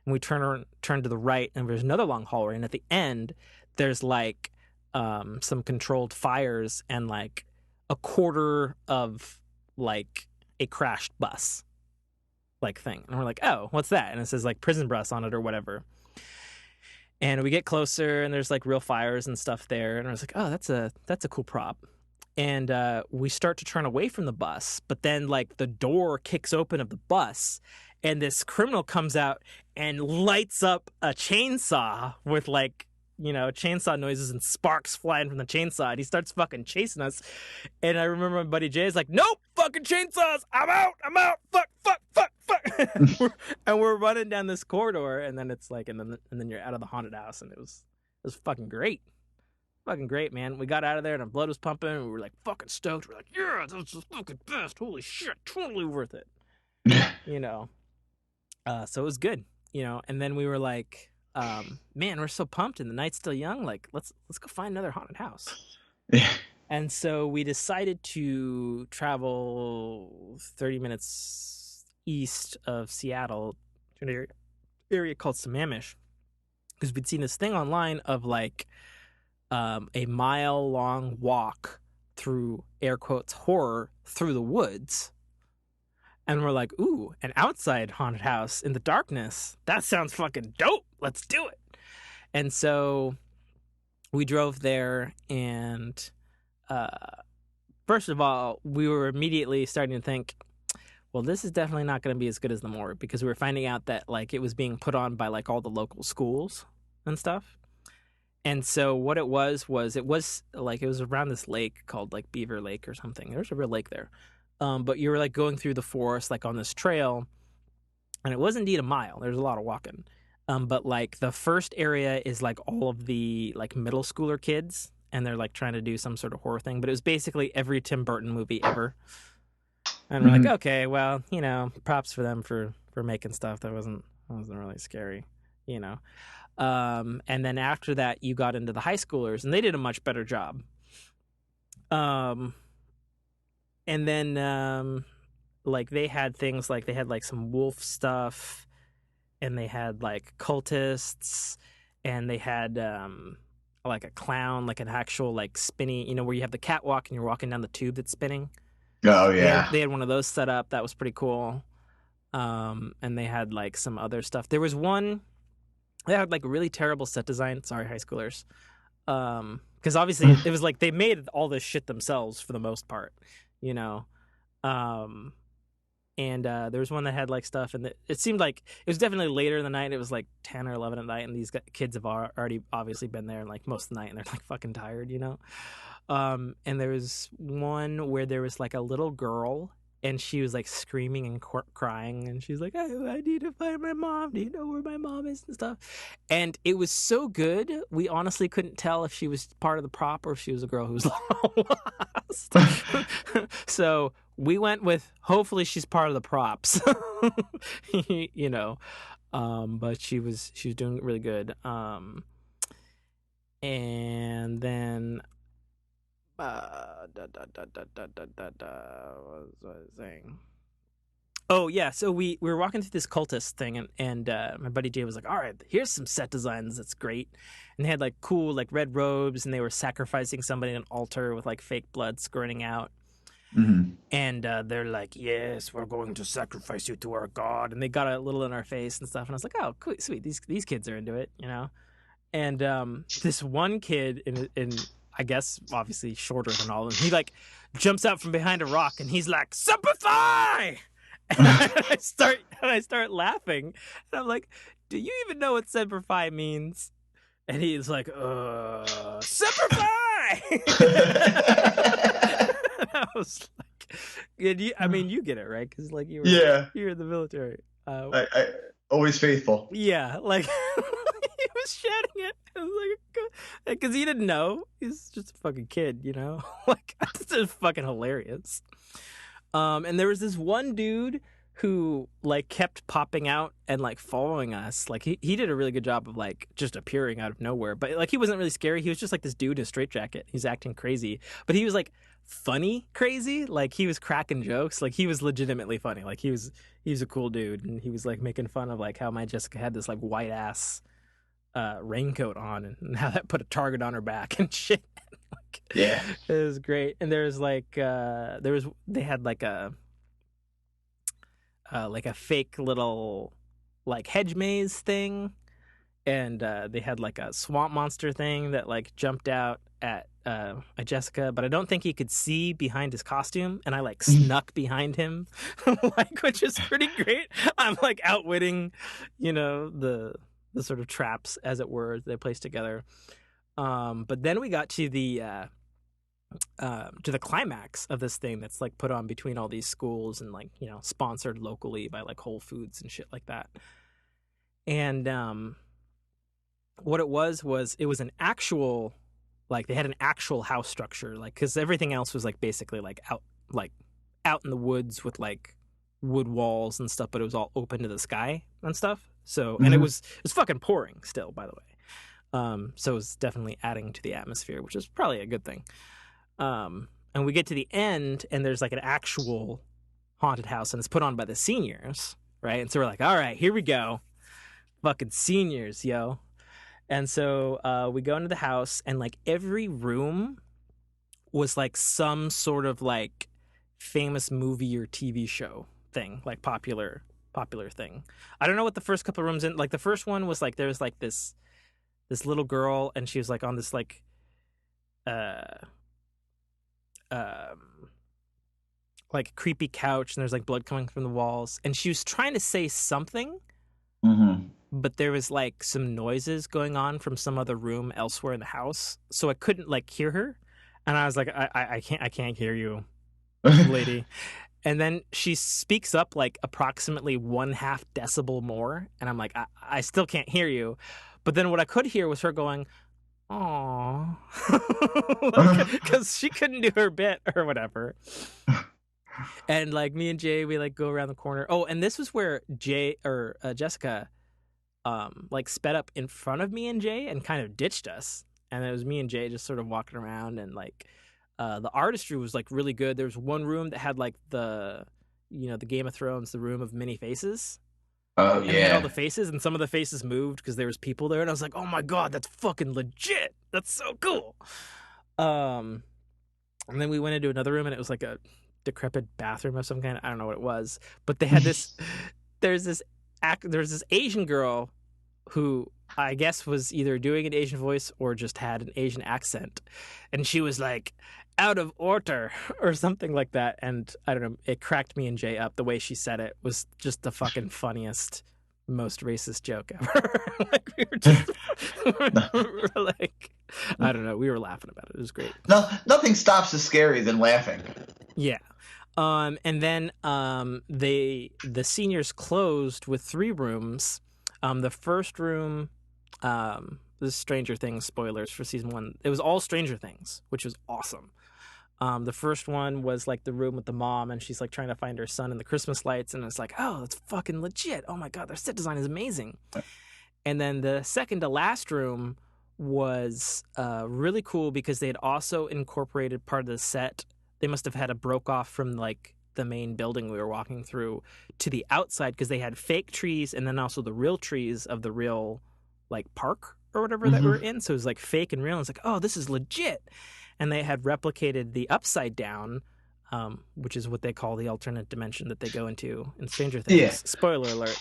and we turn to the right, and there's another long hallway. And at the end, there's like some controlled fires and like a quarter of like a crashed bus like thing. And we're like, oh, what's that? And it says like prison bus on it or whatever. And we get closer, and there's like real fires and stuff there. And I was like, oh, that's a cool prop. And we start to turn away from the bus, but then like the door kicks open of the bus, and this criminal comes out and lights up a chainsaw with like, you know, chainsaw noises and sparks flying from the chainsaw. And he starts fucking chasing us. And I remember my buddy Jay is like, nope, fucking chainsaws. I'm out. Fuck. And we're running down this corridor, and then it's like, and then you're out of the haunted house, and it was fucking great. Fucking great, man. We got out of there, and our blood was pumping, and we were like fucking stoked. We're like, yeah, that was the fucking best. Holy shit, totally worth it. You know. So it was good, you know. And then we were like, man, we're so pumped, and the night's still young. Like, let's go find another haunted house. Yeah. And so we decided to travel 30 minutes east of Seattle to an area called Sammamish, because we'd seen this thing online of like a mile-long walk through, air quotes, horror through the woods. And we're like, ooh, an outside haunted house in the darkness. That sounds fucking dope. Let's do it. And so we drove there, and first of all, we were immediately starting to think, well, this is definitely not going to be as good as the Morgue, because we were finding out that like it was being put on by like all the local schools and stuff. And so what it was around this lake called like Beaver Lake or something. There's a real lake there. But you were like going through the forest, like on this trail, and it was indeed a mile. There's a lot of walking. But like the first area is like all of the like middle schooler kids, and they're like trying to do some sort of horror thing. But it was basically every Tim Burton movie ever. And we're like, okay, well, you know, props for them for making stuff that wasn't really scary, you know. And then after that, you got into the high schoolers, and they did a much better job. And then like they had things like they had like some wolf stuff, and they had like cultists, and they had like a clown, like an actual like spinny, you know, where you have the catwalk and you're walking down the tube that's spinning. Oh yeah, they had one of those set up. That was pretty cool. And they had like some other stuff. There was one. They had like really terrible set design. Sorry, high schoolers. Because obviously it was like they made all this shit themselves for the most part, you know. And there was one that had like stuff, and it seemed like it was definitely later in the night. It was like 10 or 11 at night, and these kids have already obviously been there like most of the night, and they're like fucking tired, you know. And there was one where there was like a little girl, and she was like screaming and crying, and she's like, I need to find my mom. Do you know where my mom is and stuff? And it was so good, we honestly couldn't tell if she was part of the prop or if she was a girl who was lost. So we went with hopefully she's part of the props, you know. But she was doing really good. And then what was I saying? Oh yeah, so we were walking through this cultist thing, and my buddy Jay was like, all right, here's some set designs that's great. And they had like cool like red robes, and they were sacrificing somebody in an altar with like fake blood squirting out. Mm-hmm. And they're like, yes, we're going to sacrifice you to our god. And they got a little in our face and stuff, and I was like, oh cool, sweet, these kids are into it, you know. And this one kid in I guess obviously shorter than all of them. He like jumps out from behind a rock and he's like, "Semper Fi!" And I start laughing, and I'm like, "Do you even know what Semper Fi means?" And he's like, Semper Fi! I was like, I mean, you get it, right? Because like you're in the military. I always faithful. Yeah, like he was shouting it. I was like, because he didn't know. He's just a fucking kid, you know. Like this is fucking hilarious. And there was this one dude who like kept popping out and like following us. Like he did a really good job of like just appearing out of nowhere. But like he wasn't really scary. He was just like this dude in a straitjacket. He's acting crazy. But he was like funny crazy. Like he was cracking jokes. Like he was legitimately funny. Like he was a cool dude, and he was like making fun of like how my Jessica had this like white ass raincoat on and how that put a target on her back and shit. Like, yeah. It was great. And there's like they had like a fake little like hedge maze thing, and they had like a swamp monster thing that like jumped out at Jessica, but I don't think he could see behind his costume, and I like snuck behind him, like, which is pretty great. I'm like outwitting, you know, the sort of traps, as it were, they placed together. But then we got to the climax of this thing that's like put on between all these schools and like, you know, sponsored locally by like Whole Foods and shit like that. And what it was an actual, like they had an actual house structure, like, because everything else was like basically like out in the woods with like wood walls and stuff, but it was all open to the sky and stuff. So and it was fucking pouring still, by the way. So it was definitely adding to the atmosphere, which is probably a good thing. And we get to the end, and there's like an actual haunted house, and it's put on by the seniors, right? And so we're like, all right, here we go. Fucking seniors, yo. And so we go into the house, and like every room was like some sort of like famous movie or TV show thing, like popular thing. I don't know what the first couple of rooms in, like the first one was like, there was like this little girl, and she was like on this like like creepy couch, and there's like blood coming from the walls, and she was trying to say something, but there was like some noises going on from some other room elsewhere in the house, so I couldn't like hear her, and I was like, I can't hear you, lady. And then she speaks up like approximately 1/2 decibel more, and I'm like, I still can't hear you. But then what I could hear was her going, "Aw," because she couldn't do her bit or whatever. And like me and Jay, we like go around the corner. Oh, and this was where Jessica, like sped up in front of me and Jay and kind of ditched us. And it was me and Jay just sort of walking around, and like the artistry was like really good. There was one room that had like the Game of Thrones, the room of many faces. Oh, and yeah. they had all the faces, and some of the faces moved because there was people there, and I was like, oh my god, that's fucking legit. That's so cool. And then we went into another room, and it was like a decrepit bathroom of some kind. I don't know what it was, but they had this. There's this Asian girl who I guess was either doing an Asian voice or just had an Asian accent, and she was like, "Out of order" or something like that, and I don't know, it cracked me and Jay up. The way she said it was just the fucking funniest, most racist joke ever. Like we were like, I don't know, we were laughing about it. It was great. No, nothing stops as scary than laughing. Yeah. And then the seniors closed with 3 rooms. The first room, this is Stranger Things spoilers for season 1. It was all Stranger Things, which was awesome. The first one was like the room with the mom, and she's like trying to find her son in the Christmas lights, and it's like, oh, that's fucking legit. Oh my god, their set design is amazing. And then the second to last room was really cool because they had also incorporated part of the set. They must have had a broke off from like the main building we were walking through to the outside, because they had fake trees and then also the real trees of the real like park or whatever that we were in. So it was like fake and real. And it's like, oh, this is legit. And they had replicated the upside down, which is what they call the alternate dimension that they go into in Stranger Things. Yeah. Spoiler alert.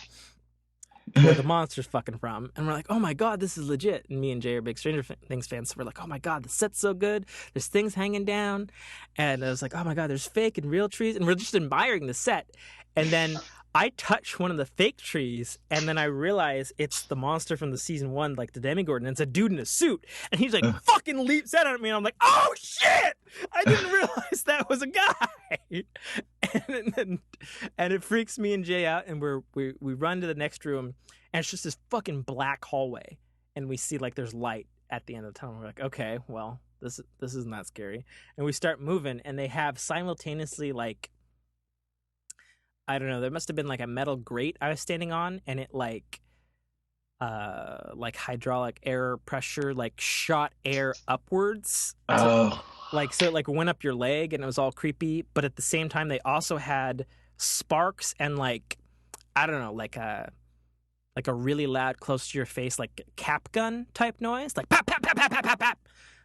where the monster's fucking from. And we're like, oh my God, this is legit. And me and Jay are big Stranger Things fans. So we're like, oh my God, the set's so good. There's things hanging down. And I was like, oh my God, there's fake and real trees. And we're just admiring the set. And then I touch one of the fake trees, and then I realize it's the monster from the season 1, like the Demigorgon. And it's a dude in a suit. And he's like, fucking leaps out at me. And I'm like, oh shit! I didn't realize that was a guy. And it freaks me and Jay out. And we run to the next room, and it's just this fucking black hallway. And we see like there's light at the end of the tunnel. We're like, okay, well, this isn't that scary. And we start moving, and they have simultaneously like, I don't know, there must have been like a metal grate I was standing on, and it like hydraulic air pressure like shot air upwards. Oh. So it like went up your leg, and it was all creepy. But at the same time, they also had sparks and like, I don't know, like a really loud, close to your face, like cap gun type noise, like pop, pop, pop, pop, pop, pop, pop.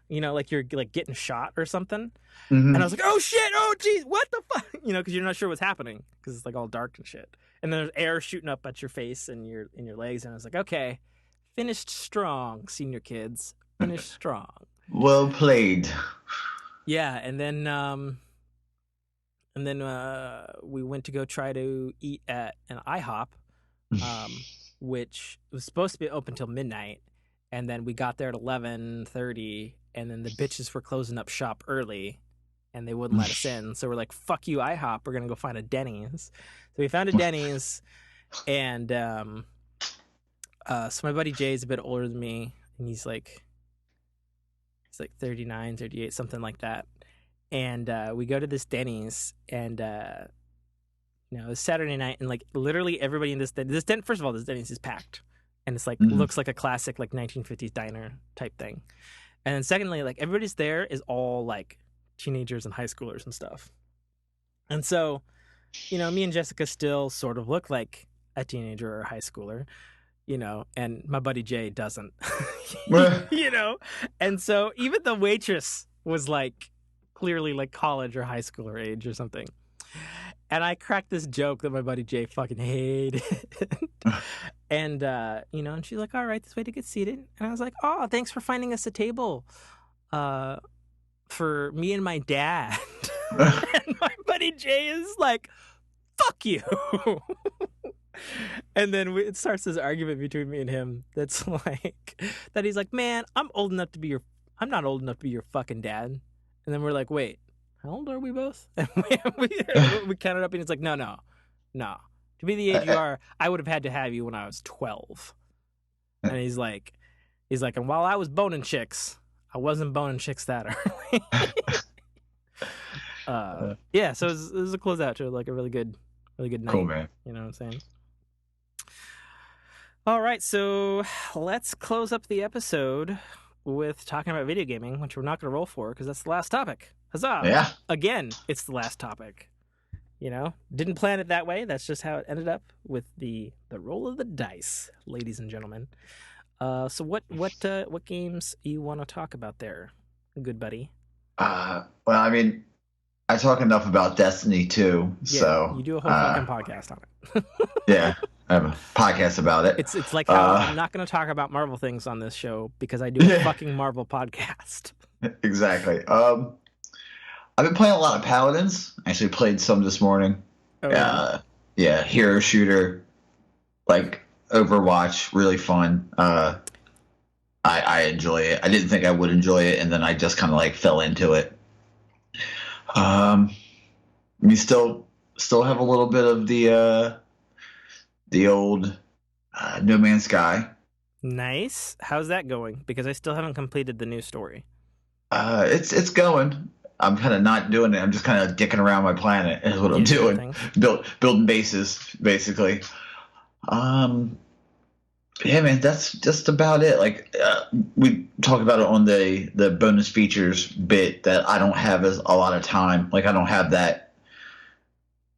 You know, like you're like getting shot or something. Mm-hmm. And I was like, oh shit, oh geez, what the fuck? You know, because you're not sure what's happening because it's like all dark and shit. And then there's air shooting up at your face and your legs. And I was like, okay, finished strong, senior kids, finished strong. Well played. Yeah, and then we went to go try to eat at an IHOP, which was supposed to be open till midnight. And then we got there at 11:30, and then the bitches were closing up shop early, and they wouldn't let us in. So we're like, fuck you, IHOP. We're going to go find a Denny's. So we found a Denny's, and so my buddy Jay's a bit older than me, and he's like 39, 38, something like that. And we go to this Denny's, and it's Saturday night, and like literally everybody in this first of all, this Denny's is packed. And it's like, looks like a classic, like 1950s diner type thing. And then secondly, like everybody's there is all like teenagers and high schoolers and stuff. And so, me and Jessica still sort of look like a teenager or a high schooler, and my buddy Jay doesn't, And so even the waitress was like clearly like college or high schooler age or something. And I cracked this joke that my buddy Jay fucking hated. And, and she's like, all right, this way to get seated. And I was like, oh, thanks for finding us a table for me and my dad. And my buddy Jay is like, fuck you. And then it starts this argument between me and him that's like, that he's like, man, I'm not old enough to be your fucking dad. And then we're like, wait. How old are we both? And we counted up, and it's like, no. To be the age you are, I would have had to have you when I was 12. And he's like, and while I was boning chicks, I wasn't boning chicks that early. Yeah, so it was a closeout to like a really good night. Cool, man. You know what I'm saying? All right, so let's close up the episode with talking about video gaming, which we're not going to roll for because that's the last topic. Huzzah! Yeah. Again, it's the last topic. Didn't plan it that way. That's just how it ended up with the roll of the dice, ladies and gentlemen. So what games you want to talk about there, good buddy? Well, I mean, I talk enough about Destiny too. Yeah, so you do a whole fucking podcast on it. Yeah, I have a podcast about it. It's like how I'm not going to talk about Marvel things on this show because I do a fucking Marvel podcast. Exactly. I've been playing a lot of Paladins. I actually played some this morning. Oh, yeah, hero shooter, like Overwatch, really fun. I enjoy it. I didn't think I would enjoy it, and then I just kind of like fell into it. We still have a little bit of the old No Man's Sky. Nice. How's that going? Because I still haven't completed the new story. It's going. I'm kind of not doing it. I'm just kind of dicking around my planet is what I'm doing. Building bases, basically. Yeah, man, that's just about it. Like we talk about it on the bonus features bit that I don't have a lot of time. Like I don't have that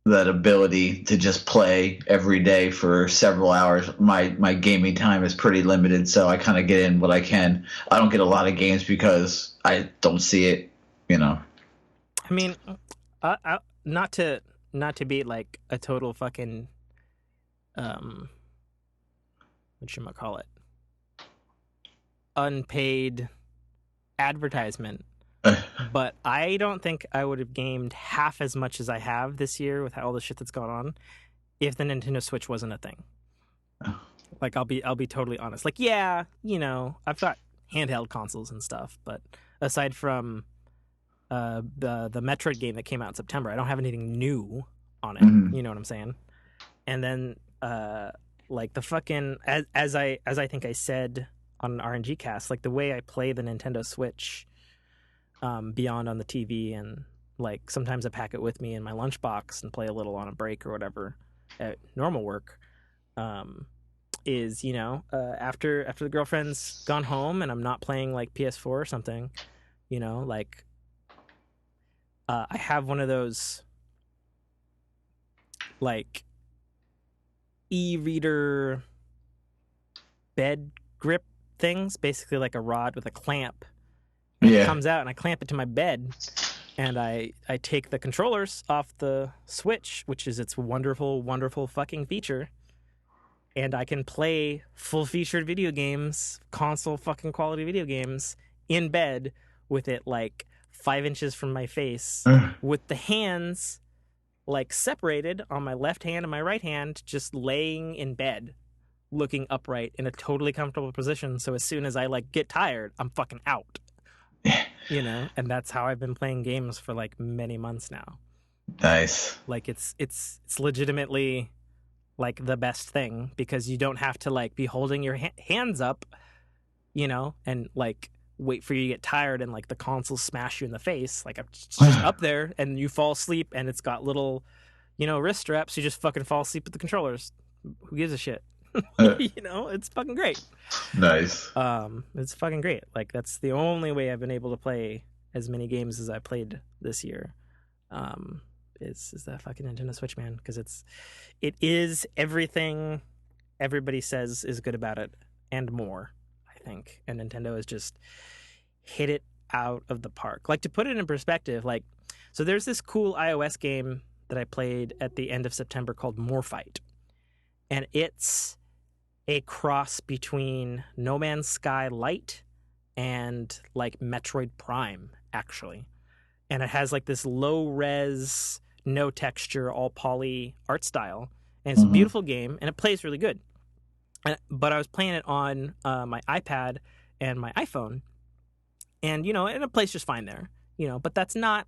ability to just play every day for several hours. My gaming time is pretty limited, so I kind of get in what I can. I don't get a lot of games because I don't see it. I mean, not to be like a total fucking whatchamacallit, unpaid advertisement. But I don't think I would have gamed half as much as I have this year with all the shit that's gone on if the Nintendo Switch wasn't a thing. Like, I'll be totally honest. Like, yeah, you know, I've got handheld consoles and stuff, but aside from the Metroid game that came out in September, I don't have anything new on it. Mhm. You know what I'm saying? And then like the fucking as I think I said on an RNG cast, like the way I play the Nintendo Switch beyond on the TV, and like sometimes I pack it with me in my lunchbox and play a little on a break or whatever at normal work, is, you know, after the girlfriend's gone home and I'm not playing like PS4 or something, you know, like I have one of those like e-reader bed grip things, basically like a rod with a clamp. And it comes out and I clamp it to my bed, and I take the controllers off the Switch, which is its wonderful, wonderful fucking feature, and I can play full-featured video games, console fucking quality video games, in bed with it like 5 inches from my face, with the hands like separated on my left hand and my right hand, just laying in bed, looking upright in a totally comfortable position. So as soon as I like get tired, I'm fucking out. You know, and that's how I've been playing games for like many months now. Nice. Like it's legitimately like the best thing, because you don't have to like be holding your hands up, you know, and like wait for you to get tired and like the console smash you in the face. Like I'm just up there and you fall asleep, and it's got little, you know, wrist straps. You just fucking fall asleep with the controllers. Who gives a shit? You know, it's fucking great. Nice. It's fucking great. Like that's the only way I've been able to play as many games as I played this year. Is that fucking Nintendo Switch, man? Because it is everything everybody says is good about it and more, I think. And Nintendo has just hit it out of the park. Like, to put it in perspective, like, so there's this cool iOS game that I played at the end of September called Morphight, and it's a cross between No Man's Sky Lite and like Metroid Prime, actually. And it has like this low res, no texture, all poly art style. And it's a beautiful game, and it plays really good. But I was playing it on my iPad and my iPhone, and, you know, and it plays just fine there, you know, but that's not,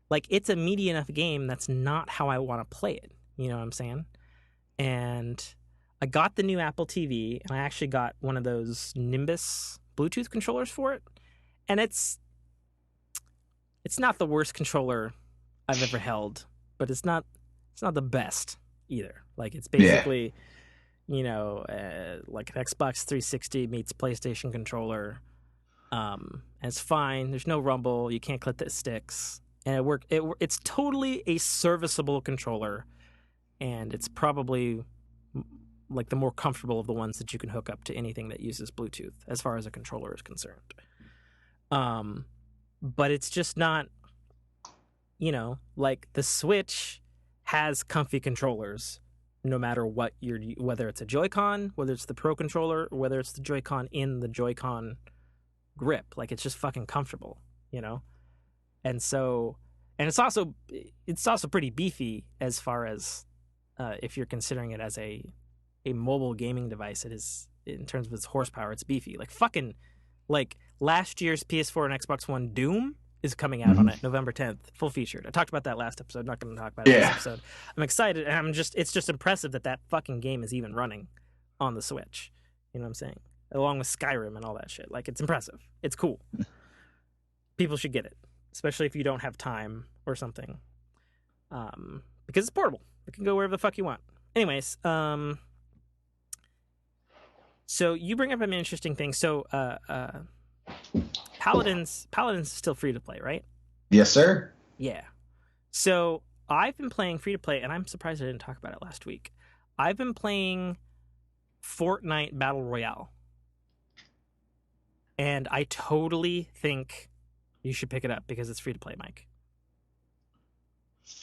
like, it's a meaty enough game. That's not how I want to play it. You know what I'm saying? And I got the new Apple TV, and I actually got one of those Nimbus Bluetooth controllers for it. And it's not the worst controller I've ever held, but it's not the best either. Like, it's basically, you know, like an Xbox 360 meets PlayStation controller. And it's fine. There's no rumble. You can't click the sticks. And it's totally a serviceable controller. And it's probably like the more comfortable of the ones that you can hook up to anything that uses Bluetooth, as far as a controller is concerned. But it's just not, you know, like the Switch has comfy controllers no matter what whether it's a Joy-Con, whether it's the Pro controller, or whether it's the Joy-Con in the Joy-Con grip. Like, it's just fucking comfortable, you know? And so, and it's also pretty beefy as far as if you're considering it as a mobile gaming device. It is, in terms of its horsepower, it's beefy. Like, fucking, like, last year's PS4 and Xbox One Doom is coming out on it November 10th, full featured. I talked about that last episode. I'm not going to talk about it this episode. I'm excited, and it's just impressive that fucking game is even running on the Switch. You know what I'm saying? Along with Skyrim and all that shit. Like, it's impressive. It's cool. People should get it, especially if you don't have time or something. Because it's portable. It can go wherever the fuck you want. Anyways, so you bring up an interesting thing. So, Paladins is still free to play, right? Yes, sir. Yeah. So I've been playing free to play, and I'm surprised I didn't talk about it last week. I've been playing Fortnite Battle Royale, and I totally think you should pick it up because it's free to play, Mike.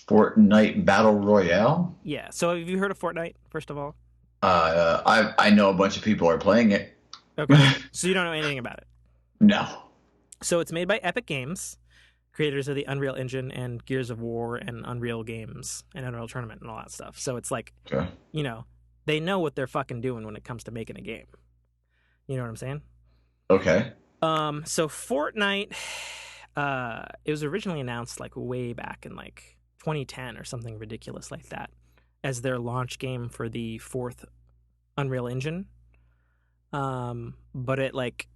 Fortnite Battle Royale? Yeah. So have you heard of Fortnite, first of all? I know a bunch of people are playing it. Okay. So you don't know anything about it. No. So it's made by Epic Games, creators of the Unreal Engine and Gears of War and Unreal Games and Unreal Tournament and all that stuff. So it's like, Okay. you know, they know what they're fucking doing when it comes to making a game. You know what I'm saying? Okay. So Fortnite, it was originally announced like way back in like 2010 or something ridiculous like that as their launch game for the fourth Unreal Engine. But it like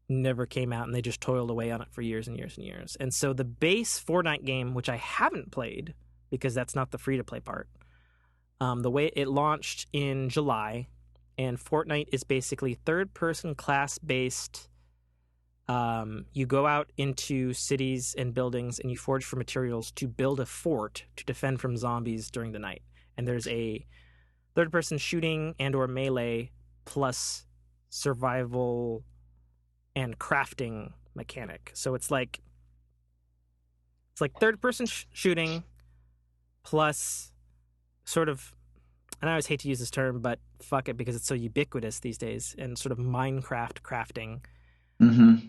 never came out and they just toiled away on it for years and years and years. And so the base Fortnite game, which I haven't played because that's not the free-to-play part, the way it launched in July, and Fortnite is basically third-person class-based. You go out into cities and buildings and you forage for materials to build a fort to defend from zombies during the night. And there's a third-person shooting and or melee plus survival and crafting mechanic. So it's like third-person shooting plus sort of, and I always hate to use this term, but fuck it because it's so ubiquitous these days, and sort of Minecraft crafting. Mm-hmm.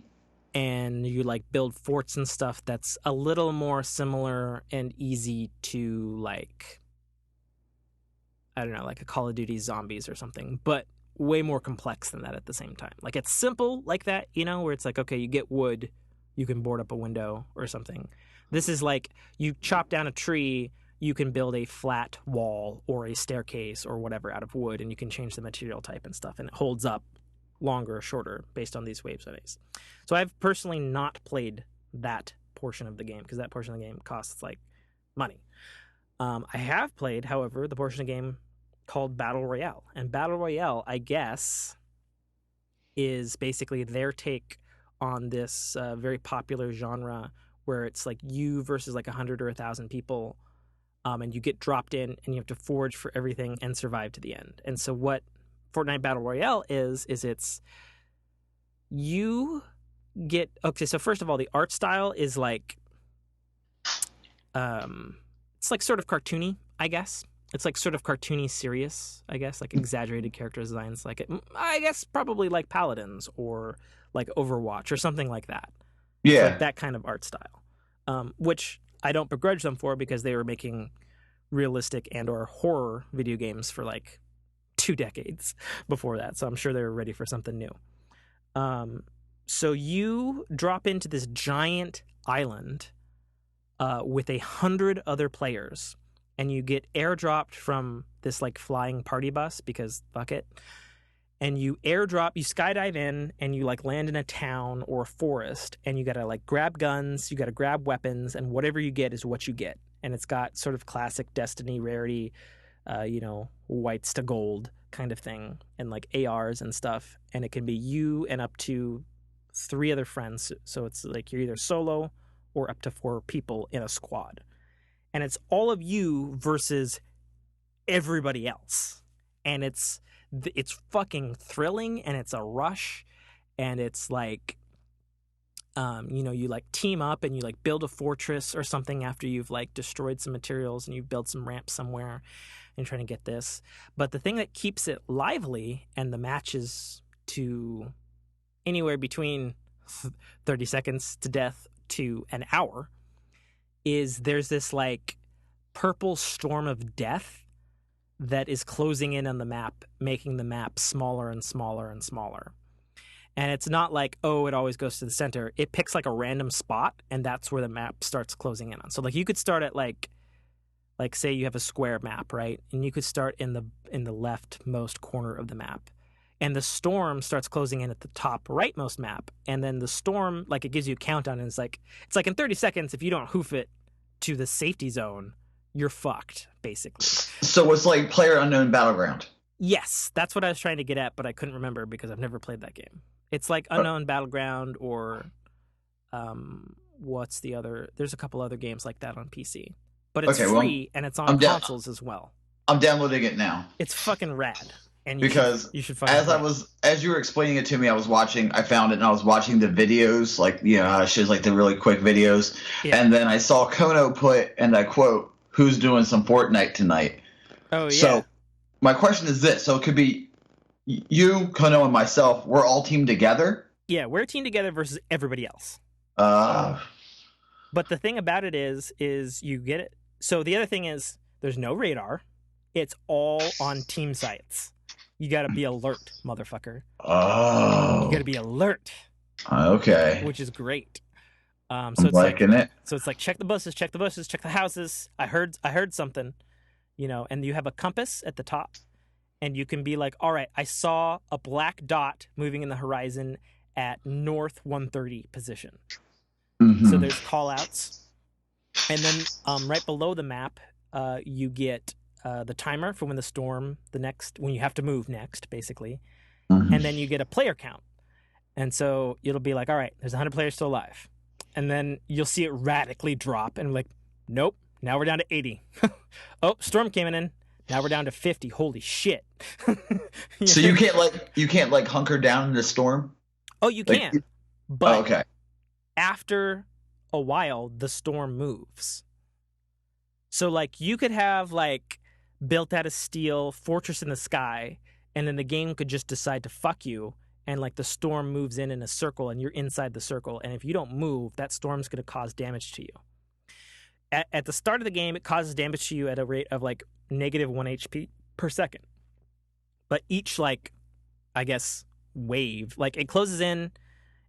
And you like build forts and stuff that's a little more similar and easy to like, I don't know, like a Call of Duty Zombies or something, but way more complex than that at the same time. Like it's simple like that, you know, where it's like, okay, you get wood, you can board up a window or something. This is like you chop down a tree, you can build a flat wall or a staircase or whatever out of wood, and you can change the material type and stuff, and it holds up longer or shorter based on these wave settings. So I've personally not played that portion of the game because that portion of the game costs like money. I have played, however, the portion of the game called Battle Royale. And Battle Royale, I guess, is basically their take on this very popular genre where it's like you versus like 100 or 1,000 people, and you get dropped in and you have to forage for everything and survive to the end. And so what Fortnite Battle Royale is it's you get, okay, so first of all, the art style is like, it's like sort of cartoony, I guess. It's like sort of cartoony serious, I guess, like exaggerated character designs, like it, I guess probably like Paladins or like Overwatch or something like that. Yeah. It's like that kind of art style, which I don't begrudge them for because they were making realistic and or horror video games for like 2 decades before that. So I'm sure they were ready for something new. So you drop into this giant island with 100 other players, and you get airdropped from this like flying party bus because fuck it. And you skydive in, and you like land in a town or a forest, and you gotta like grab guns, you gotta grab weapons, and whatever you get is what you get. And it's got sort of classic Destiny rarity, whites to gold kind of thing, and like ARs and stuff. And it can be you and up to 3 other friends. So it's like you're either solo or up to 4 people in a squad. And it's all of you versus everybody else. And it's fucking thrilling, and it's a rush, and it's like, you like team up and you like build a fortress or something after you've like destroyed some materials and you build some ramps somewhere and trying to get this. But the thing that keeps it lively and the matches to anywhere between 30 seconds to death to an hour is there's this like purple storm of death that is closing in on the map, making the map smaller and smaller and smaller. And it's not like, oh, it always goes to the center. It picks like a random spot, and that's where the map starts closing in on. So like you could start at like say you have a square map, right? And you could start in the leftmost corner of the map. And the storm starts closing in at the top rightmost map. And then the storm, like it gives you a countdown, and it's like in 30 seconds, if you don't hoof it to the safety zone, you're fucked, basically. So it's like PlayerUnknown Battleground. Yes, that's what I was trying to get at, but I couldn't remember because I've never played that game. It's like Unknown Battleground or what's the other? There's a couple other games like that on PC. But it's free, and it's on consoles as well. I'm downloading it now. It's fucking rad. And you should as you were explaining it to me, I found it and I was watching the videos, like, how it shows like the really quick videos. Yeah. And then I saw Kono put, and I quote, "Who's doing some Fortnite tonight?" Oh, yeah. my question is this: so it could be you, Kono, and myself. We're all teamed together. Yeah, we're a team together versus everybody else. But the thing about it is you get it. So the other thing is there's no radar. It's all on team sites. You got to be alert, motherfucker. Oh. You got to be alert. Okay. Which is great. So I'm it's liking it. So it's like check the buses, check the houses. I heard something, and you have a compass at the top, and you can be like, all right, I saw a black dot moving in the horizon at north 130 position. Mm-hmm. So there's call outs. And then right below the map, you get the timer for when when you have to move next, basically. Mm-hmm. And then you get a player count. And so it'll be like, all right, there's 100 players still alive. And then you'll see it radically drop. And like, nope, now we're down to 80. Oh, storm came in. Now we're down to 50. Holy shit. So you can't hunker down in the storm? Oh, you can. But okay. After a while, the storm moves. So like you could have like built out of steel fortress in the sky, and then the game could just decide to fuck you, and like the storm moves in a circle, and you're inside the circle, and if you don't move, that storm's going to cause damage to you. At the start of the game, it causes damage to you at a rate of like -1 HP per second. But each like, I guess, wave, like it closes in,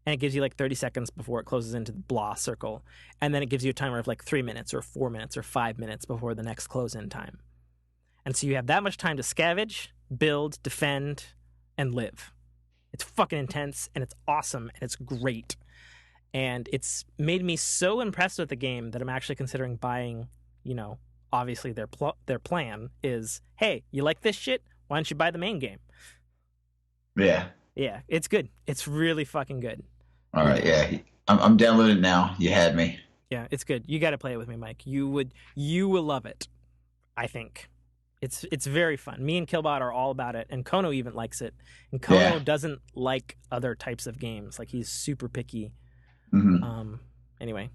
and it gives you like 30 seconds before it closes into the blah circle. And then it gives you a timer of like 3 minutes or 4 minutes or 5 minutes before the next close-in time. And so you have that much time to scavenge, build, defend, and live. It's fucking intense, and it's awesome, and it's great. And it's made me so impressed with the game that I'm actually considering buying, obviously their plan is, hey, you like this shit? Why don't you buy the main game? Yeah. Yeah, it's good. It's really fucking good. All right, yeah. I'm downloading it now. You had me. Yeah, it's good. You got to play it with me, Mike. You will love it, I think. It's very fun. Me and Killbot are all about it, and Kono even likes it. And Kono doesn't like other types of games. Like, he's super picky. Mm-hmm. Anyway,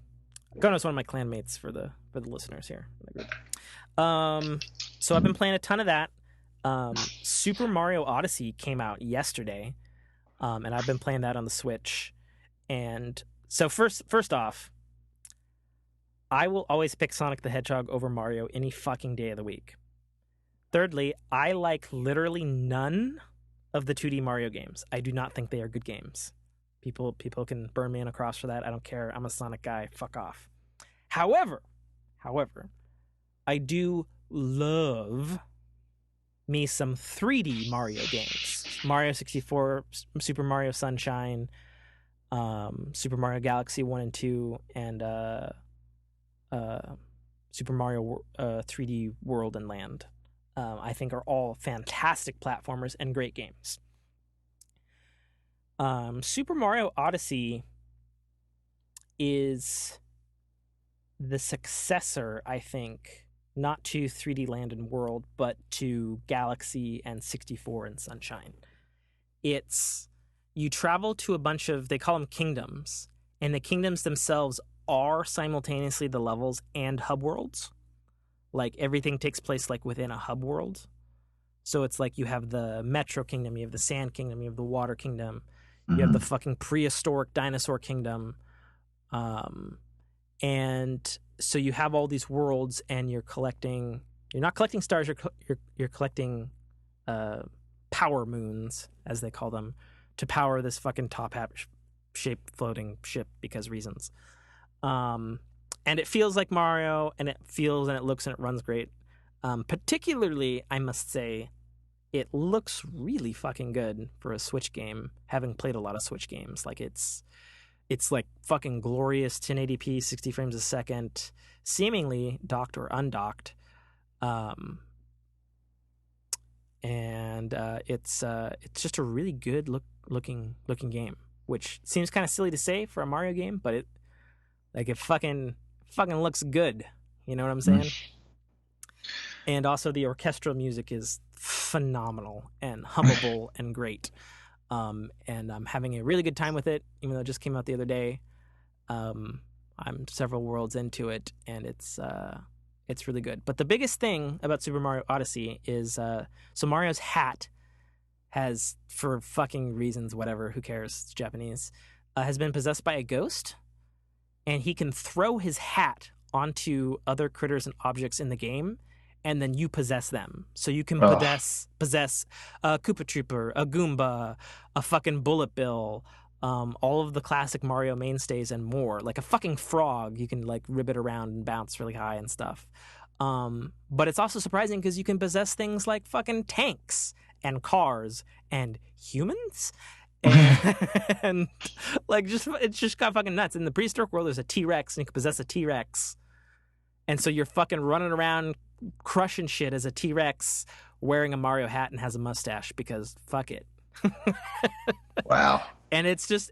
Kono's one of my clanmates for the listeners here in the group. So I've been playing a ton of that. Super Mario Odyssey came out yesterday, and I've been playing that on the Switch. And so first off, I will always pick Sonic the Hedgehog over Mario any fucking day of the week. Thirdly, I like literally none of the 2D Mario games. I do not think they are good games. People can burn me on a cross for that. I don't care. I'm a Sonic guy. Fuck off. However, I do love me some 3D Mario games. Mario 64, Super Mario Sunshine, Super Mario Galaxy 1 and 2, and Super Mario 3D World and Land. I think are all fantastic platformers and great games. Super Mario Odyssey is the successor, I think, not to 3D Land and World, but to Galaxy and 64 and Sunshine. You travel to a bunch of, they call them kingdoms, and the kingdoms themselves are simultaneously the levels and hub worlds. Like, everything takes place like within a hub world. So it's like you have the Metro Kingdom, you have the Sand Kingdom, you have the Water Kingdom, you have the fucking prehistoric dinosaur kingdom. And so you have all these worlds, and you're not collecting stars, you're collecting power moons, as they call them, to power this fucking top hat shaped floating ship because reasons. And it feels like Mario, and it feels and it looks and it runs great. Particularly, I must say, it looks really fucking good for a Switch game, having played a lot of Switch games. Like, it's like fucking glorious 1080p, 60 frames a second, seemingly docked or undocked. And it's just a really good looking game, which seems kind of silly to say for a Mario game, but it fucking looks good. You know what I'm saying? And also the orchestral music is phenomenal and hummable and great. And I'm having a really good time with it, even though it just came out the other day. I'm several worlds into it, and it's It's really good. But the biggest thing about Super Mario Odyssey is so Mario's hat has, for fucking reasons, whatever, who cares, it's Japanese, has been possessed by a ghost, and he can throw his hat onto other critters and objects in the game, and then you possess them. So you can possess a Koopa Trooper, a Goomba, a fucking Bullet Bill, all of the classic Mario mainstays and more. Like a fucking frog, you can like ribbit around and bounce really high and stuff. But it's also surprising because you can possess things like fucking tanks and cars and humans. And like it's just got fucking nuts. In the prehistoric world, there's a T-Rex, and you can possess a T-Rex. And so you're fucking running around crushing shit as a T-Rex wearing a Mario hat and has a mustache because fuck it. Wow. And it's just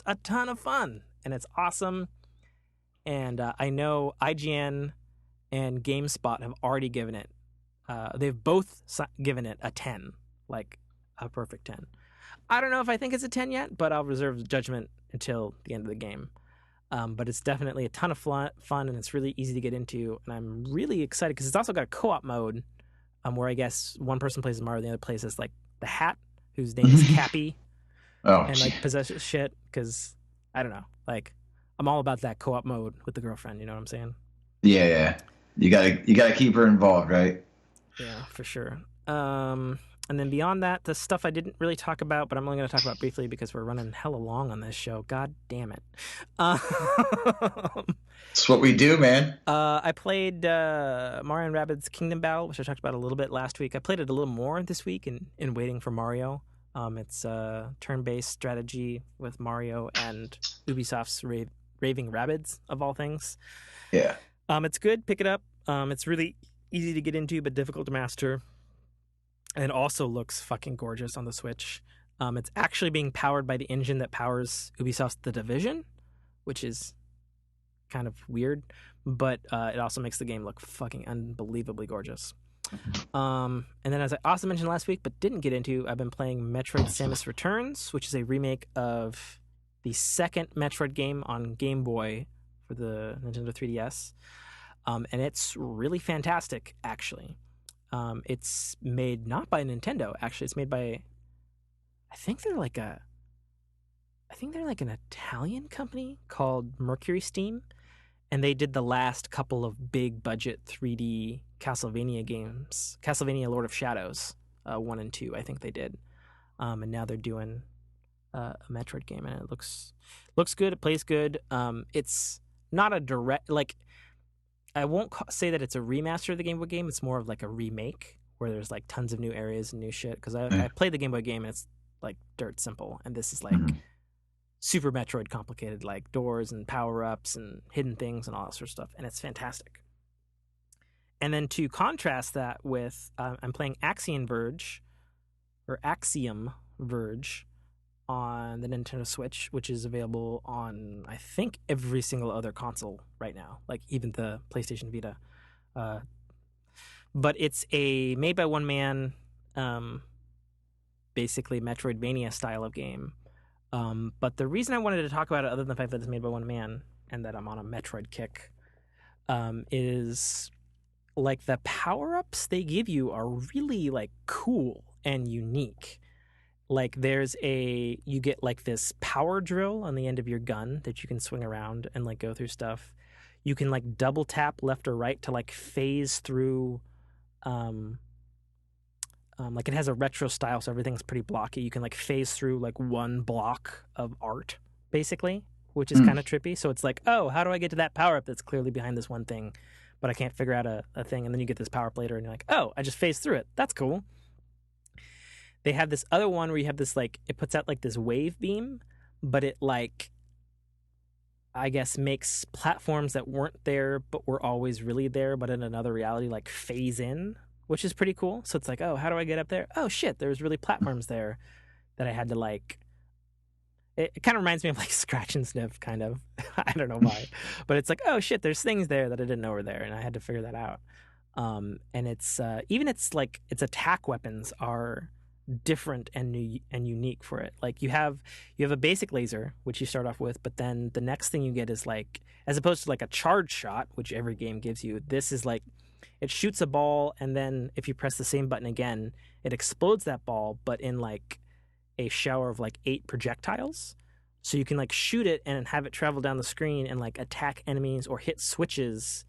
a ton of fun, and it's awesome. And I know IGN and GameSpot have already given it. They've both given it a 10, like a perfect 10. I don't know if I think it's a 10 yet, but I'll reserve judgment until the end of the game. But it's definitely a ton of fun, and it's really easy to get into. And I'm really excited because it's also got a co-op mode where I guess one person plays as Mario, the other plays as like the hat, whose name is Cappy. And like possesses shit because I don't know, like I'm all about that co-op mode with the girlfriend. You know what I'm saying? Yeah. You gotta keep her involved, right? Yeah, for sure. And then beyond that, the stuff I didn't really talk about, but I'm only going to talk about briefly because we're running hella long on this show. God damn it. It's what we do, man. I played Mario and Rabbids Kingdom Battle, which I talked about a little bit last week. I played it a little more this week in Waiting for Mario. It's a turn-based strategy with Mario and Ubisoft's Raving Rabbids, of all things. Yeah. It's good. Pick it up. It's really easy to get into, but difficult to master. And it also looks fucking gorgeous on the Switch. It's actually being powered by the engine that powers Ubisoft's The Division, which is kind of weird, but it also makes the game look fucking unbelievably gorgeous. And then, as I also mentioned last week, but didn't get into, I've been playing Metroid Samus Returns, which is a remake of the second Metroid game on Game Boy for the Nintendo 3DS. And it's really fantastic, actually. It's made not by Nintendo, actually. It's made by, I think they're like an Italian company called Mercury Steam, and they did the last couple of big budget 3D Castlevania games, Castlevania Lord of Shadows 1 and 2, I think they did, and now they're doing a Metroid game, and it looks good. It plays good. It's not a direct, like, I won't say that it's a remaster of the Game Boy game. It's more of like a remake where there's like tons of new areas and new shit. Because I played the Game Boy game and it's like dirt simple, and this is like Super Metroid complicated, like doors and power-ups and hidden things and all that sort of stuff, and it's fantastic. And then to contrast that with, I'm playing Axiom Verge on the Nintendo Switch, which is available on, I think, every single other console right now, like even the PlayStation Vita. But it's a made by one man, basically Metroidvania style of game. But the reason I wanted to talk about it, other than the fact that it's made by one man and that I'm on a Metroid kick, is like the power-ups they give you are really like cool and unique. Like you get like this power drill on the end of your gun that you can swing around and like go through stuff. You can like double tap left or right to like phase through, like it has a retro style, so everything's pretty blocky. You can like phase through like one block of art basically, which is kind of trippy. So it's like, oh, how do I get to that power up that's clearly behind this one thing, but I can't figure out a thing. And then you get this power up later and you're like, oh, I just phased through it. That's cool. They have this other one where you have this, like, it puts out, like, this wave beam, but it, like, I guess makes platforms that weren't there but were always really there but in another reality, like, phase in, which is pretty cool. So it's like, oh, how do I get up there? Oh, shit, there's really platforms there that I had to, like... It kind of reminds me of, like, Scratch and Sniff, kind of. I don't know why. But it's like, oh, shit, there's things there that I didn't know were there, and I had to figure that out. And it's... even its attack weapons are... different and unique for it. Like you have a basic laser which you start off with, but then the next thing you get is like, as opposed to like a charge shot which every game gives you, this is like It shoots a ball, and then if you press the same button again, it explodes that ball, but in like a shower of like 8 projectiles. So you can like shoot it and have it travel down the screen and like attack enemies or hit switches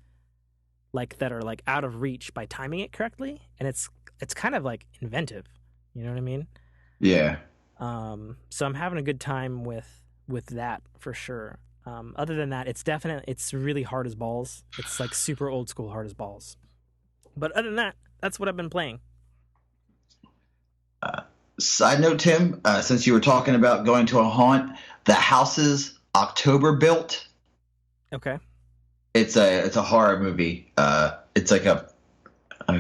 like that are like out of reach by timing it correctly. And it's kind of like inventive. You know what I mean? Yeah. So I'm having a good time with that for sure. Other than that, it's really hard as balls. It's like super old school hard as balls. But other than that, that's what I've been playing. Side note, Tim, since you were talking about going to a haunt, the house is October built. Okay. It's a horror movie. It's like a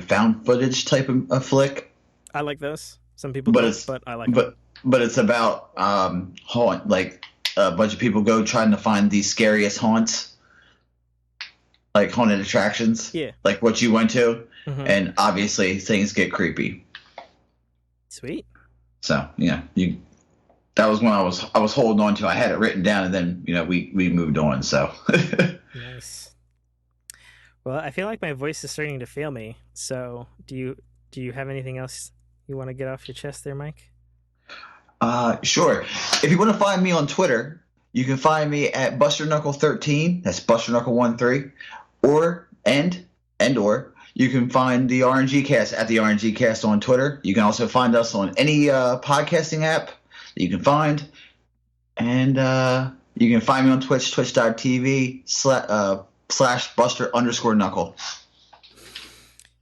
found footage type of flick. I like those. Some people don't, but I like them. But it's about haunt, like a bunch of people go trying to find the scariest haunts, like haunted attractions. Yeah. Like what you went to, Mm-hmm. and obviously things get creepy. Sweet. So that was when I was holding on to. I had it written down, and then we moved on. So Nice. Well, I feel like my voice is starting to fail me. So do you have anything else you want to get off your chest there, Mike? Sure. If you want to find me on Twitter, you can find me at BusterKnuckle13. That's BusterKnuckle13. Or you can find the RNG Cast at the RNG Cast on Twitter. You can also find us on any podcasting app that you can find. And you can find me on Twitch, twitch.tv / Buster_Knuckle.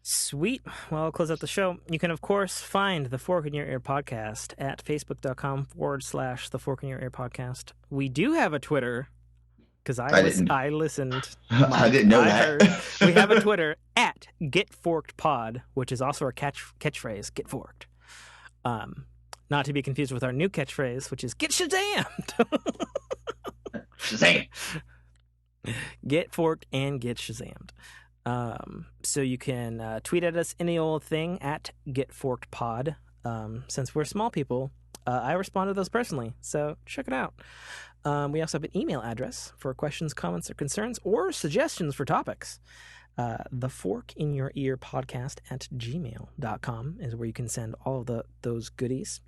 Sweet. Well, I'll close out the show. You can, of course, find the Fork in Your Ear podcast at facebook.com / the Fork in Your Ear podcast. We do have a Twitter because I listened. I didn't know that. Heard. We have a Twitter at GetForkedPod, which is also our catchphrase, Get Forked. Not to be confused with our new catchphrase, which is Get Shazammed. Shazam. Get forked and get Shazammed. So you can tweet at us any old thing at GetForkedPod. Since we're small people, I respond to those personally, so check it out. We also have an email address for questions, comments, or concerns, or suggestions for topics. The Fork in Your Ear podcast at gmail.com is where you can send all of those goodies.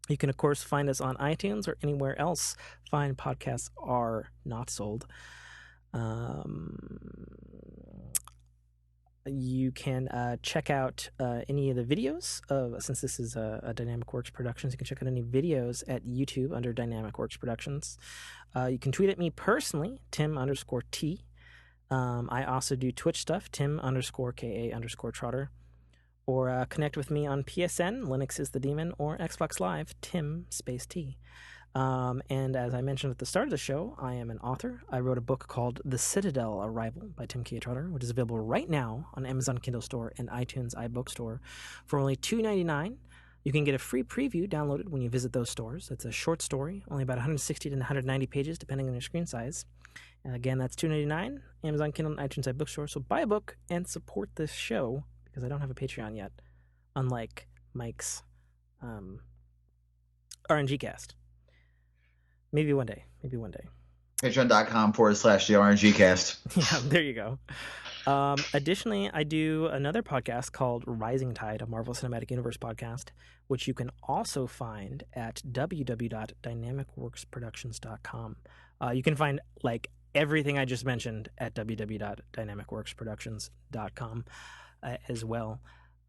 You can, of course, find us on iTunes or anywhere else fine podcasts are not sold. You can check out any of the videos since this is a Dynamic Works Productions. You can check out any videos at YouTube under Dynamic Works Productions. You can tweet at me personally, Tim_T. I also do Twitch stuff, Tim_KA_Trotter. Or connect with me on PSN, Linux is the Demon, or Xbox Live, Tim_T. And as I mentioned at the start of the show, I am an author. I wrote a book called The Citadel Arrival by Tim K. Trotter, which is available right now on Amazon Kindle Store and iTunes iBookstore for only $2.99. You can get a free preview downloaded when you visit those stores. It's a short story, only about 160 to 190 pages, depending on your screen size. And again, that's $2.99, Amazon Kindle and iTunes iBookstore. So buy a book and support this show, because I don't have a Patreon yet, unlike Mike's RNG Cast. Maybe one day. Patreon.com / the RNG Cast. Yeah, there you go. Additionally, I do another podcast called Rising Tide, a Marvel Cinematic Universe podcast, which you can also find at www.dynamicworksproductions.com. You can find like everything I just mentioned at www.dynamicworksproductions.com as well.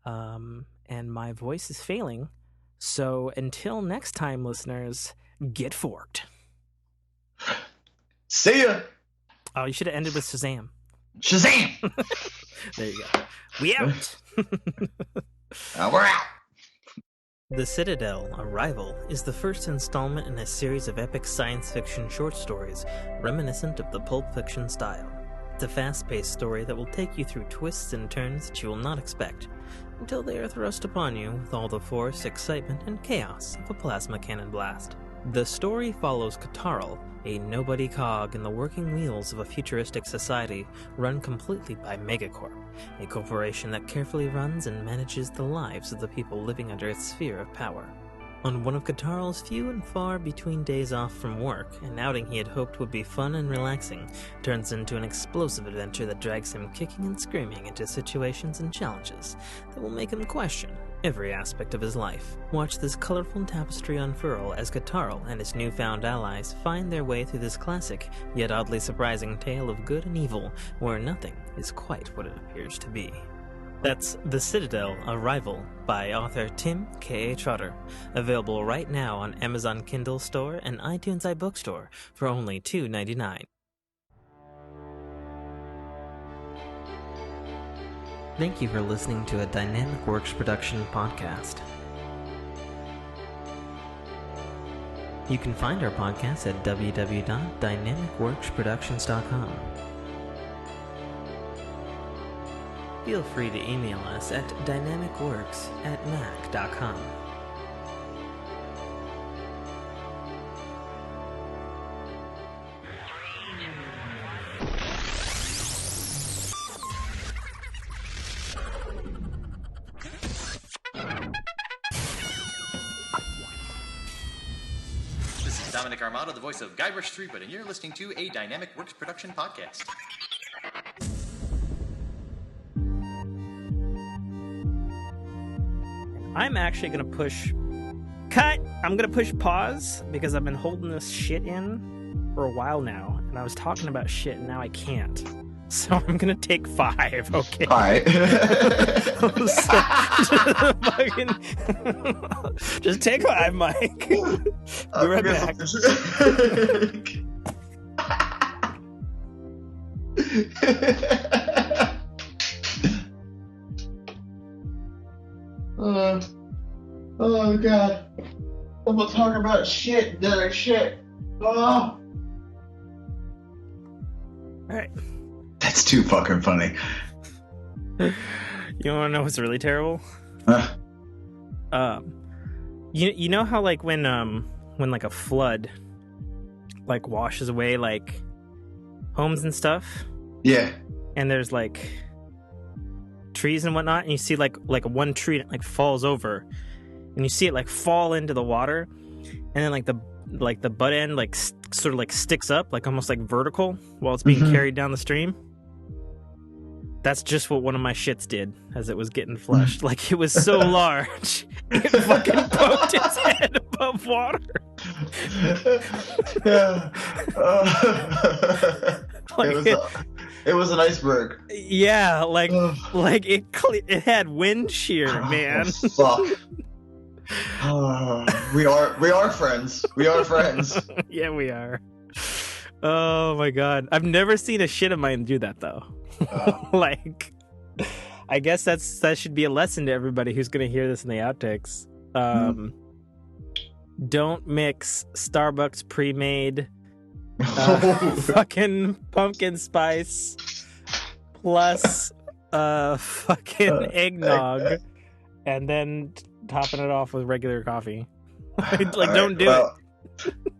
And my voice is failing. So until next time, listeners, get forked. See ya. Oh, you should have ended with Shazam. Shazam. There you go. We out. We're out. The Citadel Arrival is the first installment in a series of epic science fiction short stories reminiscent of the Pulp Fiction style. It's a fast-paced story that will take you through twists and turns that you will not expect, until they are thrust upon you with all the force, excitement, and chaos of a plasma cannon blast. The story follows Katarl, a nobody cog in the working wheels of a futuristic society run completely by Megacorp, a corporation that carefully runs and manages the lives of the people living under its sphere of power. On one of Katarl's few and far between days off from work, an outing he had hoped would be fun and relaxing turns into an explosive adventure that drags him kicking and screaming into situations and challenges that will make him question every aspect of his life. Watch this colorful tapestry unfurl as Katarl and his newfound allies find their way through this classic, yet oddly surprising tale of good and evil, where nothing is quite what it appears to be. That's The Citadel, Arrival by author Tim K.A. Trotter, available right now on Amazon Kindle Store and iTunes iBookstore for only $2.99. Thank you for listening to a Dynamic Works production podcast. You can find our podcast at www.dynamicworksproductions.com. Feel free to email us at dynamicworks@mac.com. This is Dominic Armato, the voice of Guybrush Threepwood, and you're listening to a Dynamic Works production podcast. I'm actually going to push... Cut! I'm going to push pause because I've been holding this shit in for a while now, and I was talking about shit, and now I can't. So I'm going to take 5, okay? All right. Just take 5, Mike. Be right back. Oh god. I'm gonna talk about shit, dirty shit. Oh. Alright. That's too fucking funny. You wanna know what's really terrible? You know how like when like a flood like washes away like homes and stuff? Yeah. And there's like trees and whatnot, and you see like one tree that like falls over, and you see it like fall into the water, and then like the butt end like sort of like sticks up like almost like vertical while it's being carried down the stream. That's just what one of my shits did as it was getting flushed. Like it was so large, it fucking poked its head above water. Yeah. It was an iceberg. Yeah, like it had wind shear, man. Fuck. We are friends. We are friends. Yeah, we are. Oh my god, I've never seen a shit of mine do that though. Like, I guess that should be a lesson to everybody who's gonna hear this in the outtakes. Don't mix Starbucks pre-made fucking pumpkin spice plus fucking eggnog and then topping it off with regular coffee. Like, don't do it.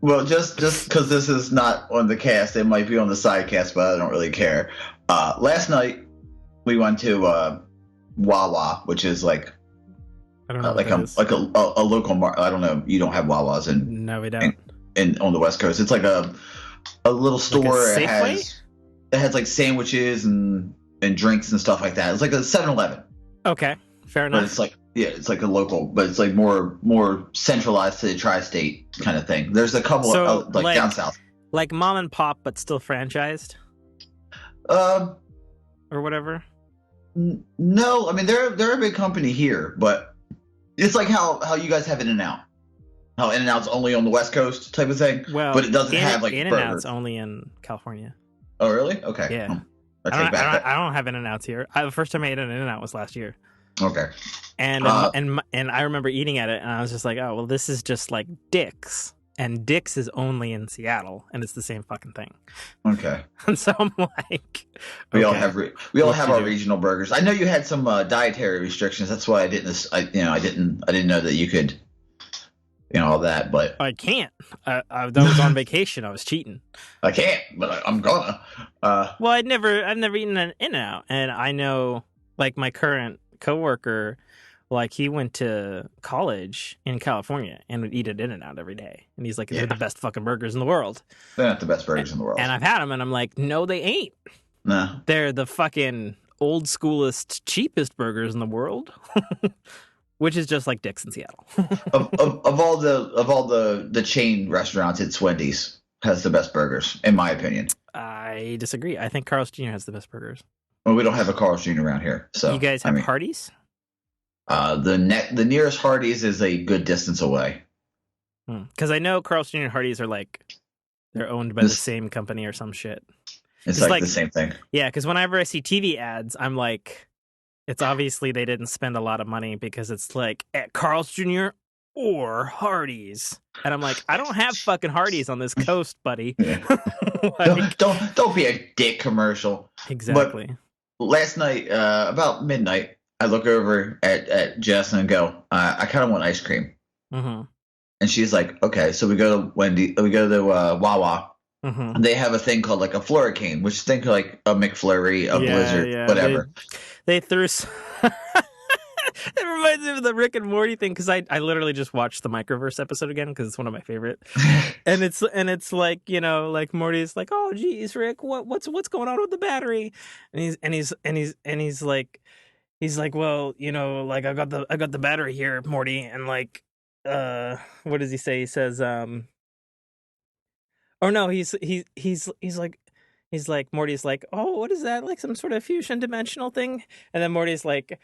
Well, just because this is not on the cast, it might be on the side cast, but I don't really care. Last night we went to Wawa, which is like I don't know like a local market. I don't know. You don't have Wawas no, we don't. In on the West Coast. It's like a little store. Like a it has like sandwiches and drinks and stuff like that. It's like a 7-Eleven. Okay, fair enough. But it's like it's like a local, but it's like more centralized to the tri-state kind of thing. There's a couple of like down south, like mom and pop, but still franchised, or whatever. No, I mean they're a big company here, but it's like how you guys have In-N-Out. How In-N-Out's only on the West Coast type of thing. Well, but it doesn't have like In-N-Out's burgers. only in California. Oh, really? Okay. Yeah. I don't have In-N-Outs here. The first time I ate an In-N-Out was last year. Okay. And I remember eating at it, and I was just like, oh, well, this is just like Dick's. And Dick's is only in Seattle, and it's the same fucking thing. Okay. And so I'm like, we all have our regional burgers. I know you had some dietary restrictions. That's why I didn't know that you could, all that. But I can't. I was on vacation. I was cheating. I can't, but I'm gonna. Well, I've never eaten an In-N-Out, and I know like my current coworker Like, he went to college in California and would eat at In-N-Out every day. And he's like, they're the best fucking burgers in the world. They're not the best burgers in the world. And I've had them, and I'm like, no, they ain't. No. They're the fucking old schoolest, cheapest burgers in the world. Which is just like Dick's in Seattle. of all the chain restaurants, it's Wendy's has the best burgers, in my opinion. I disagree. I think Carl's Jr. has the best burgers. Well, we don't have a Carl's Jr. around here, so you guys have Hardee's? The nearest Hardee's is a good distance away. Because I know Carl's Jr. and Hardee's are like they're owned by the same company or some shit. It's like the same thing. Yeah, because whenever I see TV ads, I'm like, it's obviously they didn't spend a lot of money because it's like at Carl's Jr. or Hardee's, and I'm like, I don't have fucking Hardee's on this coast, buddy. Yeah. Like, don't be a dick commercial. Exactly. But last night, about midnight, I look over at Jess and go, I kind of want ice cream. Mm-hmm. And she's like, okay. So we go to Wawa. Mm-hmm. They have a thing called like a Flurricane, which think like a McFlurry, a Blizzard, whatever. They threw. It reminds me of the Rick and Morty thing because I literally just watched the Microverse episode again because it's one of my favorite. and it's like, you know, like Morty's like, oh geez, Rick, what's going on with the battery? And he's like, well, you know, like I got the battery here, Morty, and like, what does he say? He says, oh no, he's like Morty's like, oh, what is that? Like some sort of fusion dimensional thing? And then Morty's like,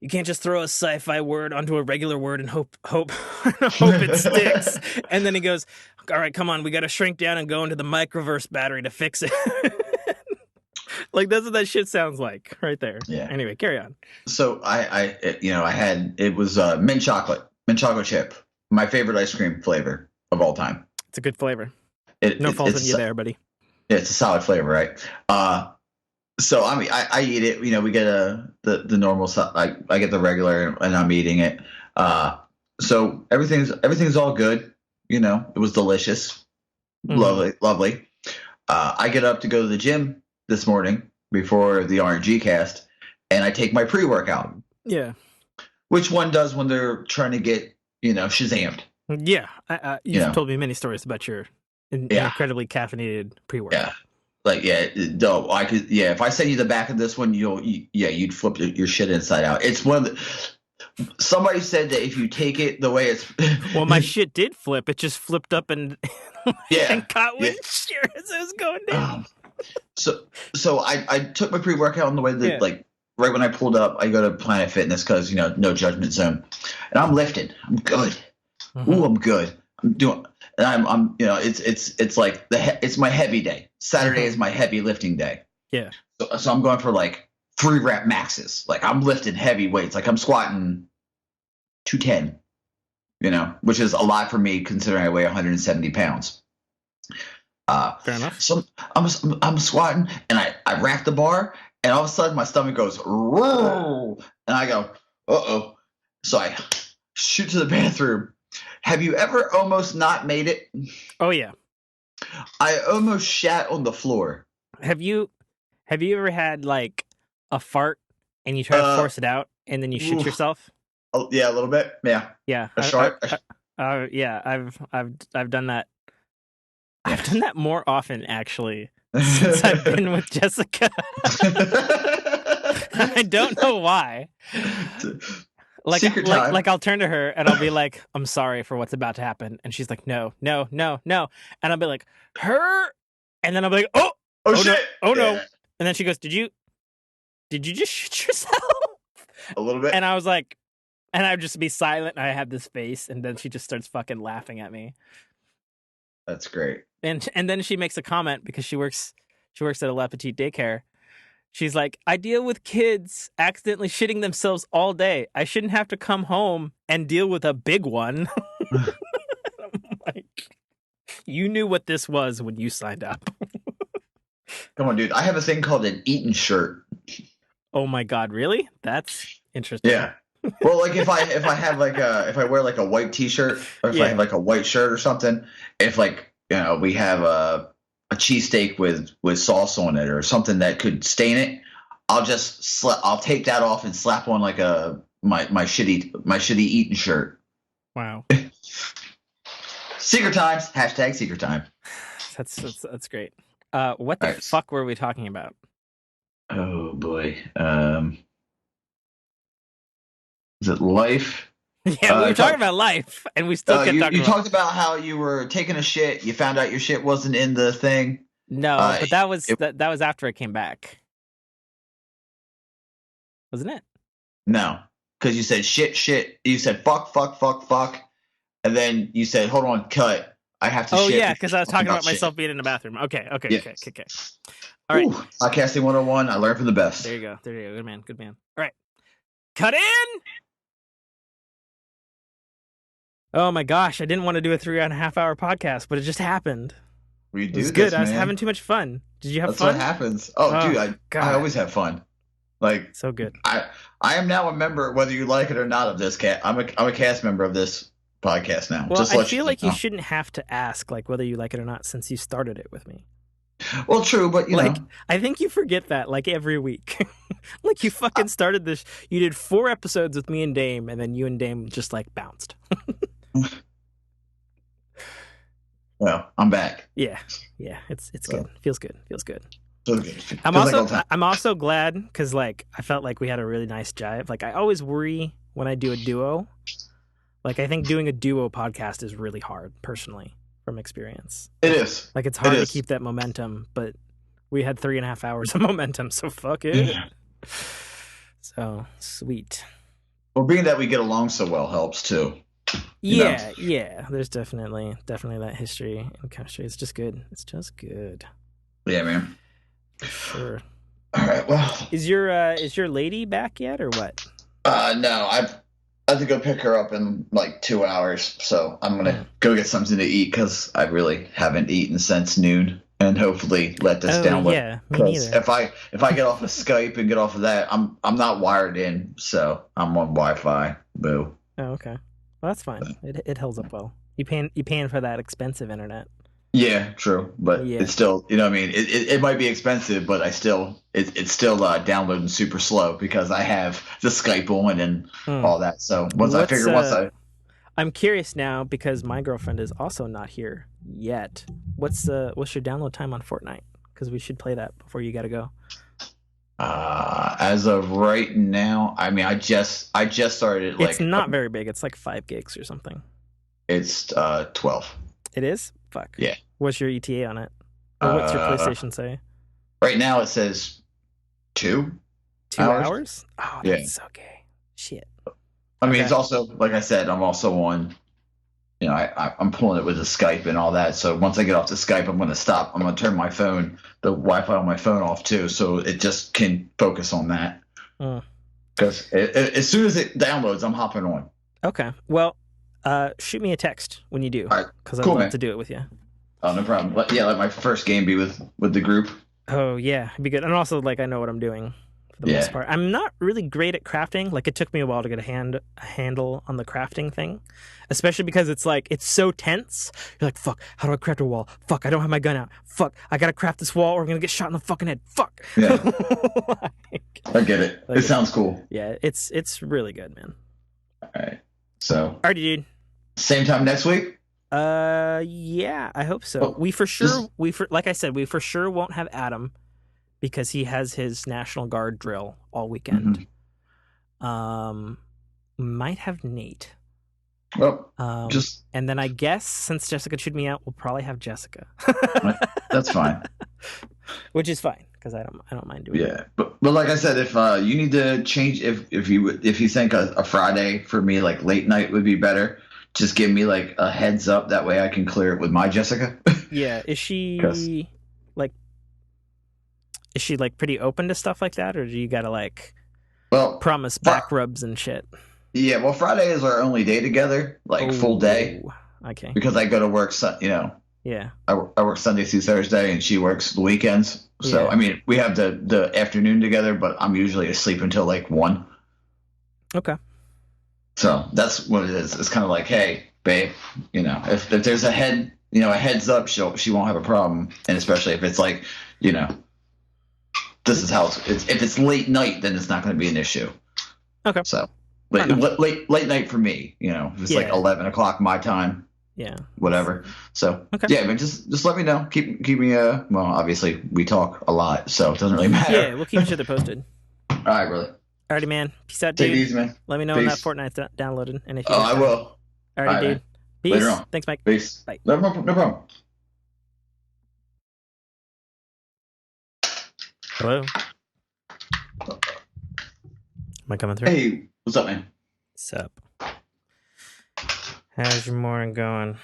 you can't just throw a sci-fi word onto a regular word and hope it sticks. And then he goes, all right, come on, we got to shrink down and go into the microverse battery to fix it. Like that's what that shit sounds like right there. Yeah. Anyway, carry on. So I had it was mint chocolate chip, my favorite ice cream flavor of all time. It's a good flavor. No fault in you there, buddy. It's a solid flavor, right? So I mean, I eat it. You know, we get the normal stuff. I get the regular, and I'm eating it. So everything's all good. You know, it was delicious, lovely. I get up to go to the gym this morning before the RNG cast, and I take my pre-workout. Yeah. Which one does when they're trying to get Shazammed? Yeah, you've told me many stories about your incredibly caffeinated pre-workout. Yeah. Like, no, I could, if I send you the back of this one, you'd flip your shit inside out. It's one of the, somebody said that if you take it the way it's. Well, my shit did flip. It just flipped up and caught wind shear as it was going down. So I took my pre-workout on the way that, like, right when I pulled up, I go to Planet Fitness because, no judgment zone. And I'm lifting. I'm good. Mm-hmm. Ooh, I'm good. I'm doing. And I'm it's like it's my heavy day. Saturday is my heavy lifting day. Yeah. So I'm going for like 3 rep maxes. Like I'm lifting heavy weights. Like I'm squatting 210, which is a lot for me considering I weigh 170 pounds. Fair enough. So I'm squatting and I rack the bar and all of a sudden my stomach goes, roar, and I go, uh-oh. So I shoot to the bathroom. Have you ever almost not made it? Oh yeah. I almost shat on the floor. Have you ever had like a fart and you try to force it out and then you shit yourself? Oh yeah, a little bit. Yeah. Yeah. A short. Yeah, I've done that. I've done that more often actually since I've been with Jessica. I don't know why. Like I'll turn to her and I'll be like, I'm sorry for what's about to happen. And she's like, no. And I'll be like, her. And then I'll be like, oh shit. No. And then she goes, did you just shoot yourself? A little bit. And I was like, and I'd just be silent. And I have this face. And then she just starts fucking laughing at me. That's great. And then she makes a comment because she works at a La Petite daycare. She's like, I deal with kids accidentally shitting themselves all day. I shouldn't have to come home and deal with a big one. I'm like, you knew what this was when you signed up. Come on, dude. I have a thing called an eaten shirt. Oh my God, really? That's interesting. Yeah. Well, like if I have like if I wear like a white t-shirt or if I have like a white shirt or something, if like, we have a cheesesteak with sauce on it or something that could stain it, I'll take that off and slap on like a my shitty eating shirt. Wow. Secret times. # secret time. That's great. What the fuck were we talking about? Oh boy. Is it life? Yeah, we were talking about life, and we still kept talking. You talked about how you were taking a shit. You found out your shit wasn't in the thing. No, but that was after I came back, wasn't it? No, because you said shit. You said fuck, and then you said, "Hold on, cut. I have to." Oh shit yeah, because I was talking about myself being in the bathroom. Okay. All right. Podcasting 101. I learned from the best. There you go. Good man. All right. Cut in. Oh my gosh, I didn't want to do a 3.5 hour podcast, but it just happened. It was good. I was having too much fun. Did you have fun? That's what happens. Oh dude, I always have fun. Like, so good. I am now a member, whether you like it or not, of this cat. I'm a cast member of this podcast now. Well, I feel like you shouldn't have to ask like whether you like it or not, since you started it with me. Well, true, but you know, I think you forget that like every week. Like you fucking started this. You did 4 episodes with me and Dame, and then you and Dame just like bounced. Well, I'm back. Yeah, it's good. Feels good. Okay. I'm also glad because like I felt like we had a really nice jive. Like I always worry when I do a duo. Like I think doing a duo podcast is really hard, personally, from experience. It is. Like it's hard to keep that momentum, but we had 3.5 hours of momentum, so fuck it. Yeah. So sweet. Well, being that we get along so well helps too. Yeah. There's definitely that history and chemistry. It's just good. Yeah, man. Sure. All right. Well, is your lady back yet, or what? No. I have to go pick her up in like 2 hours, so I'm gonna go get something to eat because I really haven't eaten since noon, and hopefully let this download. Yeah, me neither. If I get off of Skype and get off of that, I'm not wired in, so I'm on Wi-Fi. Boo. Oh, okay. Well, that's fine. It holds up well. You paying for that expensive internet. Yeah, true, but it's still, you know what I mean? It might be expensive, but it's still downloading super slow because I have the Skype on and all that. So I'm curious now because my girlfriend is also not here yet. What's your download time on Fortnite? Because we should play that before you got to go. As of right now, I mean, I just started. It's not very big. It's like 5 gigs or something. It's 12. It is? Fuck. Yeah. What's your ETA on it? Or what's your PlayStation say? Right now it says 2 hours? Oh, that's so gay. Shit. I mean, it's also, like I said, I'm also on, you know, I'm pulling it with the Skype and all that. So once I get off the Skype, I'm going to stop. I'm going to turn the Wi-Fi on my phone off too, so it just can focus on that. Because as soon as it downloads, I'm hopping on. Okay. Well, shoot me a text when you do, because I'd love to do it with you. Oh, no problem. Let my first game be with the group. Oh yeah, it'd be good. And also, like, I know what I'm doing for the most part. I'm not really great at crafting. Like, it took me a while to get a handle on the crafting thing, especially because it's like it's so tense. You're like, fuck, how do I craft a wall? Fuck, I don't have my gun out. Fuck, I gotta craft this wall or I'm gonna get shot in the fucking head. Fuck. Yeah. I get it. It sounds cool. Yeah, it's really good, man. All right. So. Alrighty, dude. Same time next week? Yeah, I hope so. We for sure won't have Adam because he has his National Guard drill all weekend. Might have Nate. Well, and then I guess since Jessica chewed me out, we'll probably have Jessica. That's fine. Which is fine because I don't mind doing it. Yeah, but like I said, if you need to change, if you think a Friday for me, like late night would be better, just give me like a heads up. That way I can clear it with my Jessica. Yeah. Is she pretty open to stuff like that, or do you gotta promise back rubs and shit? Yeah, well, Friday is our only day together, full day. Okay. Because I go to work, Yeah. I work Sunday through Thursday, and she works the weekends. So, I mean, we have the afternoon together, but I'm usually asleep until 1. Okay. So that's what it is. It's kind of like, hey, babe, if there's a heads up, she won't have a problem. And especially if it's this is how if it's late night, then it's not going to be an issue. Okay. So late night for me. If it's like 11 o'clock my time. Yeah. Whatever. So okay. Yeah, man, just let me know. Keep me. Well, obviously we talk a lot, so it doesn't really matter. Yeah, we'll keep each other posted. All right, brother. Alrighty, man. Peace out, dude. Take it easy, man. Let me know when that Fortnite's downloaded. And if you I will. Alrighty, dude. Man. Peace. Later on. Thanks, Mike. Peace. Bye. No problem. Hello. Am I coming through? Hey, what's up, man? What's up? How's your morning going?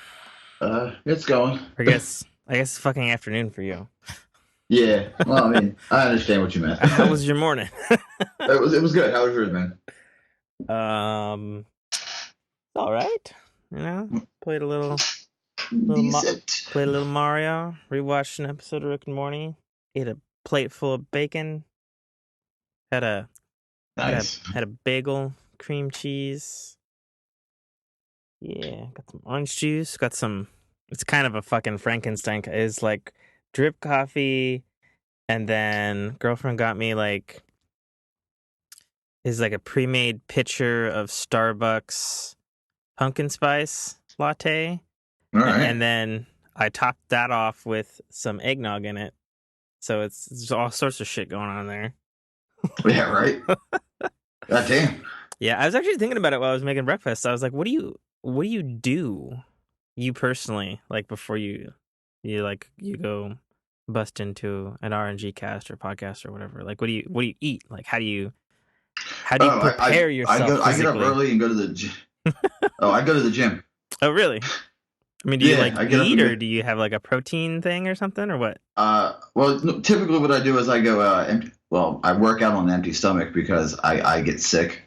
It's going. I guess it's fucking afternoon for you. Yeah. Well, I mean, I understand what you meant. How was your morning? It was good. How was yours, man? All right. Played a little played a little Mario. Rewatched an episode of Rick and Morty. Ate a plate full of bacon. Had a bagel, cream cheese. Yeah, got some orange juice. Got some. It's kind of a fucking Frankenstein. It's like drip coffee, and then girlfriend got me like a pre-made pitcher of Starbucks pumpkin spice latte. All right. And then I topped that off with some eggnog in it. So it's all sorts of shit going on there. Yeah, right. God damn. Yeah, I was actually thinking about it while I was making breakfast. I was like, what do you do, you personally, like before you go bust into an RNG cast or podcast or whatever? Like, what do you eat? Like, how do you prepare yourself? I get up early and go to the gym. I go to the gym. Oh, really? I mean, do you eat, or do you have like a protein thing or something, or what? Well, typically what I do is I go I work out on an empty stomach because I get sick.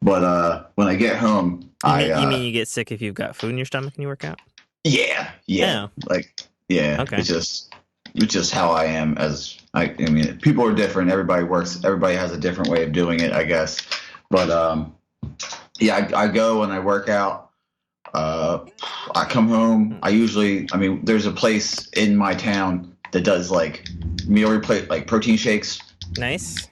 But when I get home, you mean you get sick if you've got food in your stomach and you work out? Yeah. Oh. Okay. It's just how I am. I mean, people are different. Everybody has a different way of doing it, I guess. But I go and I work out. I come home. There's a place in my town that does like meal replace, like protein shakes. Nice.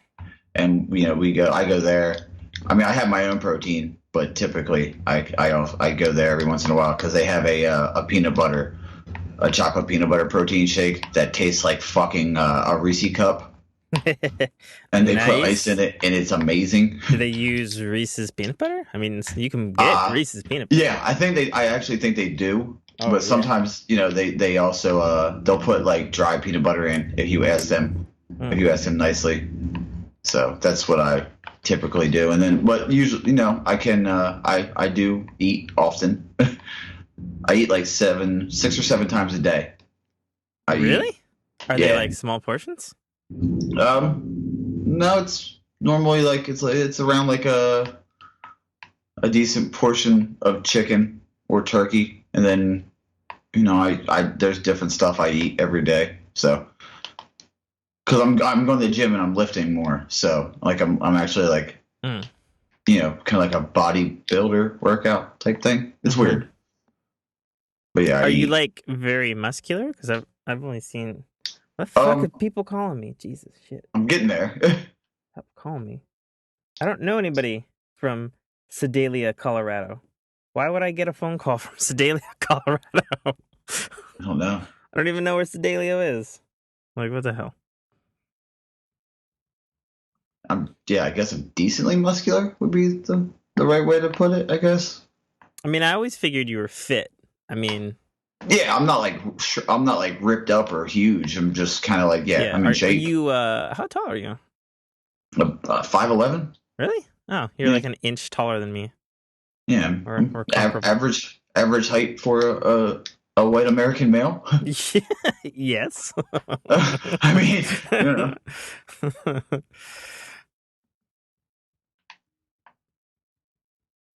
And I go there. I mean, I have my own protein, but typically I go there every once in a while because they have a chocolate peanut butter protein shake that tastes like fucking a Reese cup. And they put ice in it, and it's amazing. Do they use Reese's peanut butter? I mean, you can get Reese's peanut butter. Yeah, I actually think they do. But sometimes, they also they'll put like dry peanut butter in if you ask them nicely. So that's what I typically do. And then, but usually, I can I do eat often. I eat like 6 or 7 times a day. Really? Are they like small portions? No, it's normally it's around like a decent portion of chicken or turkey, and then there's different stuff I eat every day. So, because I'm going to the gym and I'm lifting more, so like I'm actually like kind of like a bodybuilder workout type thing. It's weird, but yeah. Are you like very muscular? Because I've only seen. What the fuck are people calling me? Jesus shit. I'm getting there. Stop calling me. I don't know anybody from Sedalia, Colorado. Why would I get a phone call from Sedalia, Colorado? I don't know. I don't even know where Sedalia is. Like, what the hell? I guess I'm decently muscular would be the right way to put it, I guess. I mean, I always figured you were fit. I mean... Yeah, I'm not like ripped up or huge. I'm just kind of like, I'm in shape. Are you, how tall are you? 5'11". Really? Oh, you're like an inch taller than me. Yeah. Or average height for a white American male. Yes. I mean,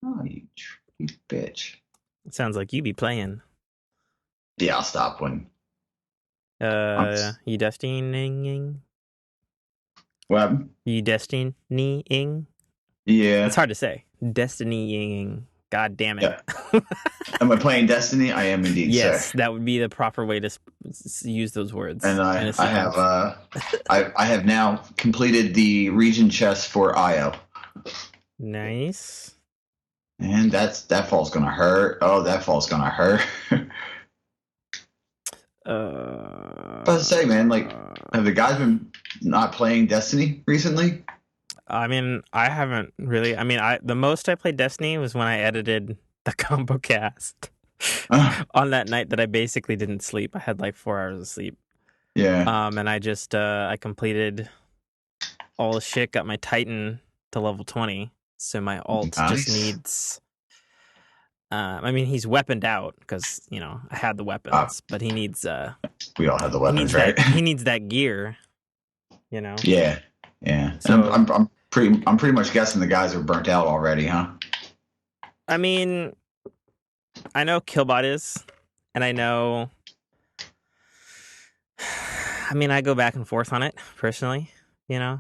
Oh, you bitch. It sounds like you be playing. Yeah, I'll stop when. You destinying? What? You destinying? Yeah. It's hard to say. Destinying. God damn it. Yeah. Am I playing Destiny? I am indeed, yes, sir. that would be the proper way to use those words. And I have now completed the region chest for Io. Nice. And that fall's gonna hurt. Oh, that fall's gonna hurt. I was to say, man, like, have the guys been not playing Destiny recently? I mean, I haven't really. I mean, the most I played Destiny was when I edited the combo cast on that night that I basically didn't sleep. I had like 4 hours of sleep. Yeah. And I just I completed all the shit, got my Titan to level 20. So my alt Nice. just needs. I mean, he's weaponed out because I had the weapons, but he needs. We all have the weapons, right? He needs that gear. Yeah. So And I'm pretty much guessing the guys are burnt out already, huh? I mean, I know Killbot is, and I know. I mean, I go back and forth on it personally. Yeah.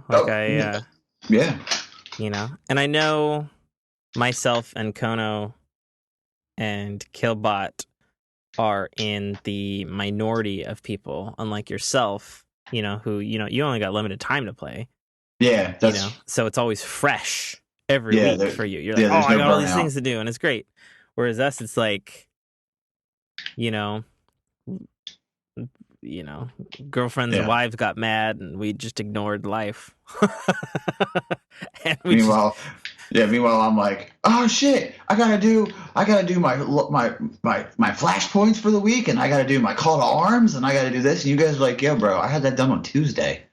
And I know myself and Kono and Killbot are in the minority of people, unlike yourself, who, you only got limited time to play. Yeah. So it's always fresh every week for you. You're like, I got all these things to do, and it's great. Whereas us, it's like, girlfriends and wives got mad, and we just ignored life. Meanwhile, I'm like, oh shit, I gotta do my flashpoints for the week, and I gotta do my call to arms, and I gotta do this, and you guys are like, yeah, bro, I had that done on Tuesday.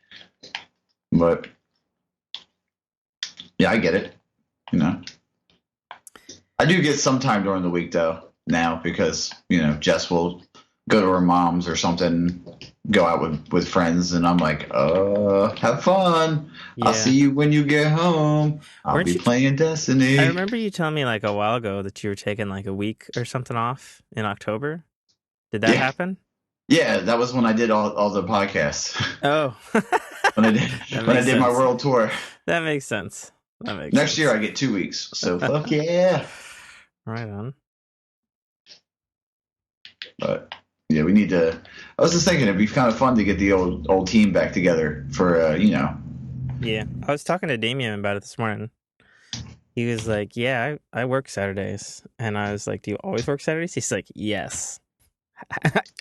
But yeah, I get it. I do get some time during the week though now because Jess will go to her mom's or something, go out with friends, and I'm like, have fun. Yeah. I'll see you when you get home. I'll be playing Destiny. I remember you telling me like a while ago that you were taking like a week or something off in October. Did that happen? Yeah, that was when I did all the podcasts. Oh. when I did my world tour. That makes sense. Next year I get 2 weeks. So fuck yeah. Right on. But yeah, we need to. I was just thinking it'd be kind of fun to get the old team back together for Yeah, I was talking to Damian about it this morning. He was like, "Yeah, I work Saturdays," and I was like, "Do you always work Saturdays?" He's like, "Yes,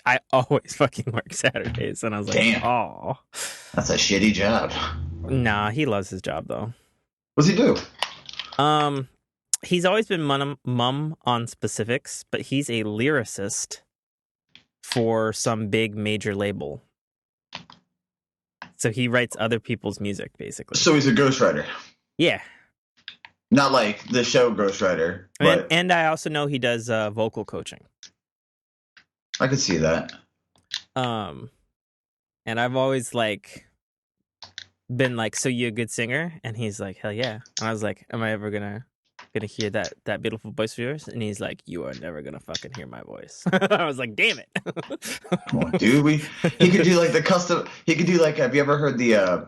I always fucking work Saturdays," and I was like, "Damn, oh, that's a shitty job." Nah, he loves his job though. What's he do? He's always been mum on specifics, but he's a lyricist for some big major label. So he writes other people's music, basically. So he's a ghostwriter. Yeah. Not like the show ghostwriter. But and I also know he does vocal coaching. I could see that. And I've always been like, so you a good singer? And he's like, hell yeah. And I was like, am I ever gonna hear that beautiful voice of yours? And he's like, you are never gonna fucking hear my voice. I was like, damn it. Come on, dude. He could do like the custom. He could do like. Have you ever heard the?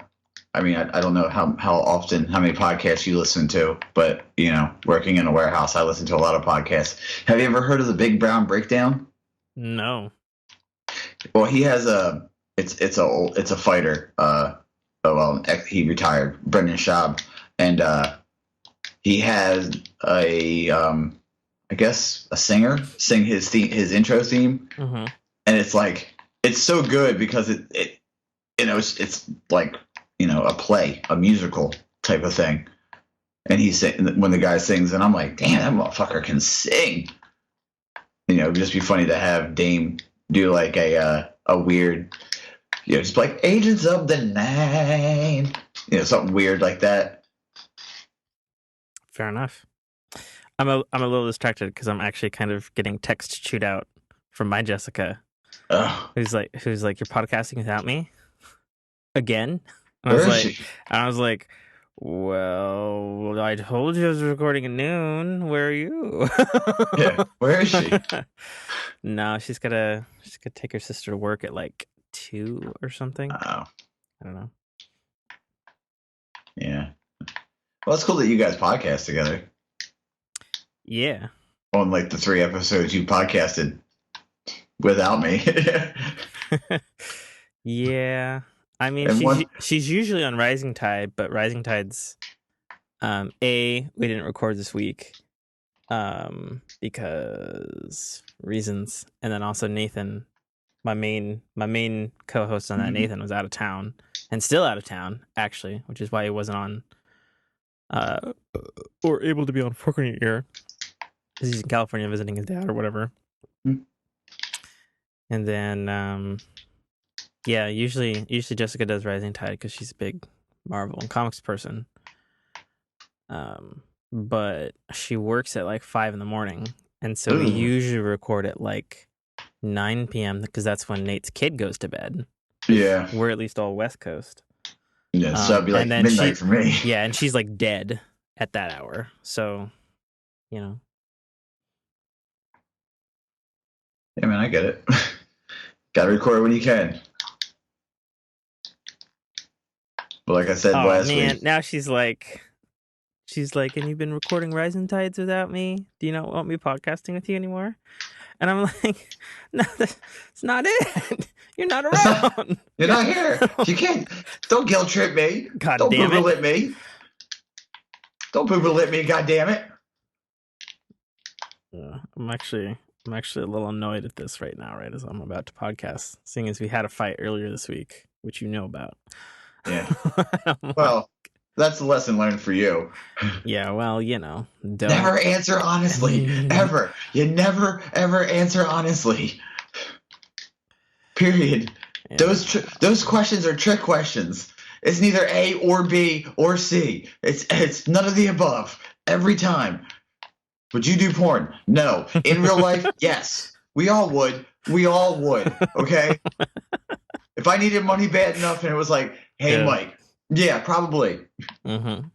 I mean, I don't know how many podcasts you listen to, but working in a warehouse, I listen to a lot of podcasts. Have you ever heard of the Big Brown Breakdown? No. Well, he has it's a fighter. He retired, Brendan Schaub, and he has I guess a singer sing his intro theme, mm-hmm. and it's so good because it's like a play, a musical type of thing, and when the guy sings, and I'm like, damn, that motherfucker can sing. It'd just be funny to have Dame do like a weird, just like Agents of the Night, something weird like that. Fair enough. I'm a little distracted because I'm actually kind of getting text chewed out from my Jessica, who's like, you're podcasting without me again. And Where is she? And I was like, well, I told you I was recording at noon. Where are you? Yeah, where is she? No, she's gotta take her sister to work at 2 or something. Oh, I don't know. Yeah. Well, it's cool that you guys podcast together. Yeah. On the 3 episodes you podcasted without me. Yeah. I mean, she's usually on Rising Tide, but Rising Tide's We didn't record this week because reasons, and then also Nathan, my main co-host on that, Nathan, was out of town and still out of town actually, which is why he wasn't on or able to be on Fork in Your Ear because he's in California visiting his dad or whatever. And then usually Jessica does Rising Tide because she's a big Marvel and comics person. But she works at like 5 a.m, and so we usually record at like 9 p.m. because that's when Nate's kid goes to bed. Yeah, we're at least all West Coast. Yeah, so it'd be like midnight for me. Yeah, and she's like dead at that hour, so you know. Yeah, man, I get it. Gotta record when you can. But like I said last week, now she's like, and you've been recording Rising Tides without me? Do you not want me podcasting with you anymore? And I'm like, no, that's not it. You're not around. You're not here. You can't. Don't guilt trip me. God don't damn boogalip me. Don't boogalip me. God damn it. I'm actually a little annoyed at this right now, right as I'm about to podcast, seeing as we had a fight earlier this week, which you know about. Yeah. Well, that's a lesson learned for you. Yeah, well, you know. Never answer honestly. Ever. You never, ever answer honestly. Period. Yeah. Those questions are trick questions. It's neither A or B or C. It's none of the above. Every time. Would you do porn? No. In real life, yes. We all would. We all would. Okay? If I needed money bad enough and it was like, hey, Mike. Yeah, probably. Mm-hmm.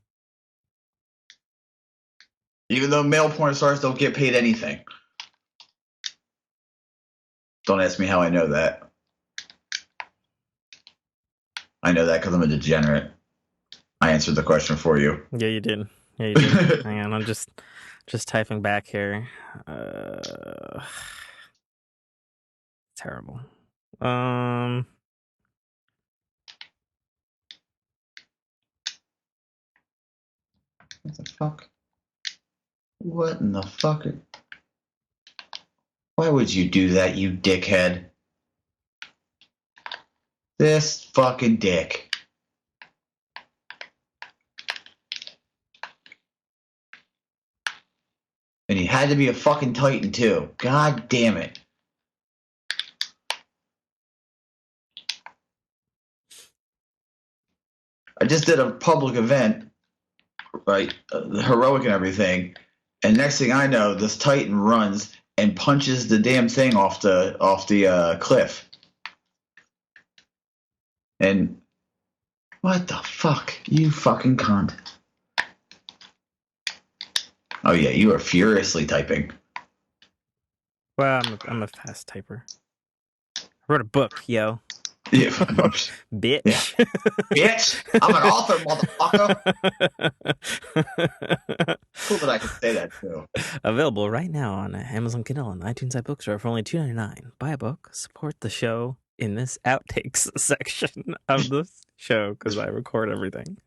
Even though male porn stars don't get paid anything. Don't ask me how I know that. I know that because I'm a degenerate. I answered the question for you. Yeah, you did. Yeah, you did. Hang on, I'm just typing back here. Terrible. What the fuck? What in the fuck? Why would you do that, you dickhead? This fucking dick. And he had to be a fucking Titan too. God damn it. I just did a public event, right? Heroic and everything. And next thing I know, this Titan runs and punches the damn thing off the cliff. And what the fuck? You fucking cunt. Oh yeah, you are furiously typing. Well, I'm a fast typer. I wrote a book, yo. Yeah. Bitch. Yeah. Bitch. I'm an author, motherfucker. Cool that I can say that too. Available right now on Amazon Kindle and iTunes iBookstore for only $2.99. Buy a book, support the show in this outtakes section of the show because I record everything.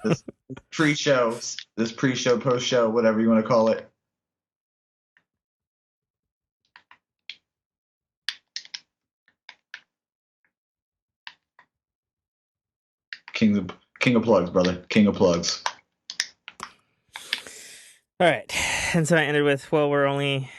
This pre-show, post-show, whatever you want to call it. King of plugs, brother. King of plugs. All right. And so I ended with, well, we're only...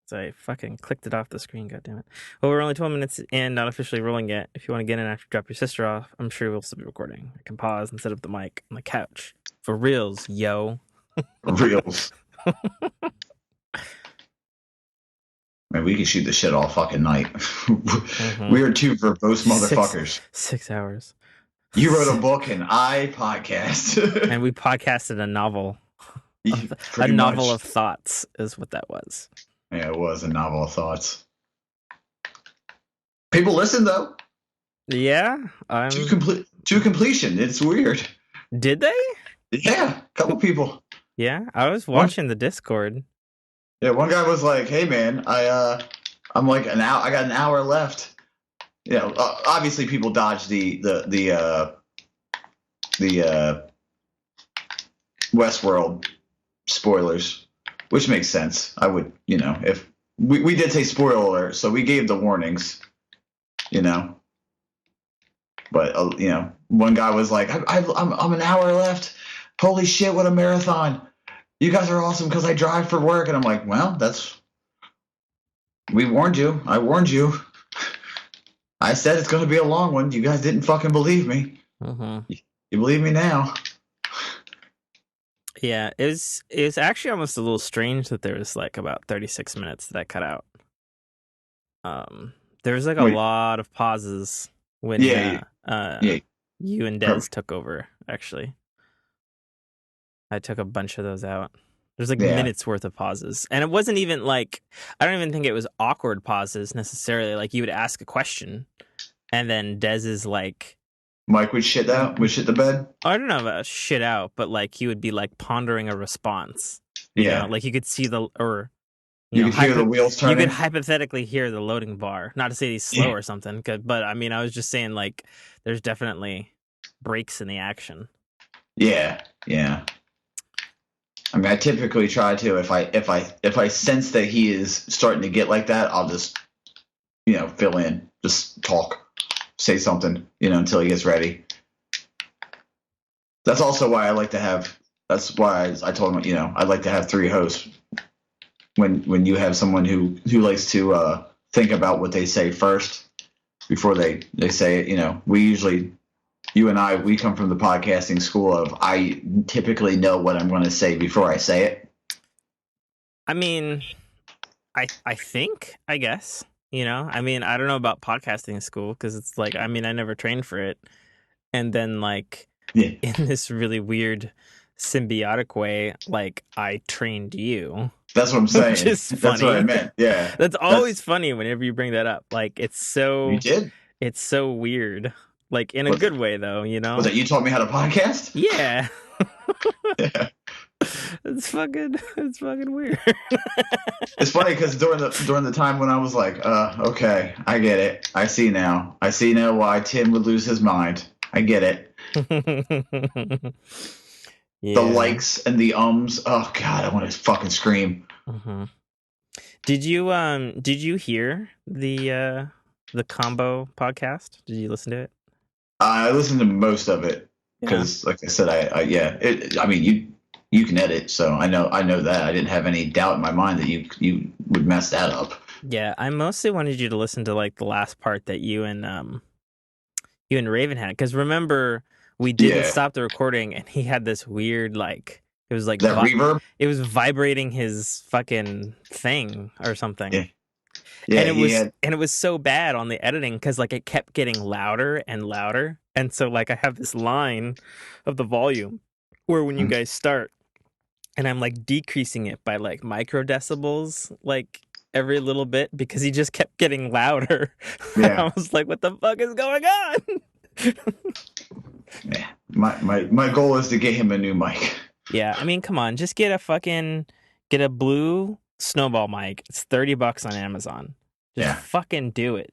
So I fucking clicked it off the screen, goddammit. Well, we're only 12 minutes in, not officially rolling yet. If you want to get in after drop your sister off, I'm sure we'll still be recording. I can pause and set up the mic on the couch. For reals, yo. Reals. Man, we can shoot the shit all fucking night. We are two verbose motherfuckers. 6 hours. You wrote a book and I podcast. And we podcasted a novel. A Novel novel of thoughts is what that was. Yeah, it was a novel of thoughts. People listen though. Yeah, to completion. It's weird. Did they? Yeah, a couple people. Yeah, I was watching the Discord. Yeah, one guy was like, "Hey man, I'm like an hour. I got an hour left." You know, obviously people dodge the Westworld spoilers, which makes sense. I would, if we did say spoiler alert, so we gave the warnings, But one guy was like, I'm an hour left. Holy shit, what a marathon! You guys are awesome because I drive for work, and I'm like, well, we warned you. I warned you. I said it's going to be a long one. You guys didn't fucking believe me. Uh-huh. You believe me now? Yeah, it was actually almost a little strange that there was like about 36 minutes that I cut out. There was like a lot of pauses when you and Des took over, actually. I took a bunch of those out. There's like minutes worth of pauses. And it wasn't even like, I don't even think it was awkward pauses necessarily. Like you would ask a question and then Des is like, Mike would shit the bed? I don't know about shit out, but like he would be like pondering a response. You know? Like you could see you could hear the wheels turning. You could hypothetically hear the loading bar. Not to say he's slow or something, but I mean, I was just saying like there's definitely breaks in the action. Yeah. I mean, I typically try to if I sense that he is starting to get like that, I'll just fill in, just talk, say something, until he gets ready. That's also why I like to have. That's why I told him, I'd like to have 3 hosts. When you have someone who likes to think about what they say first before they say it, we usually. You and I, we come from the podcasting school of I typically know what I'm going to say before I say it. I mean, I think, I guess, I mean, I don't know about podcasting school because it's like, I mean, I never trained for it. And then like in this really weird symbiotic way, like I trained you. That's what I'm saying. Which is funny. That's what I meant. Yeah. That's always funny whenever you bring that up. Like it's so. You did? It's so weird. Like in a good way, though, Was it you taught me how to podcast? Yeah. Yeah. It's fucking weird. It's funny because during the time when I was like, okay, I get it. I see now why Tim would lose his mind. I get it. Yeah. The likes and the ums. Oh God, I want to fucking scream. Mm-hmm. Did you hear the combo podcast? Did you listen to it? I listened to most of it because, like I said, I mean, you can edit, so I know that. I didn't have any doubt in my mind that you would mess that up. Yeah, I mostly wanted you to listen to like the last part that you and Raven had, because remember we didn't stop the recording, and he had this weird like it was like that reverb. It was vibrating his fucking thing or something. Yeah. Yeah, and it was so bad on the editing because like it kept getting louder and louder, and so like I have this line of the volume where when you guys start, and I'm like decreasing it by like micro decibels, like every little bit because he just kept getting louder. Yeah. I was like, what the fuck is going on? Yeah, my goal is to get him a new mic. Yeah, I mean, come on, just get a blue snowball mic. It's $30 on Amazon. Just fucking do it.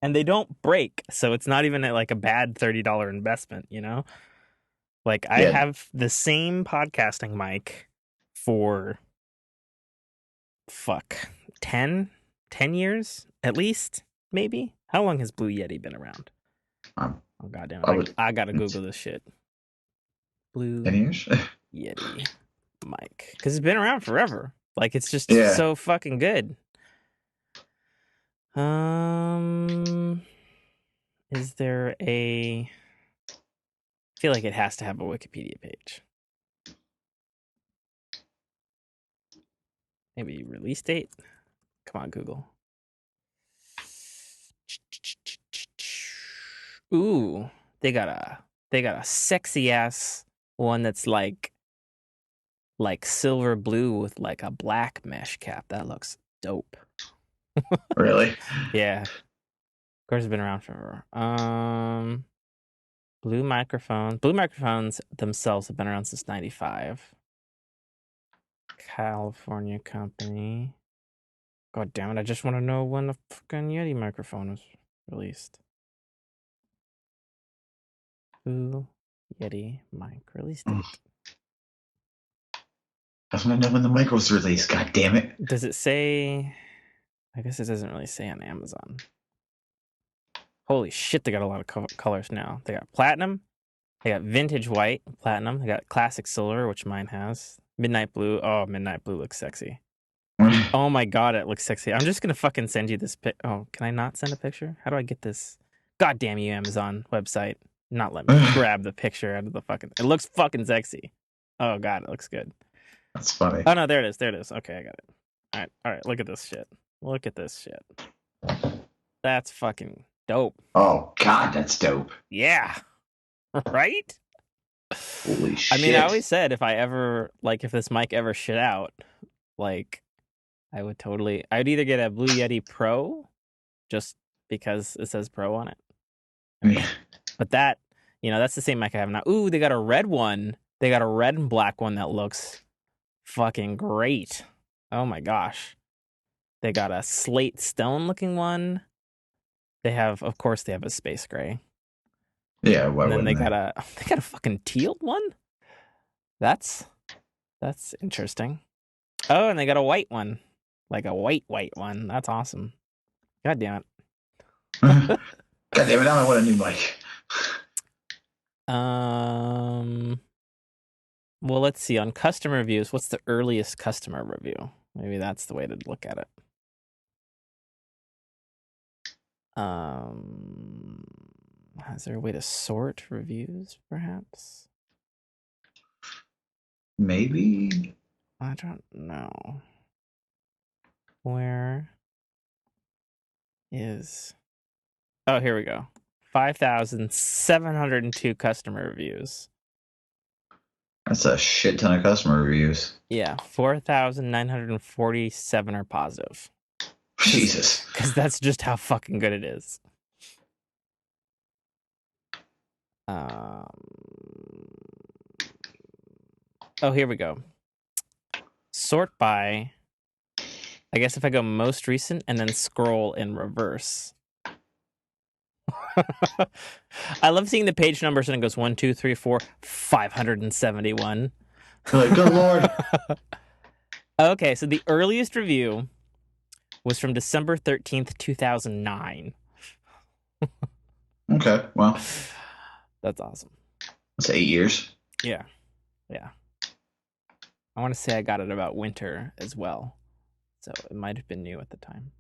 And they don't break, so it's not even like a bad $30 investment, Like I have the same podcasting mic for 10 years at least, maybe. How long has Blue Yeti been around? Oh goddamn it! I gotta Google this shit. Blue 10 years? Yeti mic, because it's been around forever. Like it's just so fucking good. Is there I feel like it has to have a Wikipedia page. Maybe release date. Come on, Google. Ooh, they got a sexy ass one that's like silver blue with like a black mesh cap. That looks dope. Really? Yeah. Of course, it's been around forever. Blue microphones themselves have been around since 95. California company. God damn it, I just want to know when the fucking Yeti microphone was released. Blue Yeti mic release date. That's when I know when the mic was released. God damn it. Does it say? I guess it doesn't really say on Amazon. Holy shit, they got a lot of colors now. They got platinum, they got vintage white, platinum, they got classic silver, which mine has. Midnight blue. Oh, midnight blue looks sexy. Oh my god, it looks sexy. I'm just gonna fucking send you this pic. Oh, can I not send a picture? How do I get this? God damn you, Amazon website. Not let me grab the picture out of the fucking... It looks fucking sexy. Oh god, it looks good. That's funny. Oh no, there it is. There it is. Okay, I got it. All right. Look at this shit. Look at this shit. That's fucking dope. Oh god, that's dope. Yeah. Right? Holy shit. I mean, I always said if this mic ever shit out, like, I would either get a Blue Yeti Pro, just because it says Pro on it. Yeah. But that, that's the same mic I have now. Ooh, they got a red one. They got a red and black one that looks fucking great. Oh my gosh. They got a slate stone looking one. They have a space gray. Yeah, why and then wouldn't they got a fucking teal one. That's interesting. Oh, and they got a white one, like a white one. That's awesome. God damn it. God damn it! Now I want a new mic. Well, let's see. On customer reviews, what's the earliest customer review? Maybe that's the way to look at it. Is there a way to sort reviews, perhaps? Maybe. I don't know. Where is... Oh, here we go. 5,702 customer reviews. That's a shit ton of customer reviews. Yeah, 4,947 are positive. Jesus. Because that's just how fucking good it is. Oh, here we go. Sort by... I guess if I go most recent and then scroll in reverse. I love seeing the page numbers and it goes 1, 2, 3, 4, 571. Like, good lord. Okay, so the earliest review was from December 13th, 2009. Okay, well. That's awesome. That's 8 years. Yeah. I want to say I got it about winter as well. So it might have been new at the time.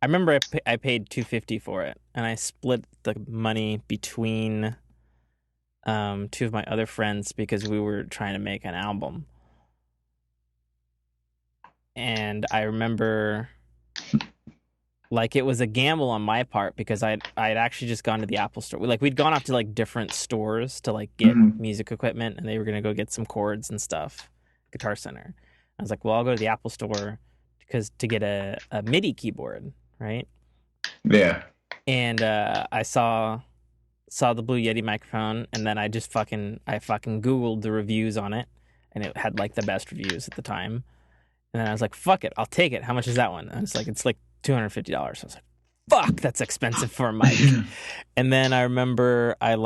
I remember I paid $250 for it, and I split the money between two of my other friends because we were trying to make an album. And I remember, like, it was a gamble on my part because I'd actually just gone to the Apple store. We'd gone off to like different stores to like get music equipment, and they were gonna go get some cords and stuff. Guitar Center. I was like, well, I'll go to the Apple store to get a MIDI keyboard, right? Yeah. And I saw the Blue Yeti microphone, and then I fucking Googled the reviews on it, and it had like the best reviews at the time. And then I was like, fuck it, I'll take it. How much is that one? And it's like $250. I was like, fuck, that's expensive for a mic. And then I remember I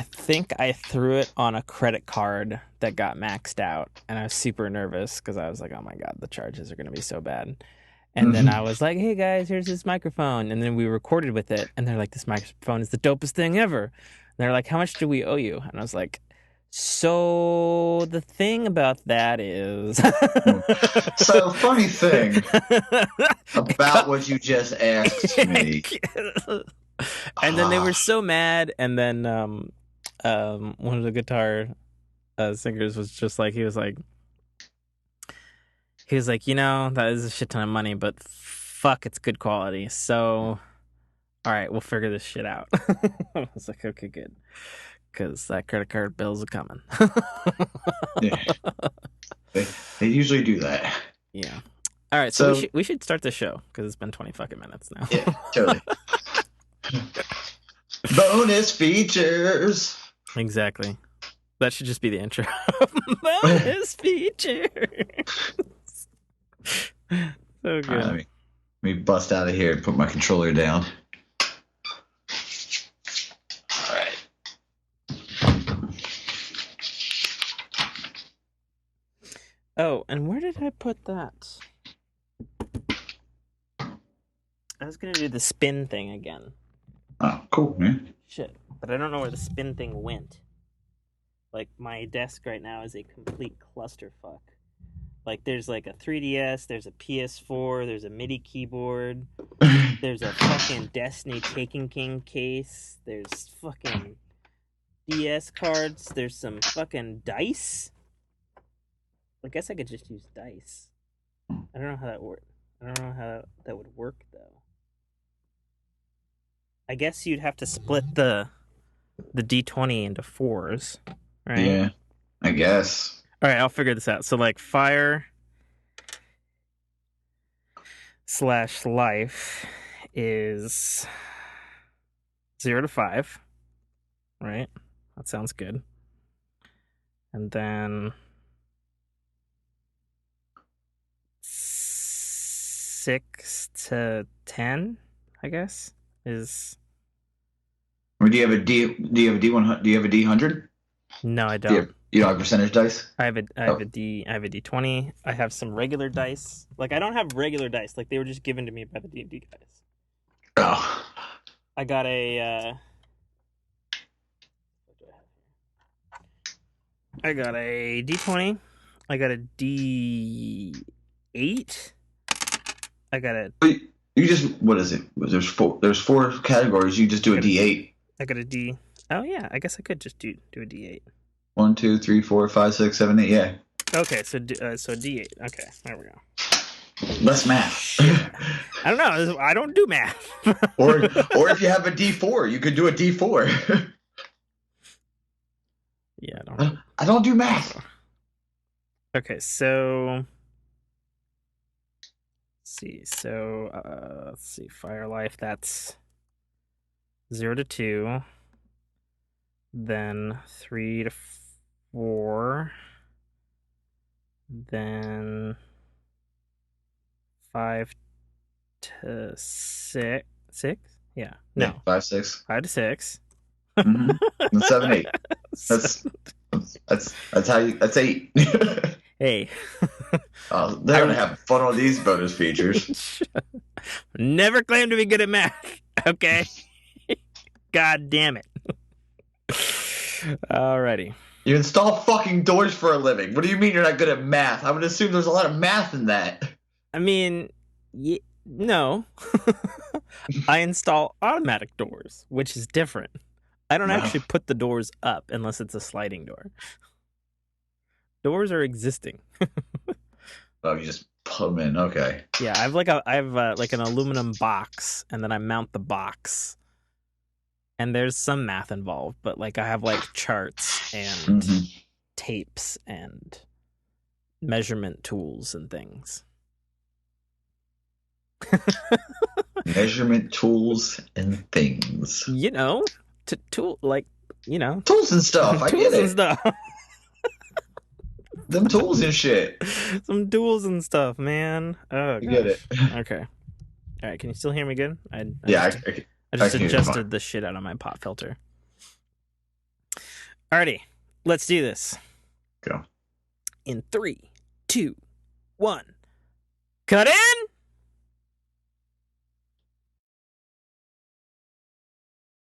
think I threw it on a credit card that got maxed out, and I was super nervous because I was like, oh my god, the charges are going to be so bad. And then I was like, hey guys, here's this microphone. And then we recorded with it, and they're like, this microphone is the dopest thing ever. And they're like, how much do we owe you? And I was like, so the thing about that is... So funny thing about what you just asked me. And then they were so mad, and then one of the guitar singers was just like, he was like, that is a shit ton of money, but fuck, it's good quality. So, all right, we'll figure this shit out. I was like, okay, good, because that credit card bills are coming. Yeah. They usually do that. Yeah. All right, so we should start the show because it's been 20 fucking minutes now. Yeah, totally. Bonus features. Exactly. That should just be the intro. Bonus features. So good. Right, let me bust out of here and put my controller down. All right. Oh, and where did I put that? I was gonna do the spin thing again. Oh, cool, man. Shit, but I don't know where the spin thing went. Like, my desk right now is a complete clusterfuck. Like, there's like a 3DS, there's a PS4, there's a MIDI keyboard, there's a fucking Destiny Taken King case, there's fucking DS cards, there's some fucking dice. I guess I could just use dice. I don't know how that works. I don't know how that would work, though. I guess you'd have to split the D20 into 4s, right? Yeah, I guess. All right, I'll figure this out. So, like, fire / life is 0 to 5, right? That sounds good. And then 6 to 10, I guess, is... Or do you have a D? Do you have a D100? Do you have a D100? No, I Do you, don't. you don't have percentage dice? I have a D20. I have some regular dice. Like, I don't have regular dice. Like, they were just given to me by the D&D guys. Oh. I got a I got a D20. I got a D8. I got a You just, what is it? There's 4 categories. You just do a D8. I got a D. Oh yeah, I guess I could just do a D8. 1, 2, 3, 4, 5, 6, 7, 8. Yeah. Okay, so D8. Okay, there we go. Less math. I don't know. I don't do math. or if you have a D4, you could do a D4. Yeah, I don't do math. Okay, so let's see. So let's see. Fire life. That's 0 to 2. Then 3 to 4. Then 5 to 6. 6? Yeah. No. Yeah, 5, 6. 5 to 6. Mm-hmm. And 7, 8. That's how you. That's 8. Hey. They're gonna have fun on these bonus features. Never claimed to be good at math. Okay. God damn it. Alrighty. You install fucking doors for a living. What do you mean you're not good at math? I would assume there's a lot of math in that. I mean, no. I install automatic doors, which is different. I don't actually put the doors up unless it's a sliding door. Doors are existing. Oh, you just put them in. Okay. Yeah, I have like an aluminum box, and then I mount the box. And there's some math involved, but like I have like charts and tapes and measurement tools and things. Measurement tools and things. You know, tools and stuff. I tools get and it. stuff. Them tools and shit. Some tools and stuff, man. Oh, You get it. Okay. All right. Can you still hear me good? I I just adjusted the shit out of my pop filter. Alrighty, let's do this. Go. In 3, 2, 1. Cut in!